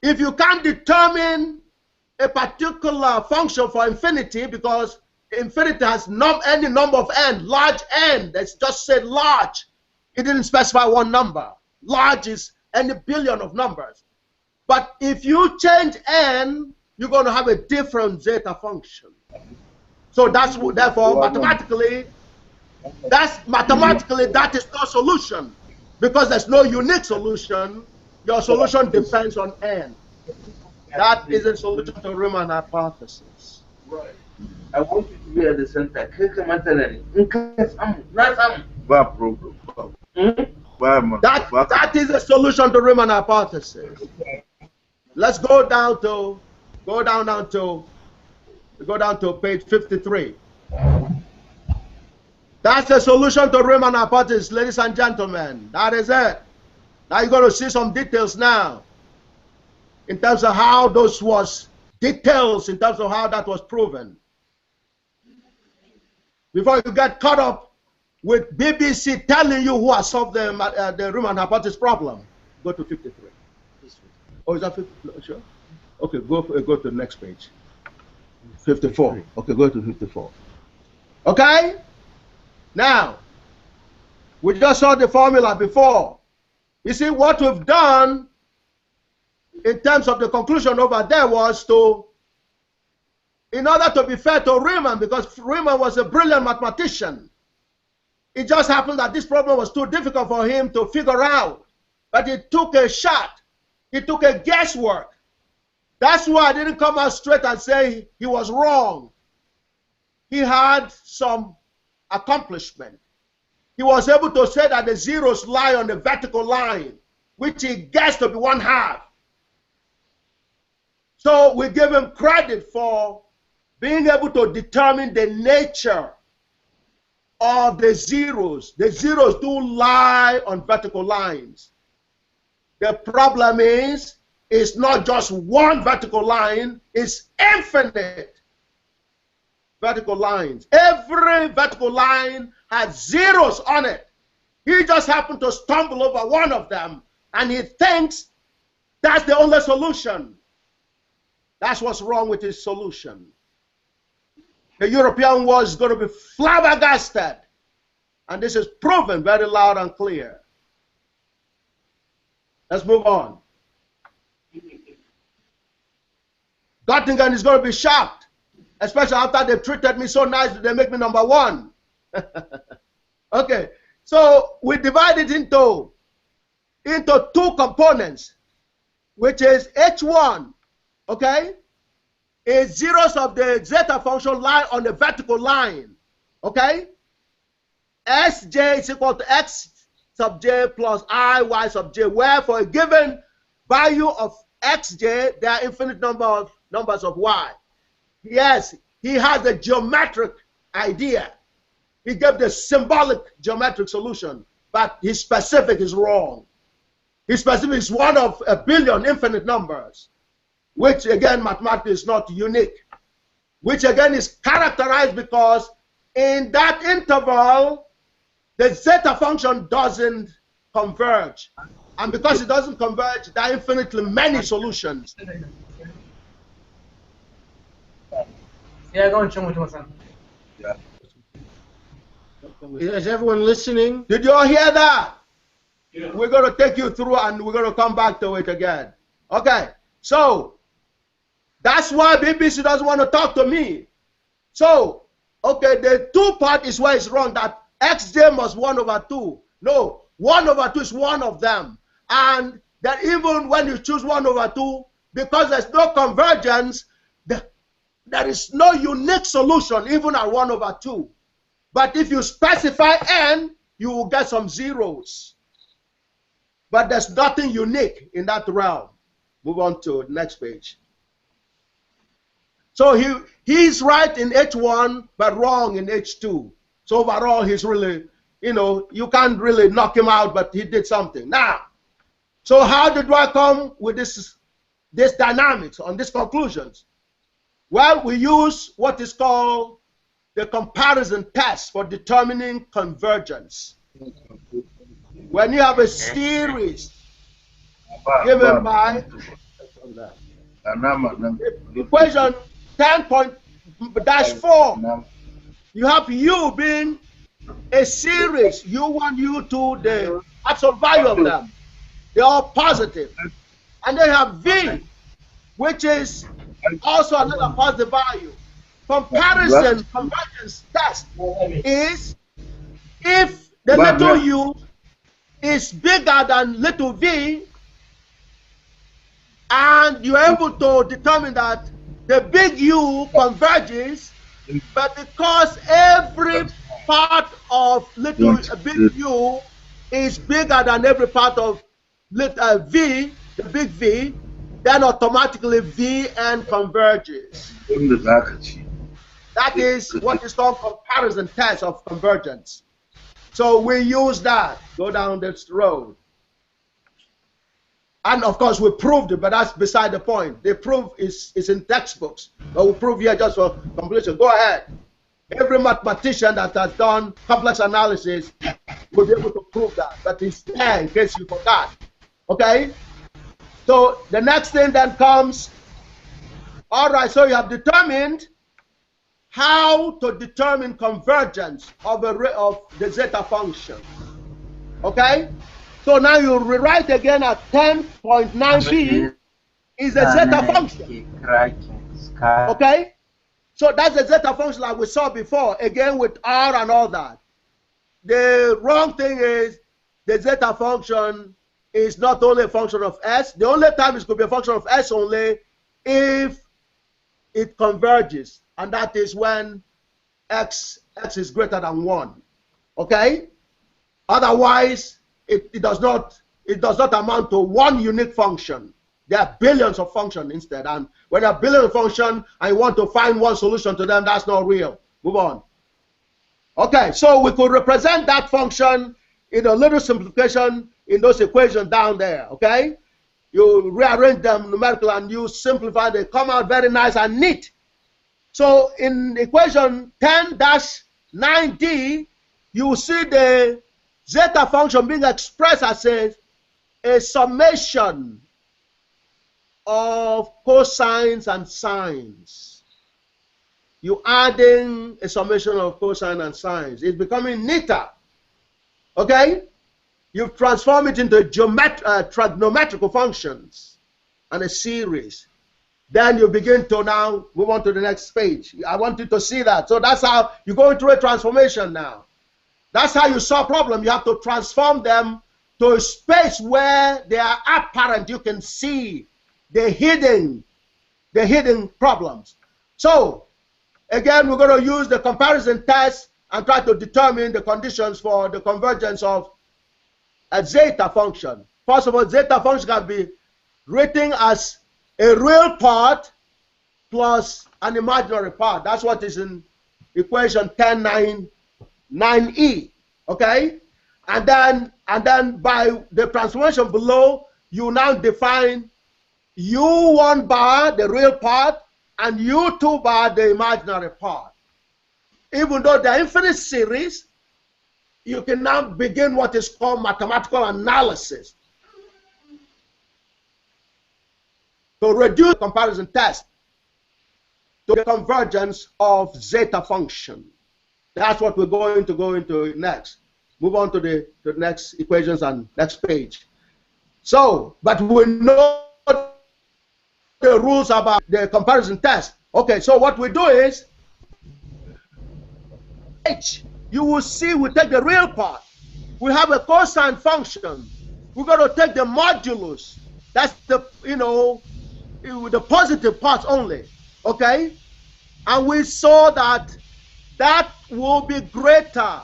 If you can't determine a particular function for infinity, because infinity has any number of n, large n. That's just said large. It didn't specify one number. Large is any billion of numbers. But if you change n, you're going to have a different zeta function. So that's therefore mathematically that is no solution, because there's no unique solution. Your solution depends on n. That is a solution to Riemann hypothesis. Right. I want you to be at the center. That is a solution to Riemann hypothesis. Let's go down to page 53. That's the solution to Riemann hypothesis, ladies and gentlemen. That is it. Now you're going to see some details now in terms of how those was details in terms of how that was proven. Before you get caught up with BBC telling you who has solved the Riemann hypothesis problem, go to 53. Oh, is that 50? Sure. Okay, go to the next page. 54. Okay, go to 54. Okay? Now, we just saw the formula before. You see, what we've done in terms of the conclusion over there was to, in order to be fair to Riemann, because Riemann was a brilliant mathematician, it just happened that this problem was too difficult for him to figure out. But he took a shot. He took a guesswork. That's why I didn't come out straight and say he was wrong. He had some accomplishment. He was able to say that the zeros lie on the vertical line, which he guessed to be 1/2. So we give him credit for being able to determine the nature of the zeros. The zeros do lie on vertical lines. The problem is, it's not just one vertical line, it's infinite vertical lines. Every vertical line has zeros on it. He just happened to stumble over one of them, and he thinks that's the only solution. That's what's wrong with his solution. The European world is going to be flabbergasted, and this is proven very loud and clear. Let's move on. Göttingen is going to be shocked, especially after they've treated me so nicely, they make me #1. Okay, so we divide it into two components, which is H1, okay, is zeros of the zeta function lie on the vertical line, okay? Sj is equal to x sub j plus I y sub j, where for a given value of xj, there are infinite numbers of y. Yes, he has a geometric idea. He gave the symbolic geometric solution, but his specific is wrong. His specific is one of a billion infinite numbers, which again, mathematically is not unique, which again is characterized because in that interval, the zeta function doesn't converge. And because it doesn't converge, there are infinitely many solutions. Yeah, go on, show me to my son. Yeah. Is everyone listening? Did you all hear that? Yeah. We're going to take you through and we're going to come back to it again. Okay, so that's why BBC doesn't want to talk to me. So, okay, the two part is where it's wrong, that xj must 1/2. No, 1/2 is one of them. And that even when you choose 1/2, because there's no convergence, there is no unique solution even at 1/2. But if you specify n, you will get some zeros. But there's nothing unique in that realm. Move on to the next page. So he's right in H1, but wrong in H2. So overall, he's really, you can't really knock him out, but he did something. Now, so how did I come with this dynamics on these conclusions? Well, we use what is called the comparison test for determining convergence. When you have a series given by equation 10.-4 You have U being a series, U1, U2, the absolute value of them. They're all positive. And then you have V, which is also another positive value. Comparison, convergence test is if the little u is bigger than little v, and you're able to determine that the big U converges, but because every part of little big U is bigger than every part of little V, the big V, then automatically Vn converges. That is what is called comparison test of convergence. So we use that, go down this road. And of course we proved it, but that's beside the point. The proof is in textbooks, but we prove here just for completion. Go ahead. Every mathematician that has done complex analysis will be able to prove that, but it's there in case you forgot. Okay? So the next thing then comes, all right, so you have determined how to determine convergence of the zeta function. Okay? So now you rewrite again at 10.9p is a zeta function. Okay? So that's a zeta function like we saw before, again with R and all that. The wrong thing is the zeta function is not only a function of S. The only time it could be a function of S only if it converges, and that is when x is greater than 1. Okay? Otherwise, it does not amount to one unique function. There are billions of functions instead, and when there are billions of functions and you want to find one solution to them, that's not real. Move on. Okay, so we could represent that function in a little simplification in those equations down there. Okay, you rearrange them numerically and you simplify. They come out very nice and neat. So in equation 10-9d, you see the zeta function being expressed as a summation of cosines and sines. You adding a summation of cosine and sines. It's becoming neater. Okay? You've transformed it into trigonometrical functions and a series. Then you begin to now move on to the next page. I want you to see that. So that's how you go into a transformation now. That's how you solve problems. You have to transform them to a space where they are apparent. You can see the hidden problems. So again, we're going to use the comparison test and try to determine the conditions for the convergence of a zeta function. First of all, zeta function can be written as a real part plus an imaginary part. That's what is in equation 10.9e. Okay? And then by the transformation below, you now define U1 bar, the real part, and U2 bar, the imaginary part. Even though they're infinite series, you can now begin what is called mathematical analysis to reduce the comparison test to the convergence of zeta function. That's what we're going to go into next. Move on to the next equations and next page. So, but we know the rules about the comparison test. Okay, so what we do is H, you will see we take the real part. We have a cosine function. We're going to take the modulus. That's the, the positive parts only. Okay? And we saw that that will be greater.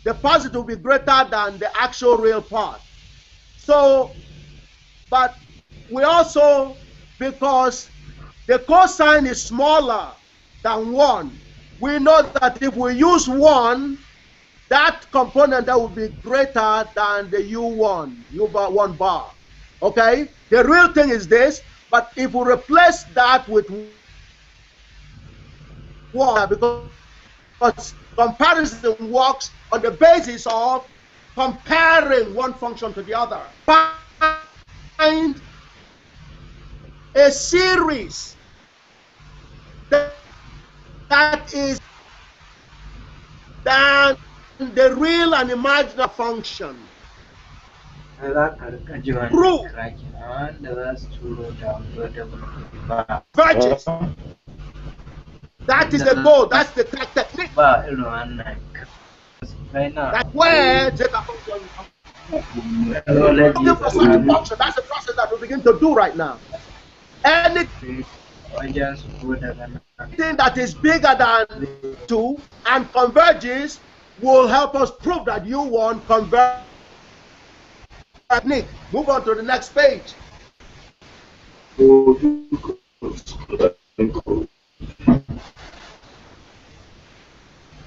The positive will be greater than the actual real part. So, but we also, because the cosine is smaller than 1, we know that if we use 1, that component that will be greater than the U1 bar. Okay? The real thing is this, but if we replace that with 1, because comparison works on the basis of comparing one function to the other. Find a series that is than the real and imaginary function. Prove convergence. That is the goal. That's the technique. That's where zeta function. That's the process that we begin to do right now. Anything that is bigger than 2 and converges will help us prove that you want converge. Technique. Move on to the next page.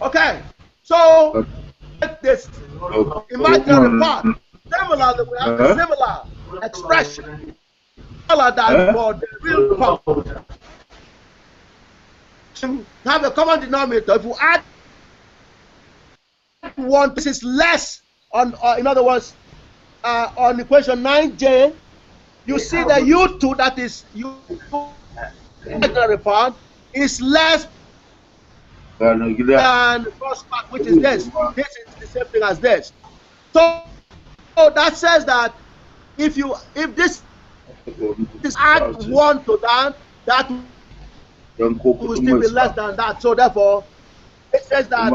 Okay, so this imaginary part, similarly, we have a similar expression, similar than for the real part. Have a common denominator. If you add 1, this is less on, in other words, on equation 9j, you see the U2, that is imaginary part, is less than the first part, which is this. This is the same thing as this. So that says that if this is add 1 to that, that will still be less than that. So therefore, it says that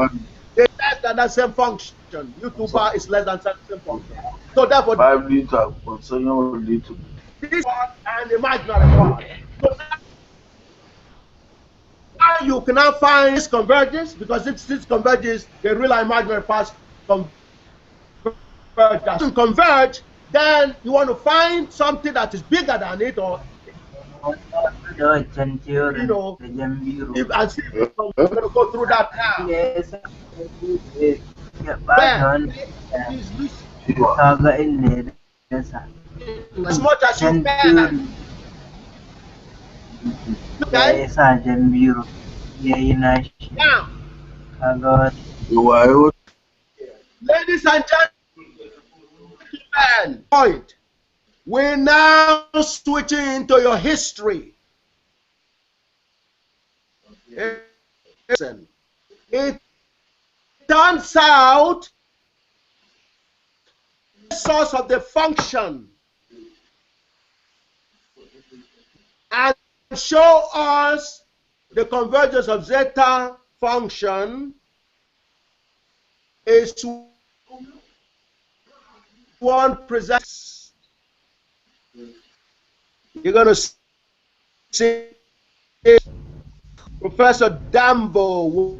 it's less than that same function. U2 bar is less than that same function. So therefore, this part and imaginary part. So now you cannot find this convergence, because this converges, the real and imaginary parts converge. Then you want to find something that is bigger than it, or you know, and see if we're going to go through that now. As much as you can. Okay. Now, ladies and gentlemen, point. We're now switching into your history. Listen, it turns out the source of the function and show us the convergence of zeta function is one presents. You're going to see Professor Dambo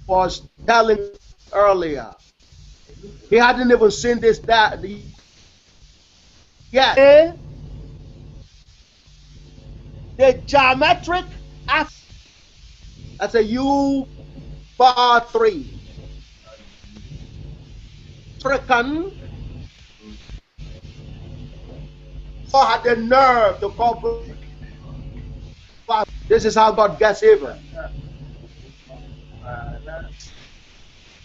was telling earlier. He hadn't even seen this yet. The geometric that's a U bar 3. Trican so had the nerve to call. This is how God gets even.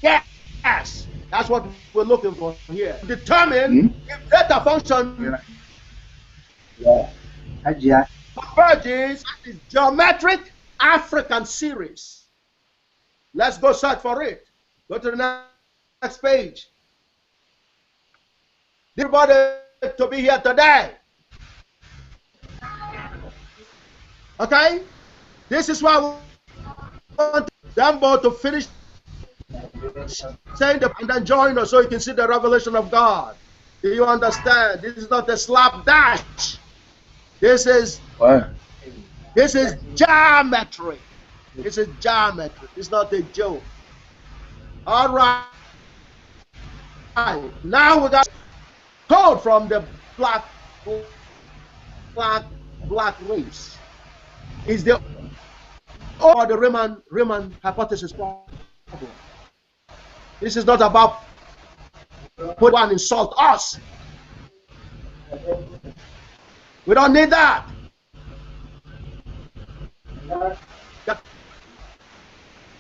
Yes, that's what we're looking for here. Determine if zeta function converges is geometric African series. Let's go search for it. Go to the next page. Everybody to be here today. Okay? This is why we want them both to finish saying and then join us so you can see the revelation of God. Do you understand? This is not a slapdash. This is geometry. This is geometry. It's not a joke. All right. Now we got code from the black race. Is the Riemann hypothesis problem. This is not about put one insult us. We don't need that.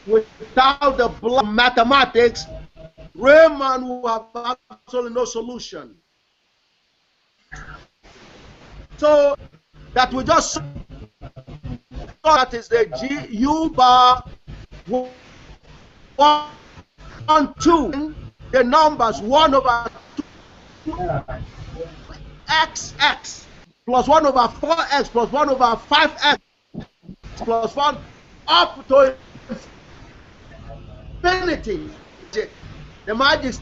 Without the blood mathematics, Riemann will have absolutely no solution. So that we just that is the U bar 1, 2, the numbers 1 over 2 x plus 1 over 4x plus 1 over 5x plus 1 up to infinity. The magic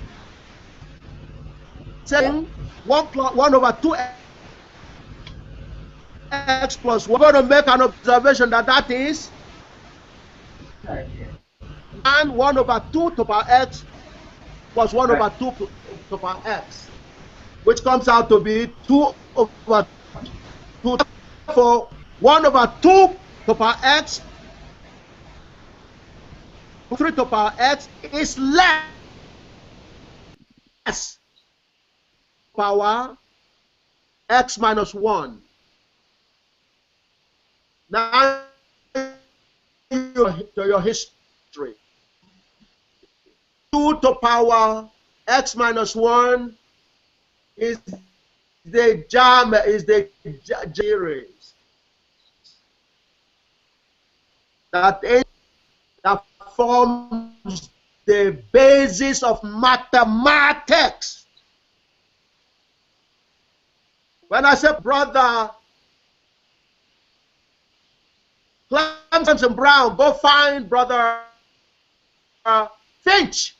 saying 1 over 2x plus 1. We're going to make an observation that is and 1 over 2 to the power x plus 1 over 2 to the power x, which comes out to be 2 over 2. Therefore, 1 over 2 to the power x, 3 to the power x is less power x minus 1. Now, to your history. 2 to the power x minus 1 is the series that forms the basis of mathematics. When I say brother Clemson Brown, go find brother Finch.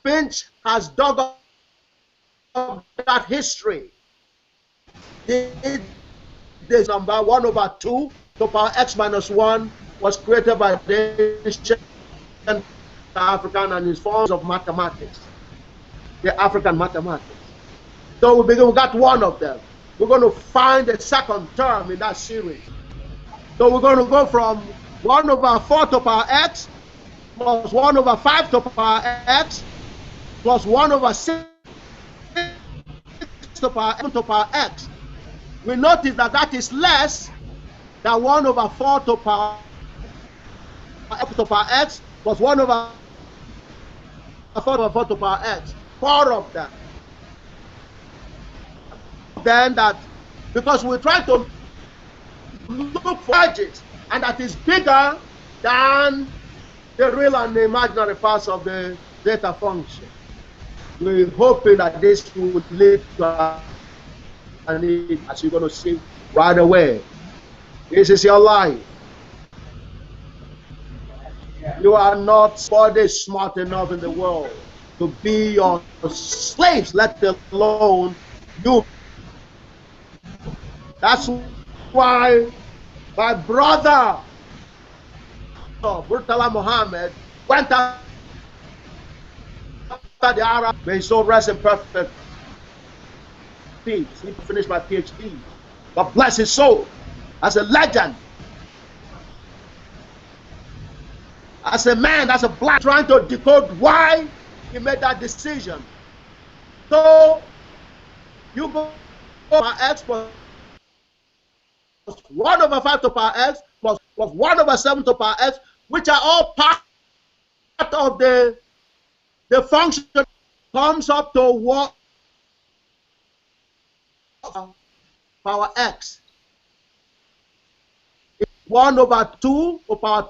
Finch has dug up that history. This number 1 over 2 to the power x minus 1 was created by the ancient African and his forms of mathematics, the African mathematics. So we got one of them. We're going to find the second term in that series. So we're going to go from 1 over 4 to the power x plus 1 over 5 to the power x plus 1 over 6 to the power x. We notice that that is less than 1 over 4 to the power x plus 1 over 4 to the power x. 4 of them. Then that, because we try to look for edges, and that is bigger than the real and the imaginary parts of the data function. We're hoping that this would lead to an need, as you're going to see right away. This is your life. You are not body smart enough in the world to be your slaves, let alone you. That's why my brother, Murtala Muhammad, went after the Arab. May his soul rest in perfect peace. He finished my PhD. God bless his soul. As a legend. As a man, as a black, trying to decode why he made that decision. So, you go over x plus 1 over 5 to the power x plus 1 over 7 to the power x, which are all part of the function, comes up to 1 power x. 1 over 2 to the power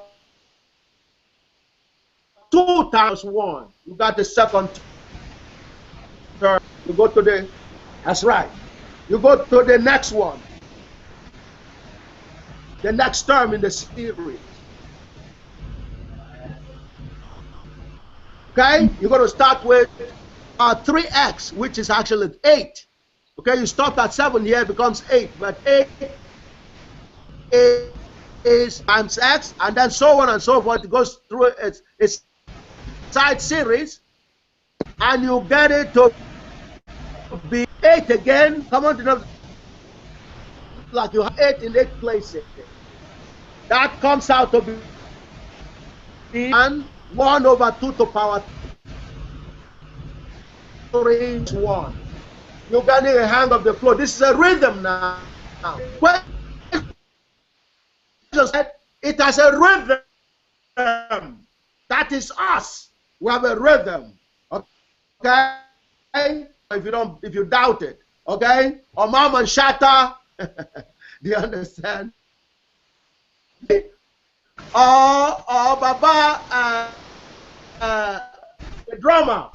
2 times 1. You got the second term. You go to the, that's right. You go to the next one. The next term in the series. Okay, you're going to start with 3x, which is actually 8. Okay, you stop at 7 here, it becomes 8, but 8 is times x, and then so on and so forth. It goes through its side series, and you get it to be 8 again. Come on, to know, like you have 8 in 8 places. That comes out to be 1 over 2 to the power 3 1. You're getting a hang of the flow. This is a rhythm now. It has a rhythm. That is us. We have a rhythm. Okay? If you doubt it. Okay? Or Mom and Shatta. Do you understand? Or Baba the drummer,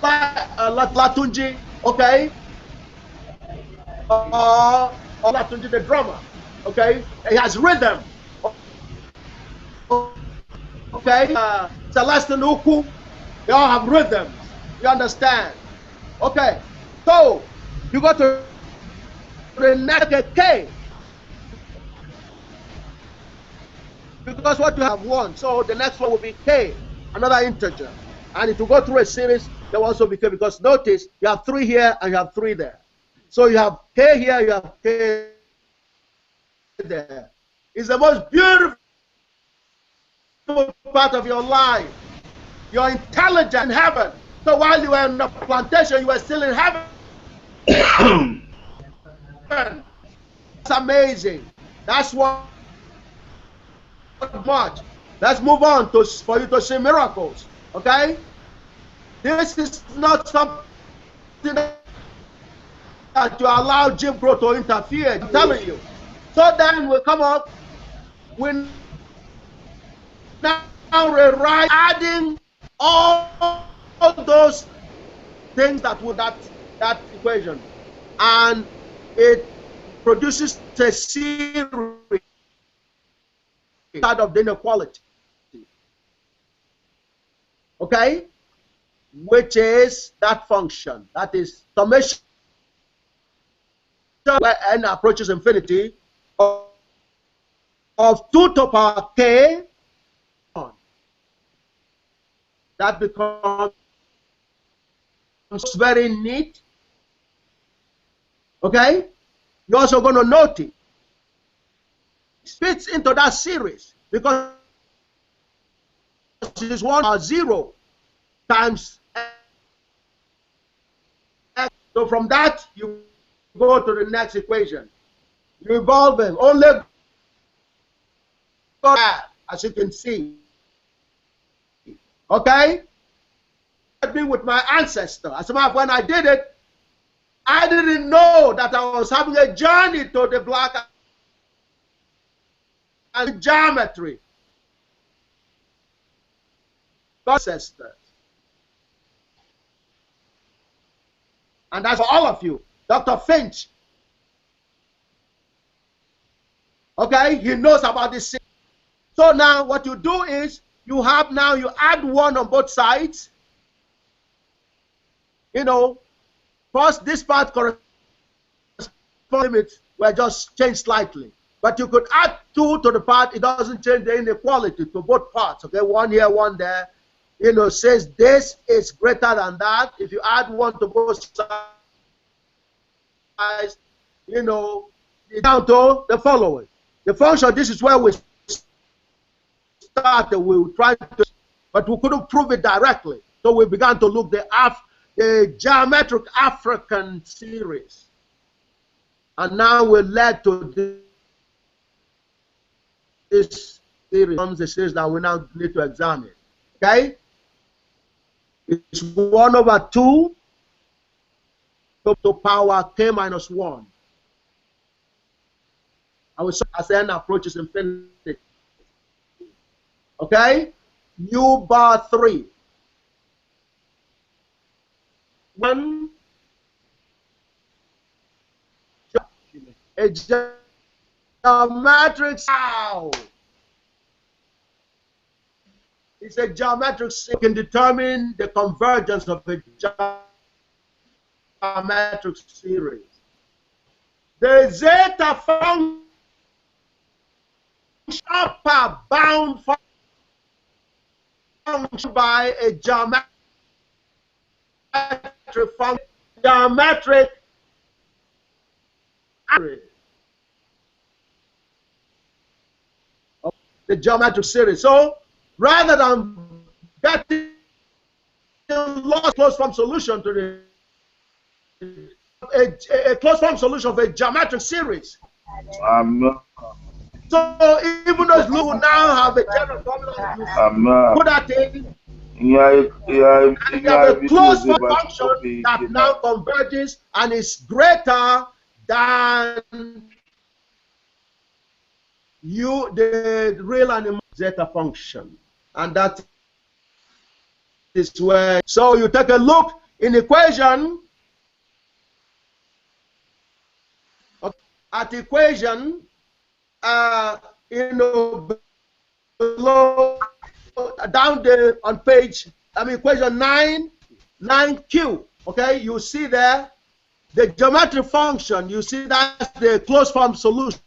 Latunji, okay, or Latunji the drummer, okay, he has rhythm, okay, Celestin Uku, they all have rhythms, you understand, okay, so you go to the next K, because what you have one, so the next one will be K, another integer, and it will go through a series. There will also be K, because notice you have 3 here and you have 3 there. So you have K here, you have K there. It's the most beautiful part of your life. You're intelligent in heaven. So while you were in the plantation, you were still in heaven. That's amazing. That's what much. Let's move on to for you to see miracles. Okay? This is not something that you allow Jim Crow to interfere. I'm telling you. So then we come up, we now rewrite, adding all those things that would that equation, and it produces a series of the inequality. Okay? Which is that function, that is summation where n approaches infinity of 2 to the power k. That becomes very neat. Okay? You're also going to notice it fits into that series because it is 1 or 0 times x. So from that, you go to the next equation. You evolve them. Only God, as you can see. Okay? I've been with my ancestor. As a matter of when I did it, I didn't know that I was having a journey to the black and geometry. Ancestors. And that's for all of you. Dr. Finch. Okay, he knows about this. So now what you do is you add 1 on both sides. You know, first this part corresponds limits were just changed slightly. But you could add 2 to the part, it doesn't change the inequality to both parts. Okay, 1 here, 1 there. You know, says this is greater than that. If you add 1 to both sides, you know, down to the following. The function, this is where we started. We tried to, but we couldn't prove it directly. So we began to look the geometric African series. And now we led to this series, the series that we now need to examine. Okay? It's 1 over 2 to power k minus 1. I will show as n approaches infinity. Okay? U bar 3. 1. A geometric sound. It's a geometric series. You can determine the convergence of a geometric series. The zeta function, upper bound function by a geometric function, geometric series. The geometric series. So rather than getting lost closed form solution to a closed form solution of a geometric series. So even though you now have a general formula, you put that in, and you have a closed form function that now converges and is greater than the real and imaginary zeta function. And that is where, so you take a look in equation, at equation, below, down there on page, equation 9Q, okay, you see there, the geometric function, you see that's the closed form solution.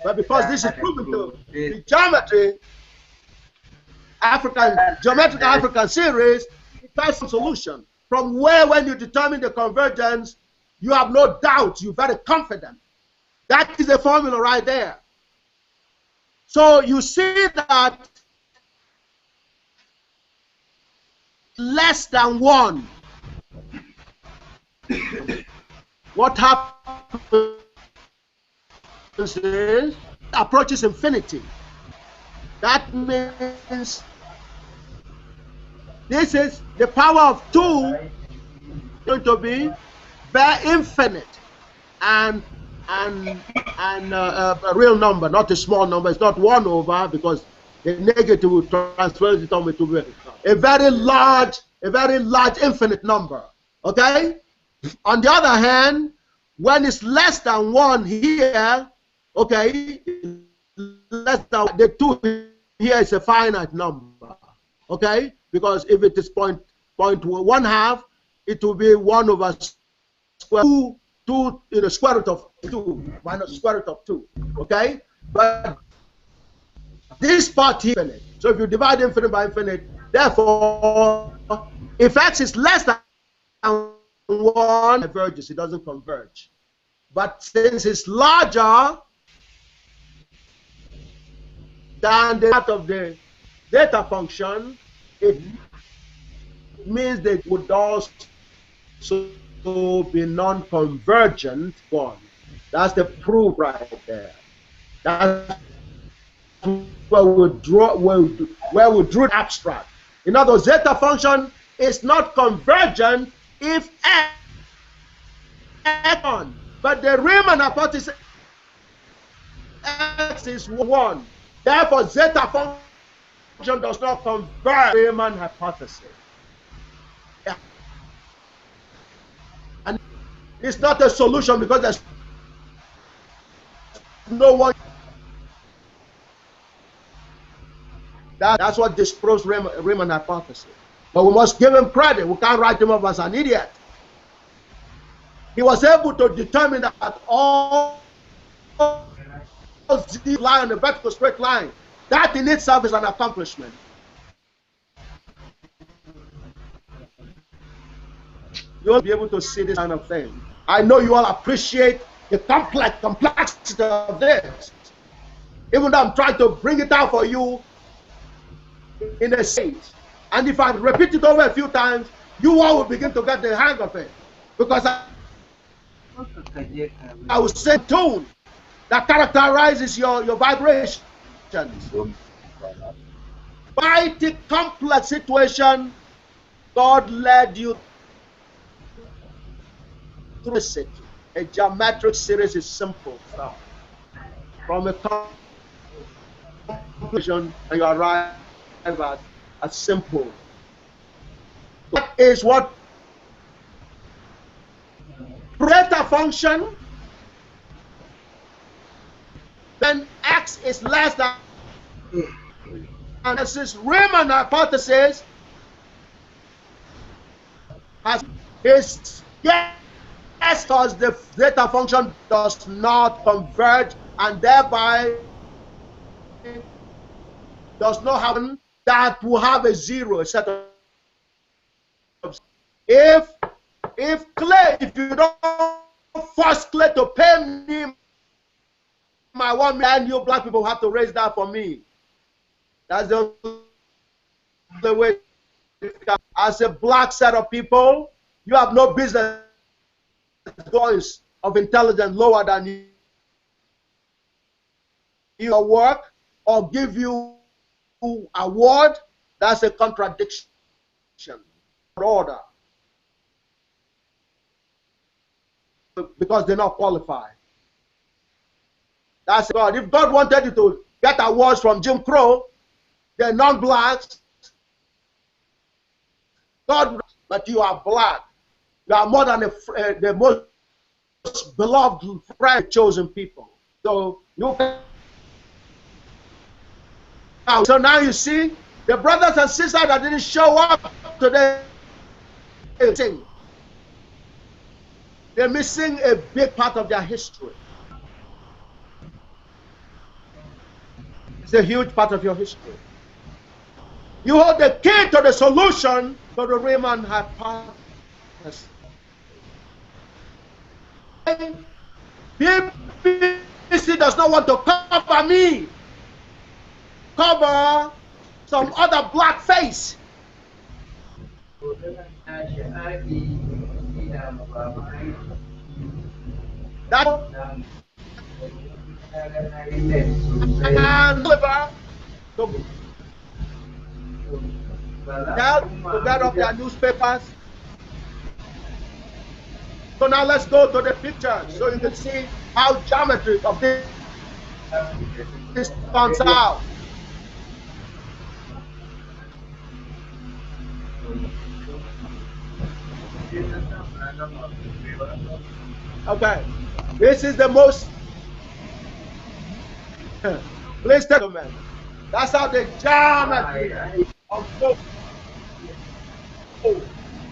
But because this is proven to be geometry, geometric African series, it has some solution. From where, when you determine the convergence, you have no doubt, you're very confident. That is the formula right there. So you see that less than 1. What happens is approaches infinity. That means this is the power of 2 going to be very infinite and a real number, not a small number. It's not 1 over, because the negative will transfer it on to a very large infinite number. Okay. On the other hand, when it's less than 1 here, okay, less than the 2 here is a finite number. Okay, because if it is 0.1/2, it will be 1 over square 2 in the square root of 2 minus square root of 2. Okay, but this part here, infinite. So if you divide infinite by infinite, therefore, if x is less than 1, converges, it doesn't converge. But since it's larger than the part of the data function, it means that it would also be non-convergent one. That's the proof right there. That's where we drew abstract. In other words, zeta function is not convergent if x on, but the Riemann hypothesis x is 1. Therefore, zeta function does not converge Riemann hypothesis. Yeah. And it's not a solution because there's no one. That's what disproves Riemann hypothesis. But we must give him credit. We can't write him off as an idiot. He was able to determine that all z lie on a vertical straight line. That in itself is an accomplishment. You'll be able to see this kind of thing. I know you all appreciate the complexity of this. Even though I'm trying to bring it out for you in a sense. And if I repeat it over a few times, you all will begin to get the hang of it. Because I will say tone that characterizes your vibrations. Mighty complex situation, God led you through it. A geometric series is simple stuff. From a conclusion, and you arrive at a simple. That is what Pareto function, then x is less than, and this is Riemann hypothesis has is yes, because the zeta function does not converge and thereby does not happen, that will have a 0, a set of. If Clay, if you don't force Clay to pay me my 1 million, you black people have to raise that for me. That's the only way. As a black set of people, you have no business voice of intelligence lower than you. Your work or give you award, that's a contradiction. Order. Because they're not qualified. That's God. If God wanted you get awards from Jim Crow, they're non-blacks. God, but you are black. You are more than the most beloved friend, chosen people. So you can. So now you see the brothers and sisters that didn't show up today. They're missing a big part of their history. It's a huge part of your history. You hold the key to the solution to the Riemann hypothesis. BBC does not want to cover me. Cover some other black face. That and to get off their newspapers. So now let's go to the picture so you can see how geometry of this comes out. Okay, this is the most. Please take a minute. That's how the geometry of both.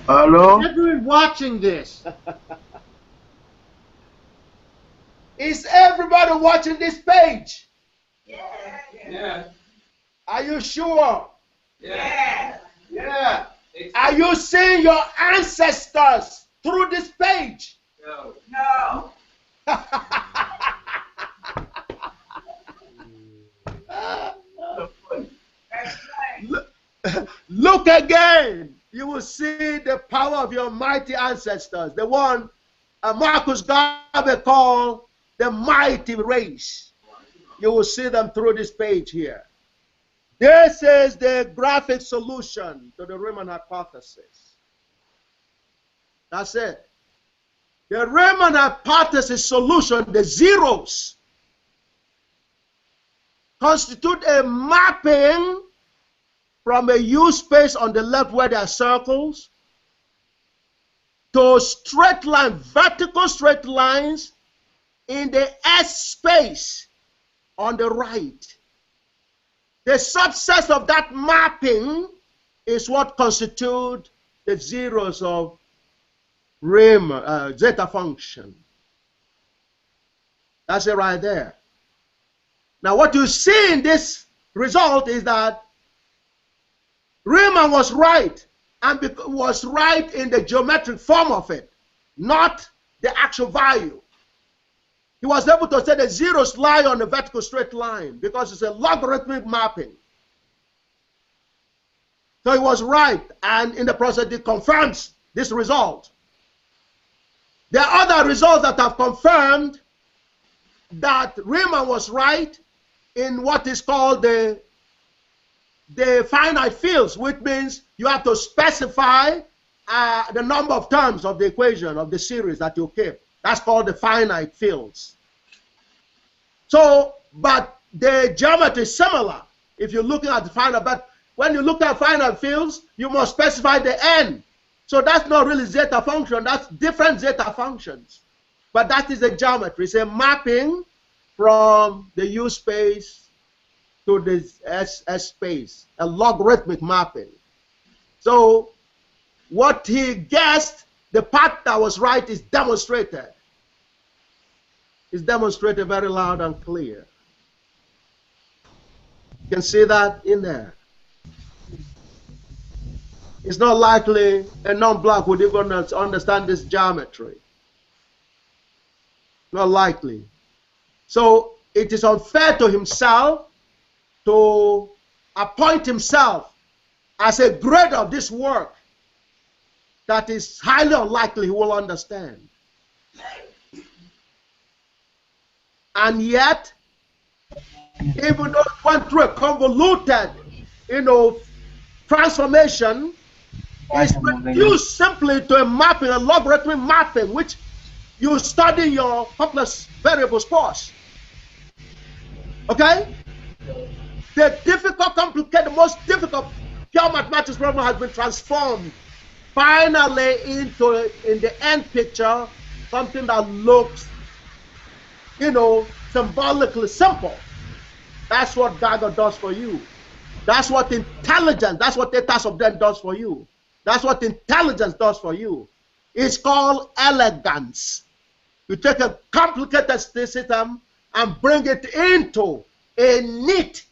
Hello? Everyone watching this. Is everybody watching this page? Yeah. Yeah. Are you sure? Yeah. Yeah. Are you seeing your ancestors through this page? No. No. Look again. You will see the power of your mighty ancestors. The one Marcus Garvey called the mighty race. You will see them through this page here. This is the graphic solution to the Riemann hypothesis. That's it. The Riemann hypothesis solution, the zeros, constitute a mapping from a U space on the left where there are circles to straight line, vertical straight lines in the S space on the right. The subset of that mapping is what constitute the zeros of Riemann zeta function. That's it right there. Now what you see in this result is that Riemann was right, and was right in the geometric form of it, not the actual value. He was able to say the zeros lie on a vertical straight line because it's a logarithmic mapping. So he was right, and in the process it confirms this result. There are other results that have confirmed that Riemann was right in what is called the finite fields, which means you have to specify the number of terms of the equation of the series that you keep. That's called the finite fields. So, but the geometry is similar if you're looking at the finite, but when you look at finite fields, you must specify the n. So that's not really zeta function, that's different zeta functions. But that is the geometry. It's a mapping from the U space to the S space, a logarithmic mapping. So what he guessed, the part that was right is demonstrated. It's demonstrated very loud and clear. You can see that in there. It's not likely a non-black would even understand this geometry. Not likely. So it is unfair to himself to appoint himself as a grader of this work that is highly unlikely he will understand. And yet, even though it went through a convoluted, transformation, it's reduced simply to a mapping, a logarithmic mapping, which you study in your complex variables course. Okay? The difficult, complicated, the most difficult pure mathematics problem has been transformed finally into, in the end picture, something that looks, you know, symbolically simple. That's what GAGUT does for you. That's what intelligence, that's what theta sub n does for you. That's what intelligence does for you. It's called elegance. You take a complicated system and bring it into a neat,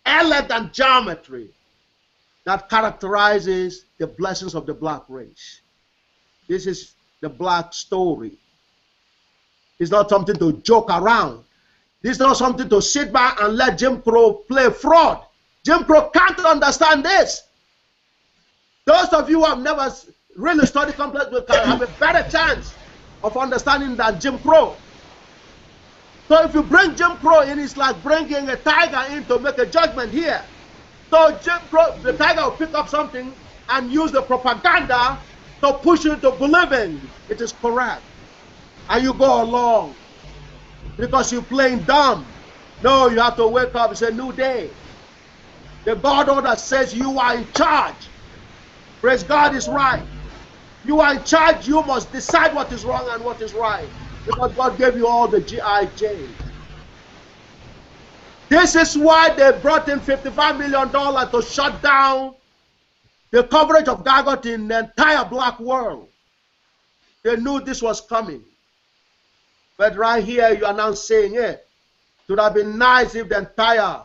elegant geometry that characterizes the blessings of the black race. This is the black story. It's not something to joke around. This is not something to sit back and let Jim Crow play fraud. Jim Crow can't understand this. Those of you who have never really studied complex will have a better chance of understanding than Jim Crow. So if you bring Jim Crow in, it's like bringing a tiger in to make a judgment here. So Jim Crow, the tiger will pick up something and use the propaganda to push you to believing it is correct. And you go along because you're playing dumb. No, you have to wake up. It's a new day. The God order says you are in charge. Praise God is right. You are in charge. You must decide what is wrong and what is right. Because God gave you all the GIJs. This is why they brought in $55 million to shut down the coverage of GAGUT in the entire black world. They knew this was coming. But right here, you are now saying it. It would have been nice if the entire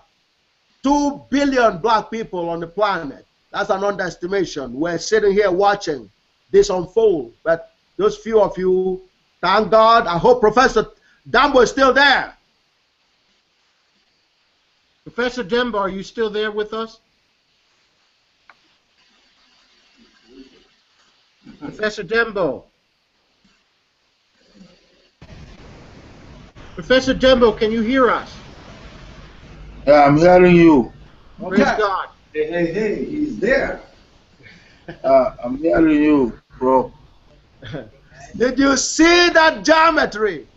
2 billion black people on the planet, that's an underestimation, we're sitting here watching this unfold. But those few of you, thank God. I hope Professor Dambo is still there. Professor Dembo, are you still there with us? Professor Dembo. Professor Dembo, can you hear us? Yeah, I'm hearing you. Praise God. Hey, he's there. I'm hearing you, bro. Did you see that geometry?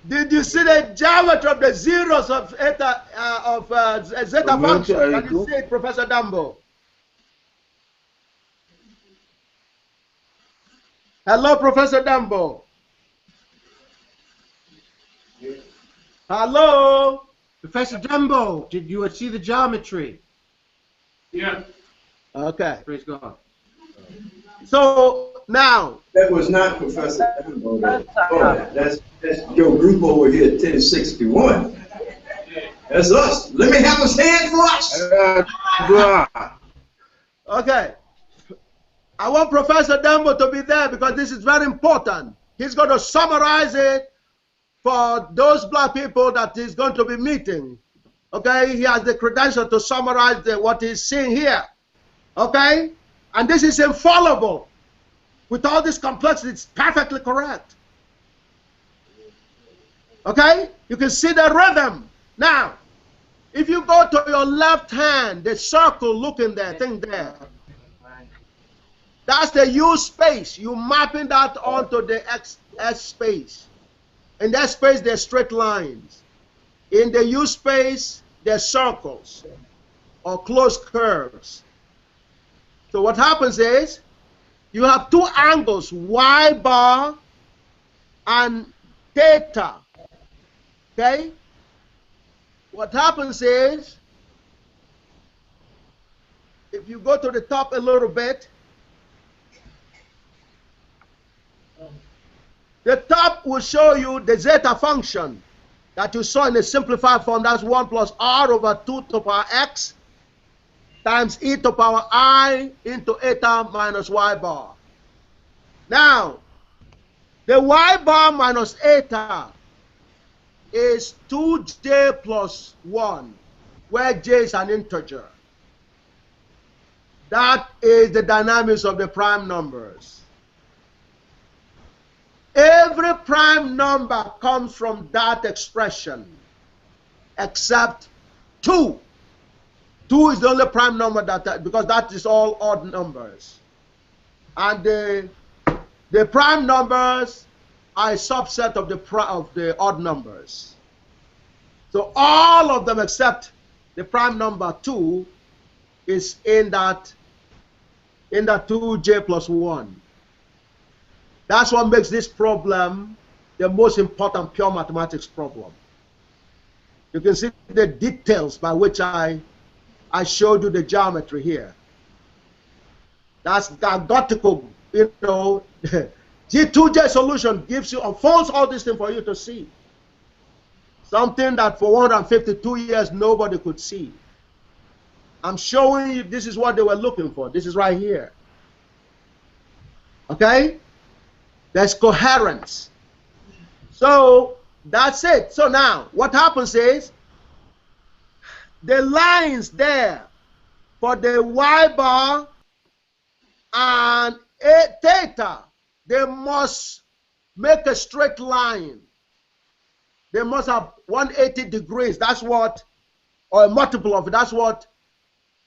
Did you see the geometry of the zeros of zeta function? Can you see it, Professor Dambo? Hello, Professor Dambo. Hello? Professor Dembo, did you see the geometry? Yeah. Okay. Praise God. So now. That was not Professor Abel. That's your group over here, 1061. That's us. Let me have a stand for us. Okay. I want Professor Dembo to be there because this is very important. He's going to summarize it for those black people that he's going to be meeting. Okay, he has the credential to summarize what he's seeing here. Okay, and this is infallible. With all this complexity, it's perfectly correct. Okay, you can see the rhythm. Now, if you go to your left hand, the circle looking there, thing there, that's the U space. You mapping that onto the S space. In that space, there's straight lines. In the U space, there's circles or closed curves. So what happens is you have two angles, Y bar and theta. Okay? What happens is, if you go to the top a little bit, the top will show you the zeta function that you saw in the simplified form. That's 1 plus r over 2 to the power x times e to the power I into eta minus y bar. Now, the y bar minus eta is 2j plus 1, where j is an integer. That is the dynamics of the prime numbers. Every prime number comes from that expression, except 2. 2 is the only prime number because that is all odd numbers. And the prime numbers are a subset of the odd numbers. So all of them except the prime number 2 is in that 2j plus 1. That's what makes this problem the most important pure mathematics problem. You can see the details by which I showed you the geometry here. That's GAGUT, you know. G2J solution gives you, unfolds all this thing for you to see. Something that for 152 years nobody could see. I'm showing you this is what they were looking for. This is right here. Okay? There's coherence. So that's it. So now what happens is the lines there for the y bar and theta, they must make a straight line. They must have 180 degrees. That's what, or a multiple of it. That's what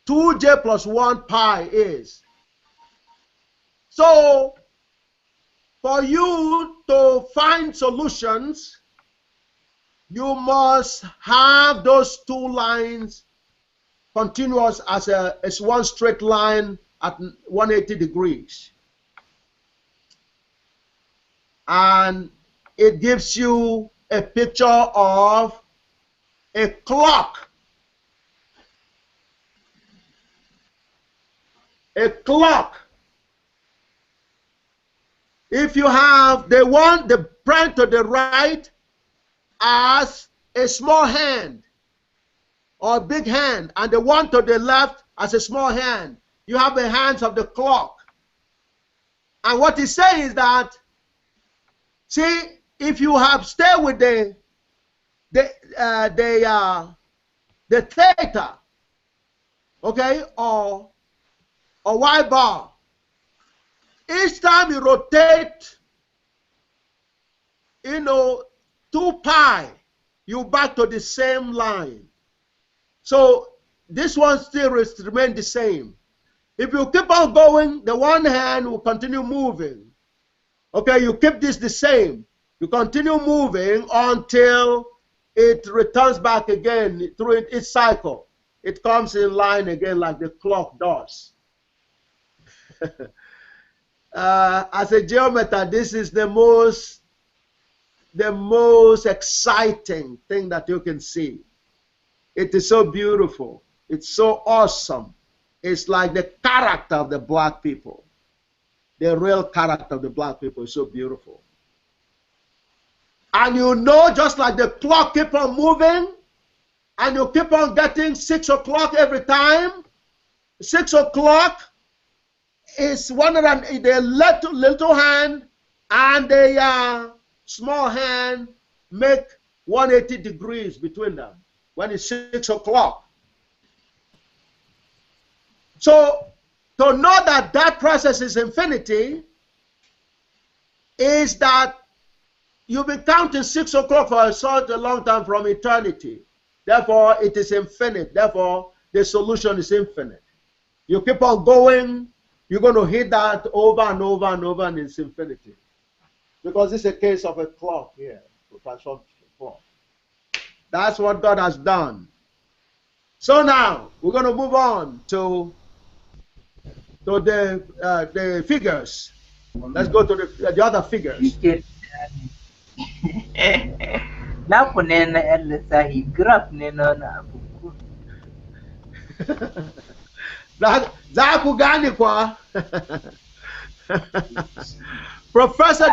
2j plus 1 pi is. So for you to find solutions, you must have those two lines continuous as one straight line at 180 degrees. And it gives you a picture of a clock. A clock. If you have the prime to the right as a small hand or a big hand, and the one to the left as a small hand, you have the hands of the clock. And what he's saying is that, see, if you have stay with the theta, okay, or y bar, each time you rotate, you know, 2 pi, you back to the same line. So this one still remain the same. If you keep on going, the one hand will continue moving. Okay, you keep this the same. You continue moving until it returns back again through its cycle. It comes in line again like the clock does. As a geometer, this is the most exciting thing that you can see. It is so beautiful. It's so awesome. It's like the character of the black people. The real character of the black people is so beautiful. And you know, just like the clock keep on moving, and you keep on getting 6 o'clock every time, 6 o'clock is one of the little hand and the small hand make 180 degrees between them when it's 6 o'clock. So to know that that process is infinity is that you've been counting 6 o'clock for such a long time from eternity. Therefore, it is infinite. Therefore, the solution is infinite. You keep on going, you're going to hit that over and over and over, and it's infinity. Because it's a case of a clock here, to transform to a clock. That's what God has done. So now, we're going to move on to the figures. Let's go to the other figures. Professor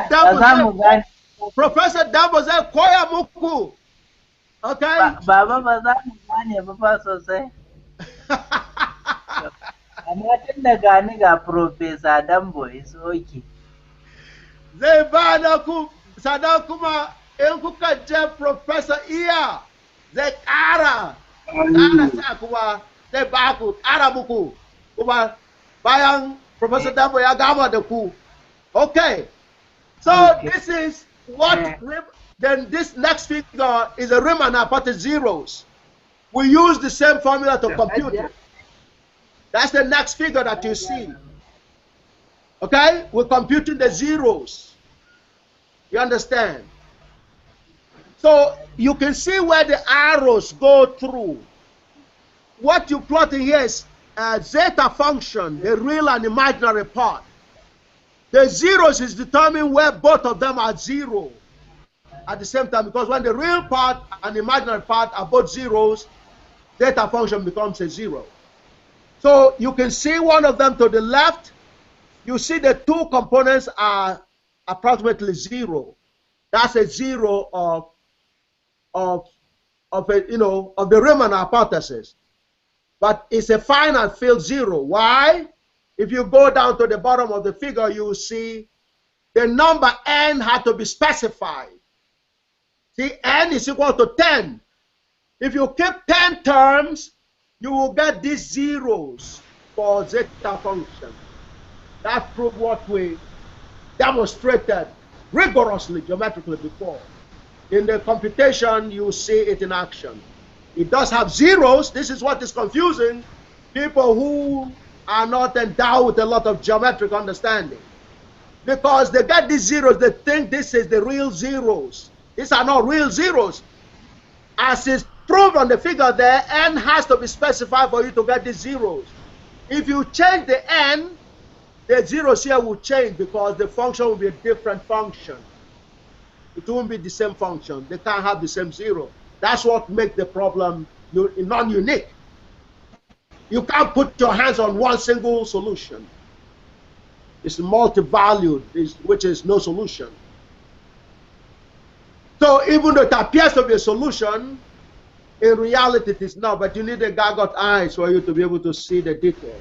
Dabo said, Koya Muku. Okay? Baba bazamugane Papa sosai. Amma tun da gani ga Professor Dambo is okay. Zai ba da ku sada kuma in kuka je Professor Iya zai ƙara sa kuma zai ba ku ƙara muku kuma bayan Professor Dambo ya gama da ku. Okay, so this is what, then this next figure is a Riemann hypothesis zeros. We use the same formula to compute it. That's the next figure that you see. Okay, we're computing the zeros. You understand? So you can see where the arrows go through. What you plotting here is a zeta function, the real and imaginary part. The zeros is determining where both of them are zero at the same time, because when the real part and the imaginary part are both zeros, zeta function becomes a zero. So you can see one of them to the left. You see the two components are approximately zero. That's a zero of the Riemann hypothesis. But it's a finite field zero. Why? If you go down to the bottom of the figure, you will see the number n had to be specified. See, n is equal to 10. If you keep 10 terms, you will get these zeros for zeta function. That proved what we demonstrated rigorously geometrically before. In the computation, you see it in action. It does have zeros. This is what is confusing people who are not endowed with a lot of geometric understanding. Because they get these zeros, they think this is the real zeros. These are not real zeros. As is proved on the figure there, n has to be specified for you to get these zeros. If you change the n, the zeros here will change because the function will be a different function. It won't be the same function. They can't have the same zero. That's what makes the problem non-unique. You can't put your hands on one single solution. It's multi-valued, which is no solution. So even though it appears to be a solution, in reality it is not, but you need a GAGUT eyes for you to be able to see the detail.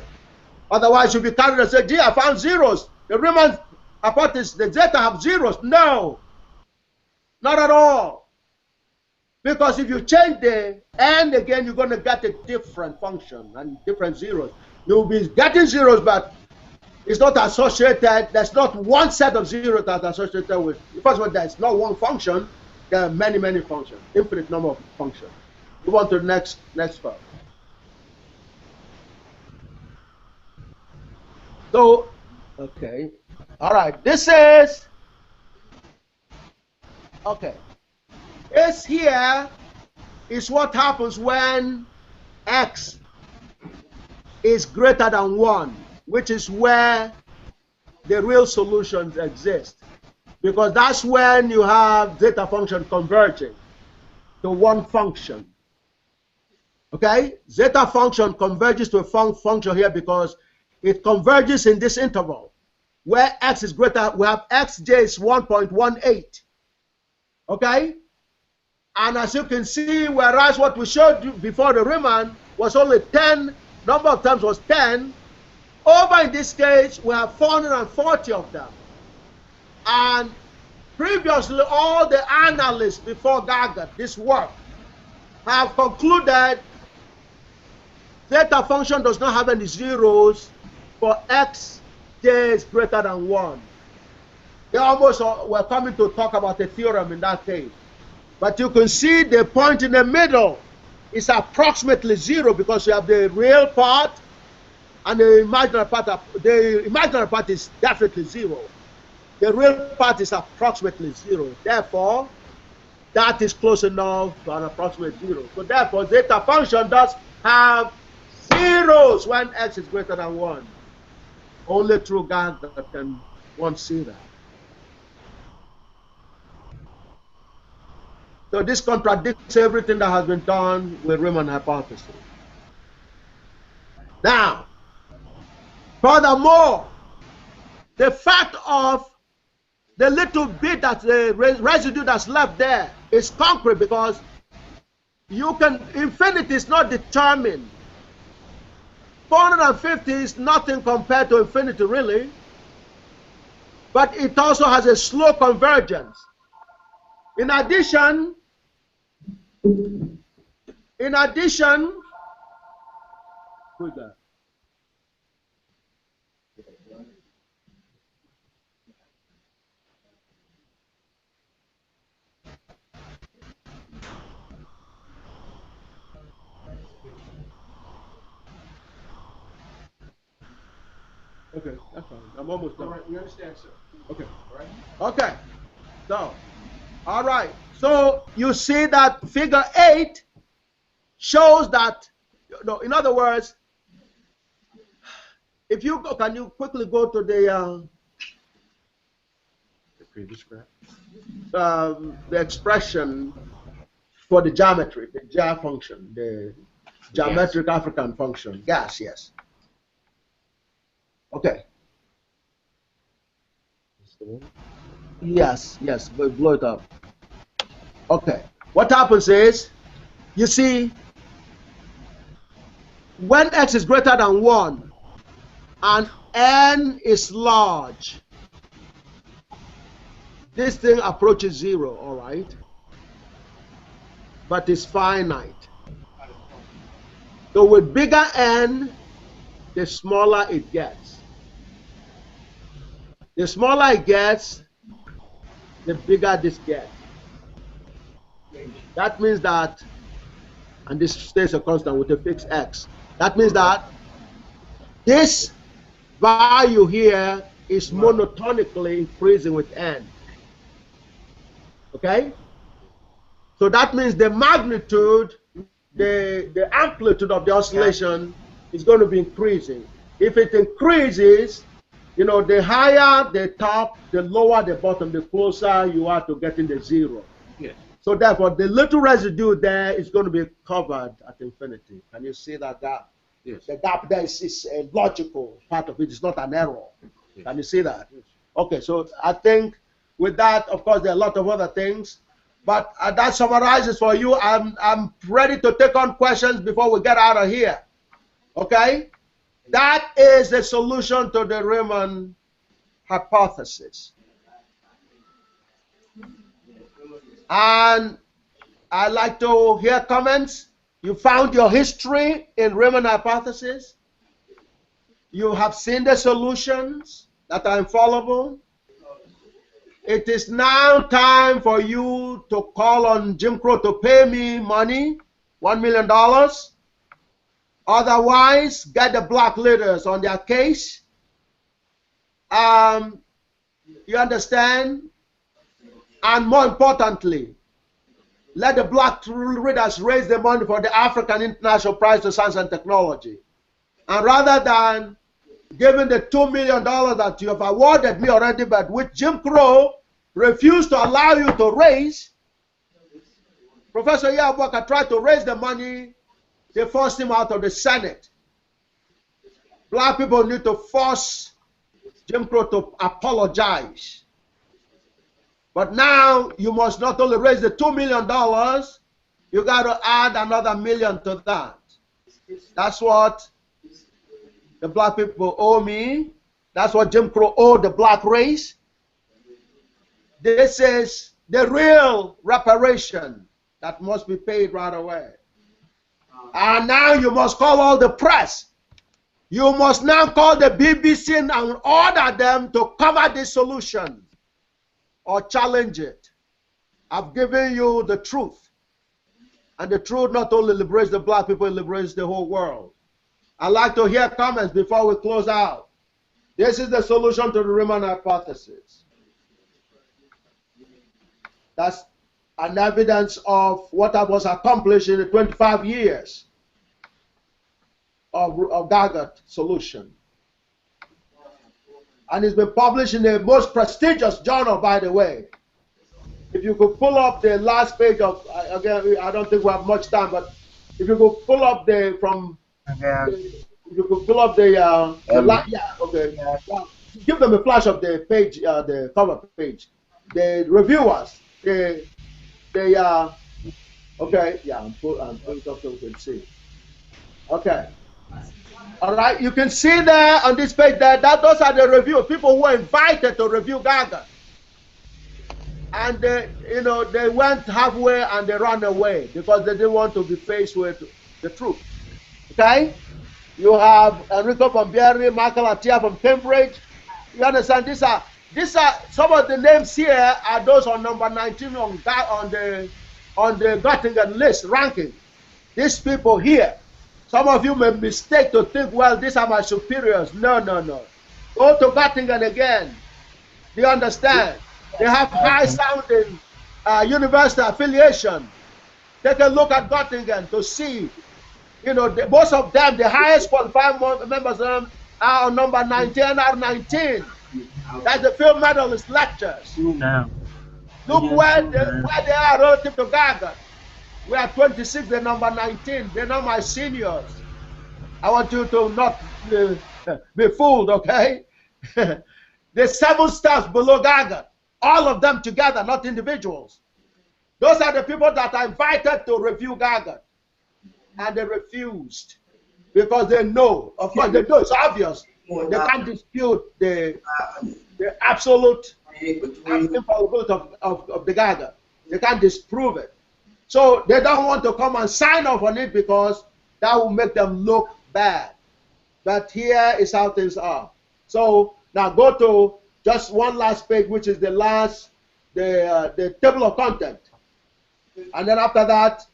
Otherwise you'll be carried and say, gee, I found zeros. The Riemann hypothesis, the zeta have zeros. No, not at all. Because if you change the n again, you're going to get a different function and different zeros. You'll be getting zeros, but it's not associated. There's not one set of zeros that's associated with. First of all, there's not one function. There are many, many functions, infinite number of functions. Move on to the next part. So, okay, all right. This is okay. This here is what happens when x is greater than 1, which is where the real solutions exist. Because that's when you have zeta function converging to one function. Okay? Zeta function converges to a function here because it converges in this interval where x is greater. We have xj is 1.18. Okay? And as you can see, whereas what we showed you before the Riemann was only 10, number of terms was 10, over in this case, we have 440 of them. And previously, all the analysts before GAGUT, this work, have concluded zeta function does not have any zeros for x j is greater than 1. They almost were coming to talk about a theorem in that case. But you can see the point in the middle is approximately 0 because you have the real part and the imaginary part. The imaginary part is definitely 0. The real part is approximately 0. Therefore, that is close enough to an approximate 0. So therefore, zeta function does have zeros when x is greater than 1. Only through GAGUT can one see that. So this contradicts everything that has been done with Riemann hypothesis. Now, furthermore, the fact of the little bit that the residue that's left there is concrete because you can, infinity is not determined. 450 is nothing compared to infinity really, but it also has a slow convergence. In addition, who's that? Okay, that's fine. I'm almost done. All right, we understand, sir. Okay. All right. Okay. So, all right. So you see that figure 8 shows that, in other words, if you go, can you quickly go to the previous graph? The expression for the geometry, the GA function, the geometric African function, gas, yes. Okay. Yes, but blow it up. Okay. What happens is, you see, when x is greater than 1 and n is large, this thing approaches 0, all right? But it's finite. So with bigger n, the smaller it gets. The smaller it gets, the bigger this gets. That means that, and this stays a constant with a fixed x, that means that this value here is monotonically increasing with n. Okay? So that means the magnitude, the amplitude of the oscillation is going to be increasing. If it increases, the higher the top, the lower the bottom, the closer you are to getting the 0. Yes. So therefore, the little residue there is going to be covered at infinity. Can you see that gap? Yes. The gap there is a logical part of it. It's not an error. Yes. Can you see that? Yes. Okay, so I think with that, of course, there are a lot of other things. But that summarizes for you. I'm ready to take on questions before we get out of here. Okay? That is the solution to the Riemann hypothesis. And I'd like to hear comments. You found your history in Riemann hypothesis. You have seen the solutions that are infallible. It is now time for you to call on Jim Crow to pay me money, $1 million. Otherwise, get the black leaders on their case. You understand? And more importantly, let the black readers raise the money for the African International Prize for Science and Technology. And rather than giving the $2 million that you have awarded me already, but which Jim Crow refused to allow you to raise, Professor Yabwaka tried to raise the money. They forced him out of the Senate. Black people need to force Jim Crow to apologize. But now you must not only raise the $2 million, you got to add another $1 million to that. That's what the black people owe me. That's what Jim Crow owed the black race. This is the real reparation that must be paid right away. And now you must call all the press. You must now call the BBC and order them to cover this solution or challenge it. I've given you the truth. And the truth not only liberates the black people, it liberates the whole world. I'd like to hear comments before we close out. This is the solution to the Riemann hypothesis. That's an evidence of what was accomplished in the 25 years of GAGUT solution. And it's been published in the most prestigious journal, by the way. If you could pull up the last page of, again, I don't think we have much time, but if you could pull up if you could pull up give them a flash of the page, the cover page. The reviewers, okay, yeah, I'm pulling up so we can see. Okay. All right, you can see there on this page that those are the review people who were invited to review GAGUT. And they went halfway and they ran away because they didn't want to be faced with the truth. Okay? You have Enrico Bombieri, Michael Atiyah from Cambridge. You understand? These are some of the names here are those on number 19 on the Göttingen list ranking. These people here. Some of you may mistake to think, well, these are my superiors. No, no, no. Go to Göttingen again. Do you understand? They have high-sounding university affiliation. Take a look at Göttingen to see, you know, most of them, the highest qualified members of them are on number 19 or 19. That's the field medalist lectures. Look where they are relative to GAGUT. We are 26, they're number 19. They're not my seniors. I want you to not be fooled, okay? The 7 stars below GAGUT, all of them together, not individuals. Those are the people that are invited to review GAGUT. And they refused because they know. Of course, they know, it's obvious. They can't dispute the absolute infallibility of the GAGUT. They can't disprove it. So they don't want to come and sign off on it because that will make them look bad. But here is how things are. So now go to just one last page, which is the last, the table of content. And then after that,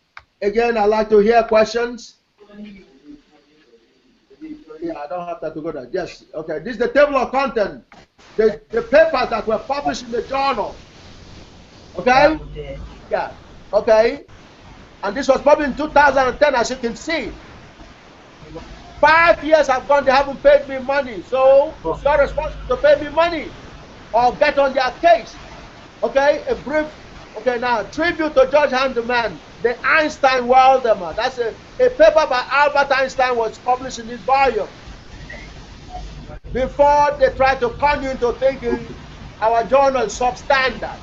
again, I'd like to hear questions. Yeah, I don't have to go there. Yes, okay. This is the table of content. The papers that were published in the journal. Okay? Yeah, okay. And this was published in 2010, as you can see. 5 years have gone, they haven't paid me money. So it's your responsibility to pay me money or get on their case. Okay, a brief. Okay, now, tribute to George Handeman, the Einstein Waldemar. That's a paper by Albert Einstein was published in this volume. Before they tried to con you into thinking our journal is substandard.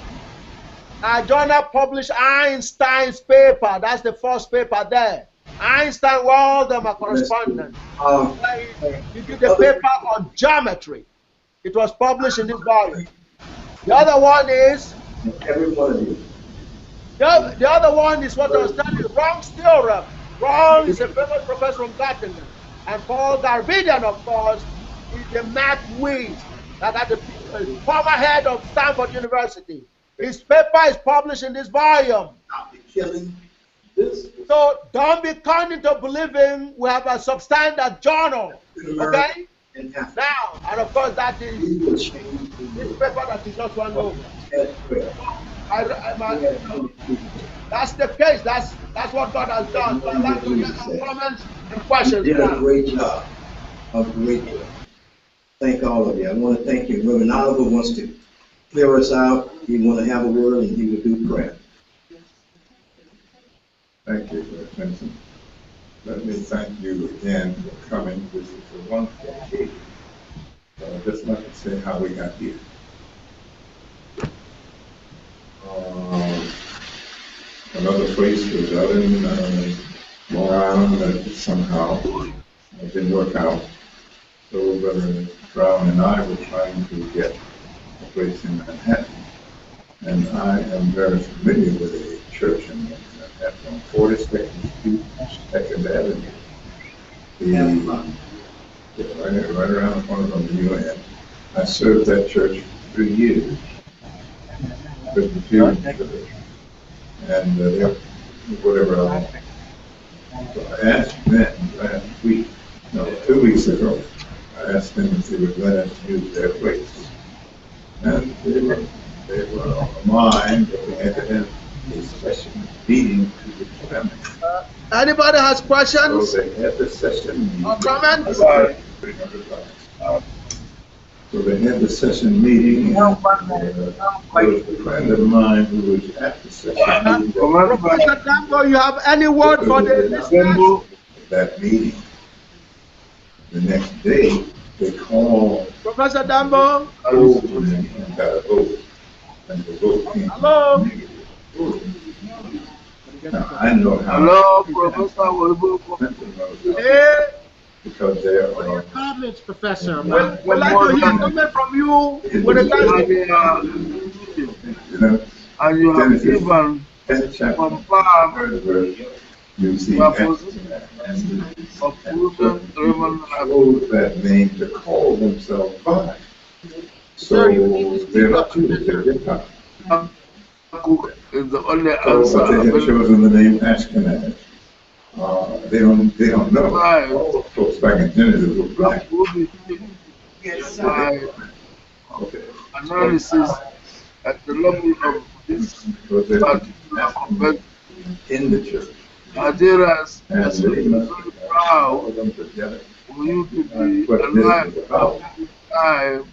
Our journal published Einstein's paper. That's the first paper there. Einstein Waldemar correspondence. You did a paper on geometry. It was published in this volume. The other one is every one of you. The other one is what I was telling you, Wrong's Theorem. Wrong is a famous professor from Göttingen. And Paul Garbidian, of course, is the math whiz that had the former head of Stanford University. His paper is published in this volume. So don't be conned into believing we have a substandard journal. Okay? Now, and of course, that is this paper that is just one over. That's the case. That's what God has done. So I'd like to get some comments and questions. You did a great job. A great job. Thank all of you. I want to thank you. Reverend Oliver wants to clear us out. He wants to have a word and he will do prayer. Thank you, Princeton. Let me thank you again for coming. This is a wonderful occasion. I'd just like to say how we got here. Another place was out in Long Island that somehow didn't work out. So Brother Brown and I were trying to get a place in Manhattan. And I am very familiar with a church in Manhattan on 42nd Street, 2nd Avenue. Right around the corner from the UN. I served that church for 3 years. Presbyterian church. And whatever else. So I asked them last week, no, 2 weeks ago, I asked them if they would let us use their place. And they were on mine, but we had to have a session meeting to determine. Anybody has questions? So they had the session meeting. Or comments? So they had the session meeting, and there was a friend of mine who was at the session meeting. Professor Dambo, you have any word for the listeners? That meeting. The next day, they called Professor Dambo. and got a vote. And the vote came. Hello. Now, I know how. Hello, Professor Oyibo. Because there What are your comments, Professor? We'd like to hear comment from you. When it comes and you have given confirmed you see your position of proven Riemann Hypothesis that name to call themselves by. So they're not choosing, they're hip-hop. is the only So, answer. but they have chosen the name Ashkenaz. They don't know. All the folks back in Genesis were black. Yes, analysis at the level of this particular convention. In the church. Atiyah is And very proud for you to be alive at this time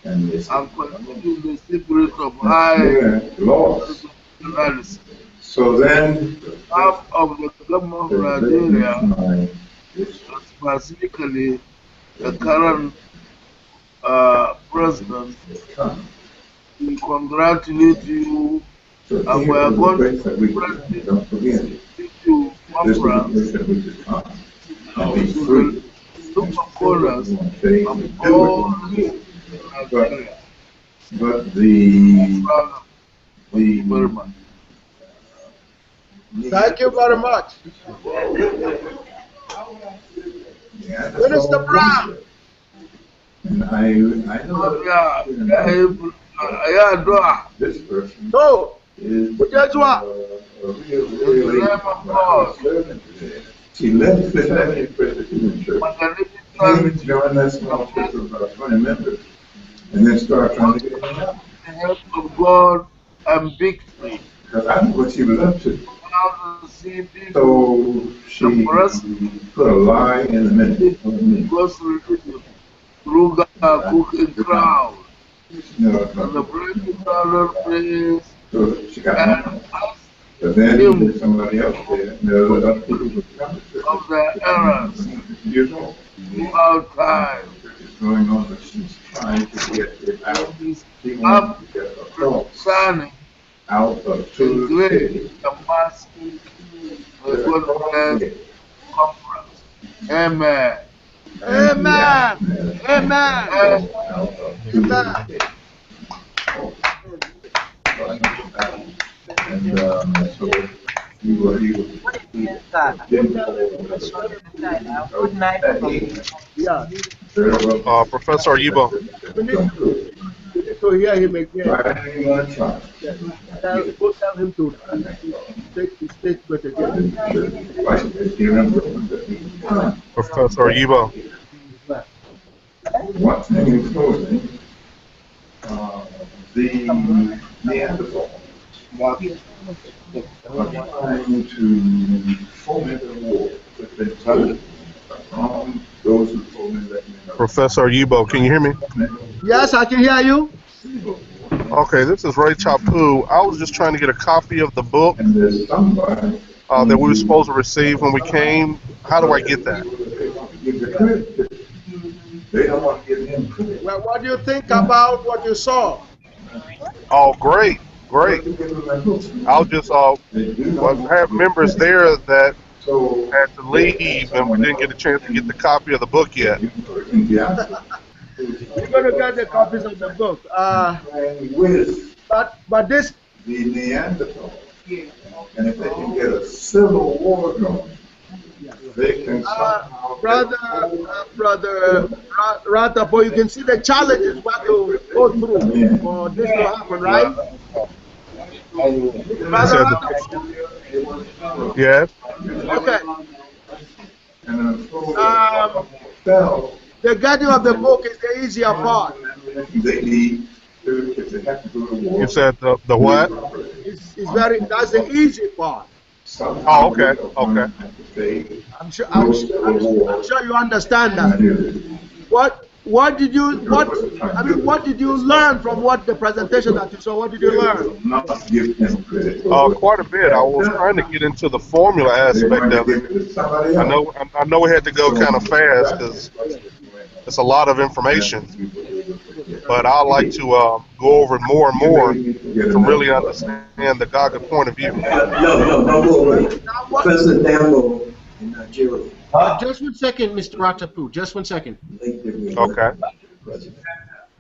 and continue the secret of high analysis. So then, half of the government of Nigeria, specifically the current president, we congratulate you, and we are going to present you conference to the super corners of all Nigeria. but the very much. Thank you very much. Minister Brown. And I know this person So, is she left the family Presbyterian church, came to join that small church of about 20 members, and then started trying to get me out. The help of God and victory. Because I knew what she was up to. So she put a lie in the minute. Through God, cooking crowd. And the breaking dollar place. So she got me. But then there's somebody else there. There were other people who come to of the errors throughout time. It's going on, but she's trying to get it out. She wants to get her thoughts out of the mass conference. Amen. Amen. Amen. And so he was Good night. Yeah. Professor Oyibo. So hear him again. Tell him to take the statement again. Professor Oyibo. One thing in closing, the Neanderthal are trying to foment a war with the intelligence from those who foment that. Professor Oyibo, can you hear me? Yes, I can hear you. Okay, this is Ray Chapu. I was just trying to get a copy of the book that we were supposed to receive when we came. How do I get that? Well, what do you think about what you saw? Oh, great, great. I'll just have members there that had to leave and we didn't get a chance to get the copy of the book yet. You're going to get the copies of the book. But this... The Neanderthal. And if they can get a civil war going, they can somehow... Brother Ratapo, you can see the challenges what to go through for this to happen, right? Yes. Okay. The getting of the book is the easier part. You said the what? That's the easy part. Oh, okay, okay. I'm sure you understand that. What did you learn from what the presentation that you saw? What did you learn? Quite a bit. I was trying to get into the formula aspect of it. I know we had to go kind of fast because it's a lot of information, but I like to go over it more and more to really understand the GAGUT point of view. Professor Dambo in Nigeria. Just 1 second, Mr. Ratapu. Just 1 second. Okay.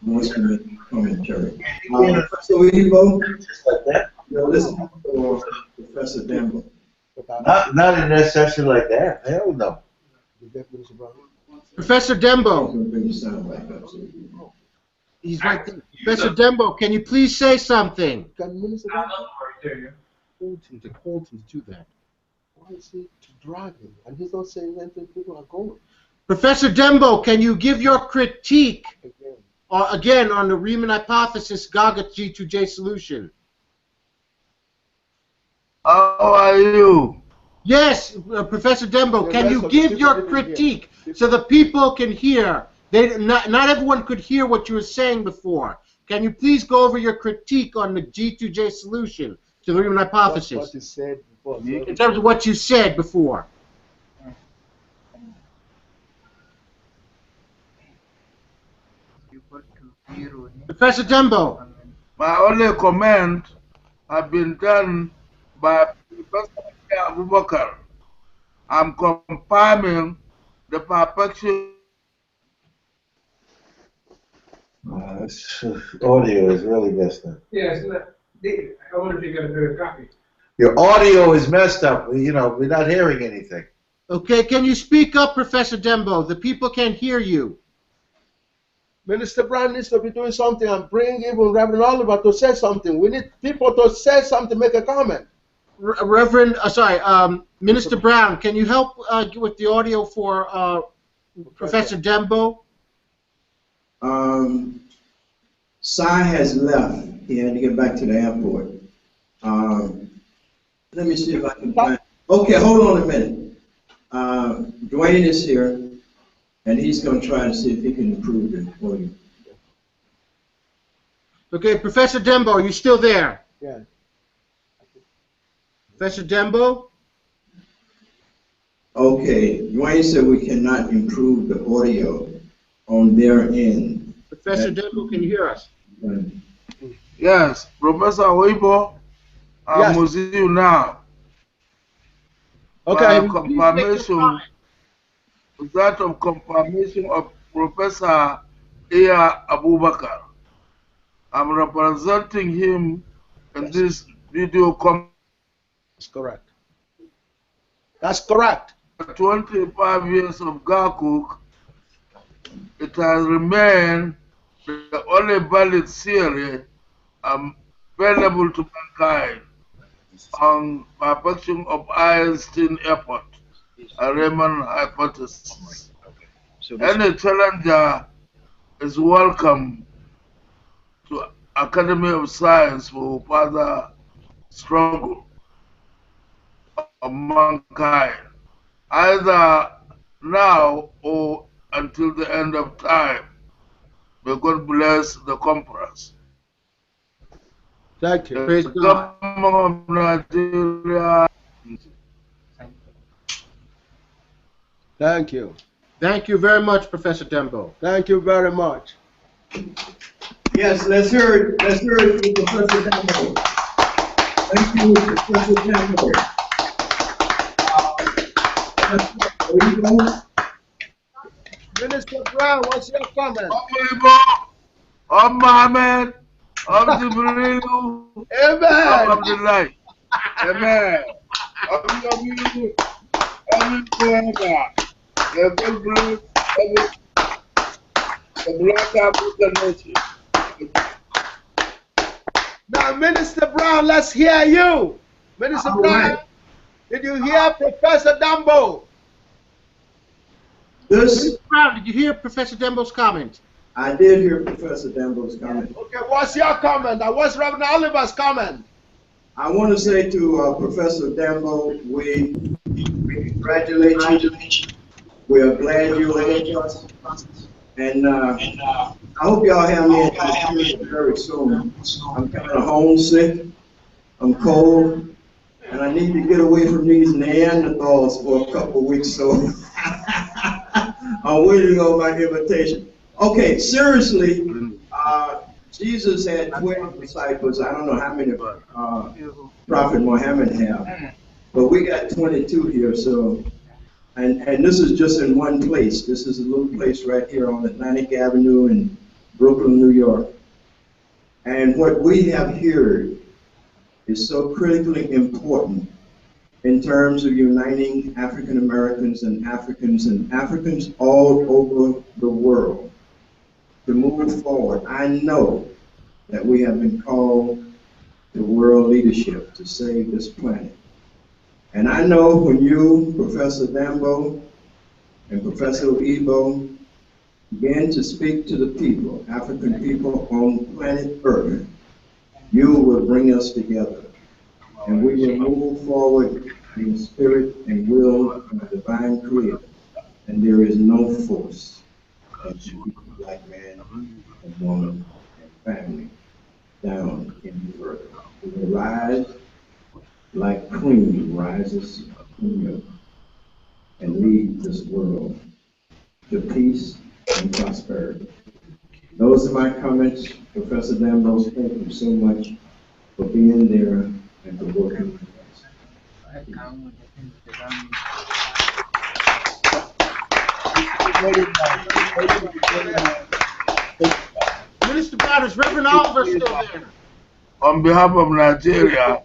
Wants to make a commentary. Professor Oyibo, listen for Professor Dambo. Not in that session like that. Hell no. Professor Dembo. He's right there. Professor Dembo, can you please say something? Hold him to do that. Why is he to drag him? And he's not saying anything. People are going. Professor Dembo, can you give your critique again on the Riemann hypothesis GAGUT G2J solution. How are you? Yes, Professor Dembo, can you give your critique so the people can hear? Not everyone could hear what you were saying before. Can you please go over your critique on the G2J solution to the Riemann hypothesis? What you said before. In terms of what you said before. Professor Dembo. My only comment have been done by Professor Abubakar. I'm confirming the perfection. Audio is really messed up. Yes, I wonder if you got a better copy. Your audio is messed up. You know, we're not hearing anything. Okay, can you speak up, Professor Dembo? The people can't hear you. Minister Brown needs to be doing something and bring even Reverend Oliver to say something. We need people to say something, make a comment. Minister Brown, can you help with the audio for Professor Dembo? Sai has left. He had to get back to the airport. Let me see if I can find. Okay, hold on a minute. Dwayne is here, and he's going to try to see if he can improve it for you. Okay, Professor Dembo, are you still there? Yeah. Professor Dembo? Okay, Dwayne said we cannot improve the audio on their end. Professor Dembo, can you hear us? Yes, Professor Oyibo, I'm with you now. Okay. My confirmation is that of confirmation of Professor Atiyah Abubakar. I'm representing him in this video conference. That's correct. That's correct. 25 years of GAGUT, it has remained the only valid theory available to mankind on perfection of Einstein effort, a Riemann hypothesis. Any challenger is welcome to Academy of Science for further struggle of mankind, either now or until the end of time. May God bless the conference. Thank you. The government of Nigeria. Thank you. Thank you very much, Professor Dembo. Thank you very much. Yes, let's hear it from Professor Dembo. Thank you, Professor Dembo. Minister Brown, what's your comment? Mohammed, Jibril, Amen. Abdullah. Amen. The Black African nation. Now, Minister Brown, let's hear you. Minister Brown, did you hear Professor Dembo? Minister Brown, did you hear Professor Dembo's comment? I did hear Professor Dembo's comment. Okay, what's your comment? And what's Reverend Oliver's comment? I want to say to Professor Dembo, we congratulate you. We are glad you're with us. And I hope y'all have me at the very soon. I'm kind of homesick. I'm cold. And I need to get away from these Neanderthals for a couple of weeks, so I'm waiting on my invitation. Okay, seriously, Jesus had 12 disciples. I don't know how many Prophet Muhammad have, but we got 22 here. So, and this is just in one place. This is a little place right here on Atlantic Avenue in Brooklyn, New York. And what we have here is so critically important in terms of uniting African Americans and Africans all over the world to move forward. I know that we have been called to world leadership to save this planet. And I know when you, Professor Dembo, and Professor Oyibo begin to speak to the people, African people on planet Earth, you will bring us together. And we will move forward in spirit and will of the divine creator. And there is no force that should keep a black man and woman and family down any further. We will rise like cream rises from milk and lead this world to peace and prosperity. Those are my comments. Professor Dambo, thank you so much for being there and for working with us. Minister Brothers, Reverend Oliver still there. On behalf of Nigeria,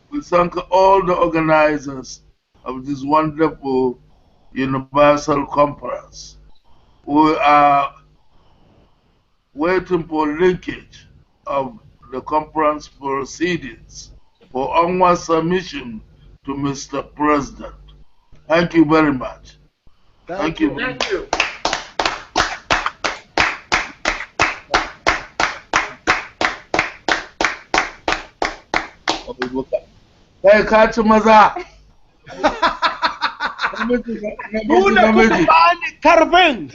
we thank all the organizers of this wonderful Universal Conference. We are waiting for linkage of the conference proceedings for onward submission to Mr. President. Thank you very much. Thank you. Thank you. Hey, catch maza. Kuna kubani Carvin.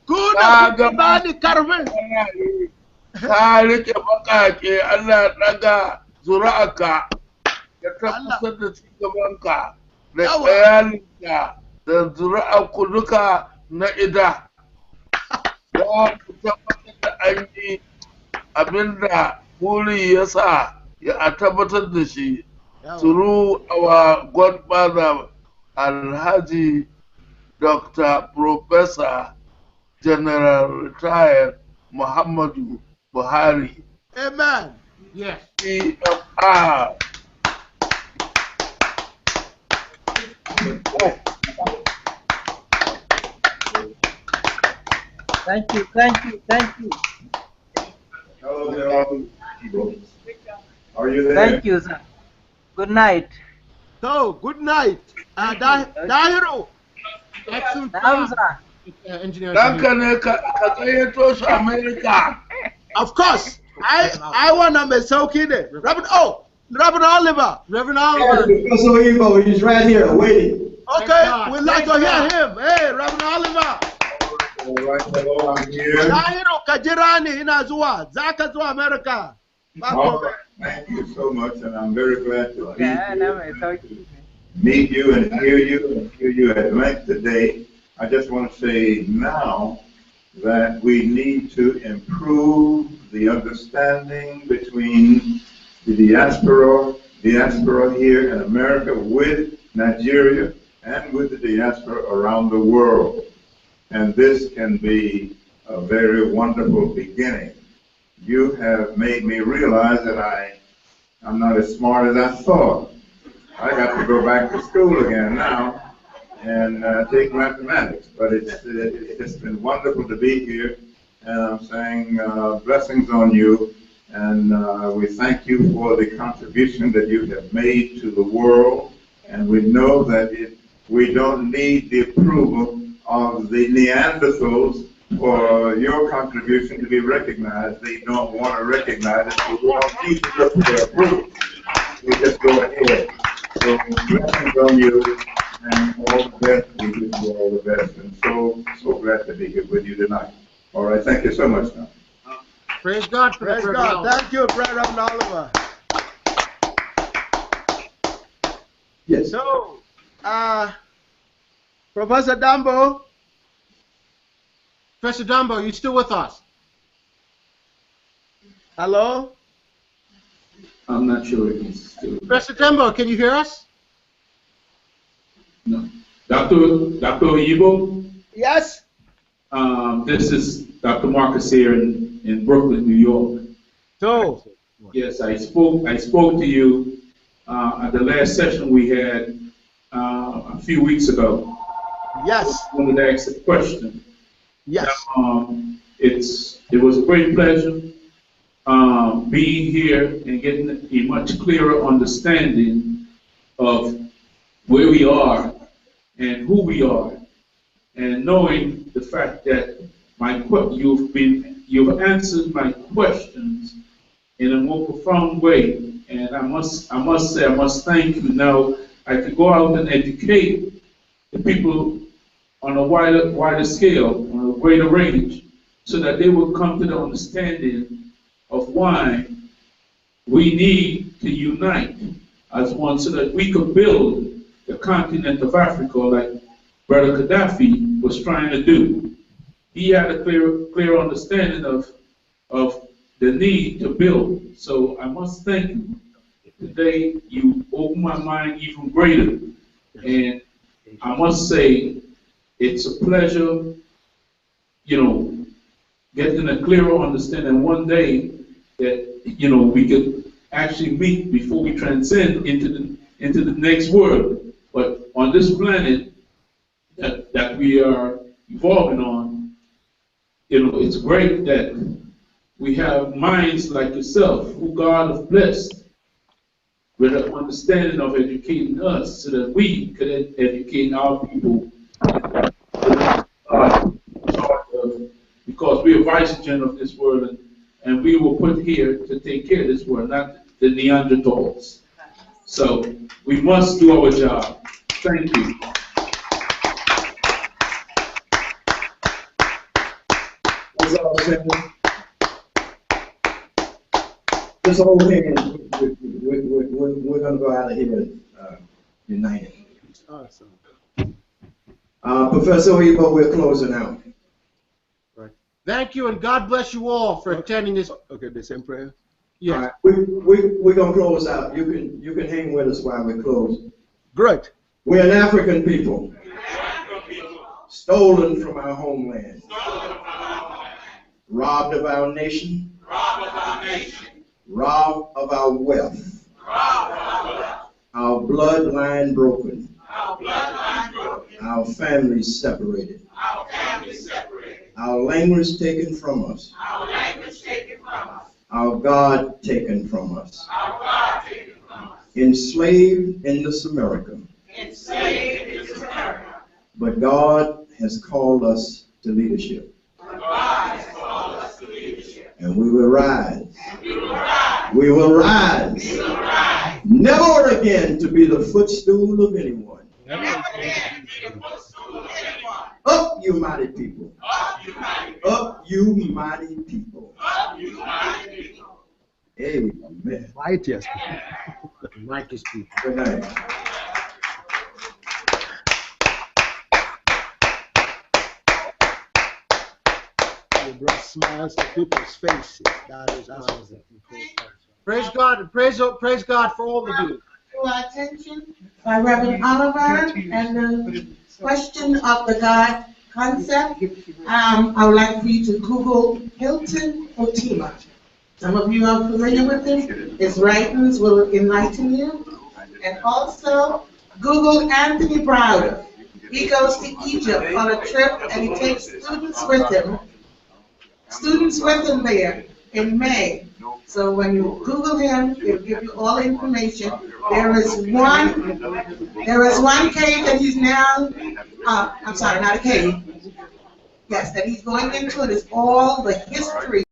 Kuna kubani Carvin. Ka rike bakake Allah daga zuri'arka ya tabbatar da cigabanka da iyalinka da zuri'arku duka na ida. Ya ku tabbatar da an yi abinda buri ya sa ya tabbatar da shi through our godfather Alhaji Dr. Professor General Retired Muhammadu Buhari. Amen. Yes. CFR. Thank you, thank you, thank you. Hello there. Are you there? Thank you, sir. Good night. So, good night. Dahiru. Excellent. Engineer. America. Of course. I want to be so kidding. Reverend Oliver. Reverend Oliver. Professor Oyibo, he's right here waiting. Okay, we'd like to hear him. Hey, Reverend Oliver. All right, hello, I'm here. Dahiru Kajirani inazuwa. Zaka zuwa America. All right. Thank you so much, and I'm very glad to meet you and hear you at length today. I just want to say now that we need to improve the understanding between the diaspora here in America with Nigeria and with the diaspora around the world. And this can be a very wonderful beginning. You have made me realize that I'm not as smart as I thought. I got to go back to school again now and take mathematics. But it's been wonderful to be here, and I'm saying blessings on you, and we thank you for the contribution that you have made to the world, and we know that we don't need the approval of the Neanderthals for your contribution to be recognized. They don't want to recognize it, so we don't need to look for their approval. We just go ahead. So blessings on you, and all the best. We wish you all the best, and so glad to be here with you tonight. All right, thank you so much now. Praise God. Praise God. Thank you, Brother Oliver. Yes. So, Professor Dambo. Professor Dambo, you still with us? Hello? I'm not sure if he's still. Professor Dambo, can you hear us? No. Dr. Oyibo? Yes? This is Dr. Marcus here in Brooklyn, New York. So? Yes, I spoke to you at the last session we had a few weeks ago. Yes. I wanted to ask a question. Yes. It was a great pleasure being here and getting a much clearer understanding of where we are and who we are and knowing the fact that you've answered my questions in a more profound way, and I must thank you. Now I can go out and educate the people on a wider scale, on a greater range, so that they will come to the understanding of why we need to unite as one, so that we could build the continent of Africa like Brother Gaddafi was trying to do. He had a clear understanding of the need to build. So I must thank you. Today you opened my mind even greater. And I must say, it's a pleasure, getting a clearer understanding one day that, we could actually meet before we transcend into the next world. But on this planet that we are evolving on, it's great that we have minds like yourself, who God has blessed with an understanding of educating us so that we could educate our people. Because we are vicegerent of this world, and we were put here to take care of this world, not the Neanderthals. So we must do our job. Thank you. That's all I'm saying. Just hold hands. We're going to go out of here united. Awesome. Professor Oyibo, we're closing out. Right. Thank you, and God bless you all for attending this. Okay, the same prayer? Yes. All right. We're going to close out. You can hang with us while we close. Great. We're an African people, stolen from our homeland, robbed of our nation, robbed of our wealth, our bloodline broken, our families separated, our language taken from us, our God taken from us, enslaved in this America. But God has called us to leadership. And we will rise. We will rise. Never again to be the footstool of anyone. Up, you mighty people. Up, you mighty people. Amen. Mightiest people. Mightiest people. Good night. You brought smiles to people's faces. That is awesome. Praise God, and praise God for all of you. Your attention by Reverend Oliver and the question of the God concept. I would like for you to Google Hilton Otima. Some of you are familiar with him. His writings will enlighten you. And also Google Anthony Browder. He goes to Egypt on a trip and he takes students with him. Students with him there in May. So when you Google him, it'll give you all the information. There is one cave that he's now, I'm sorry, not a cave. Yes, that he's going into. It is all the history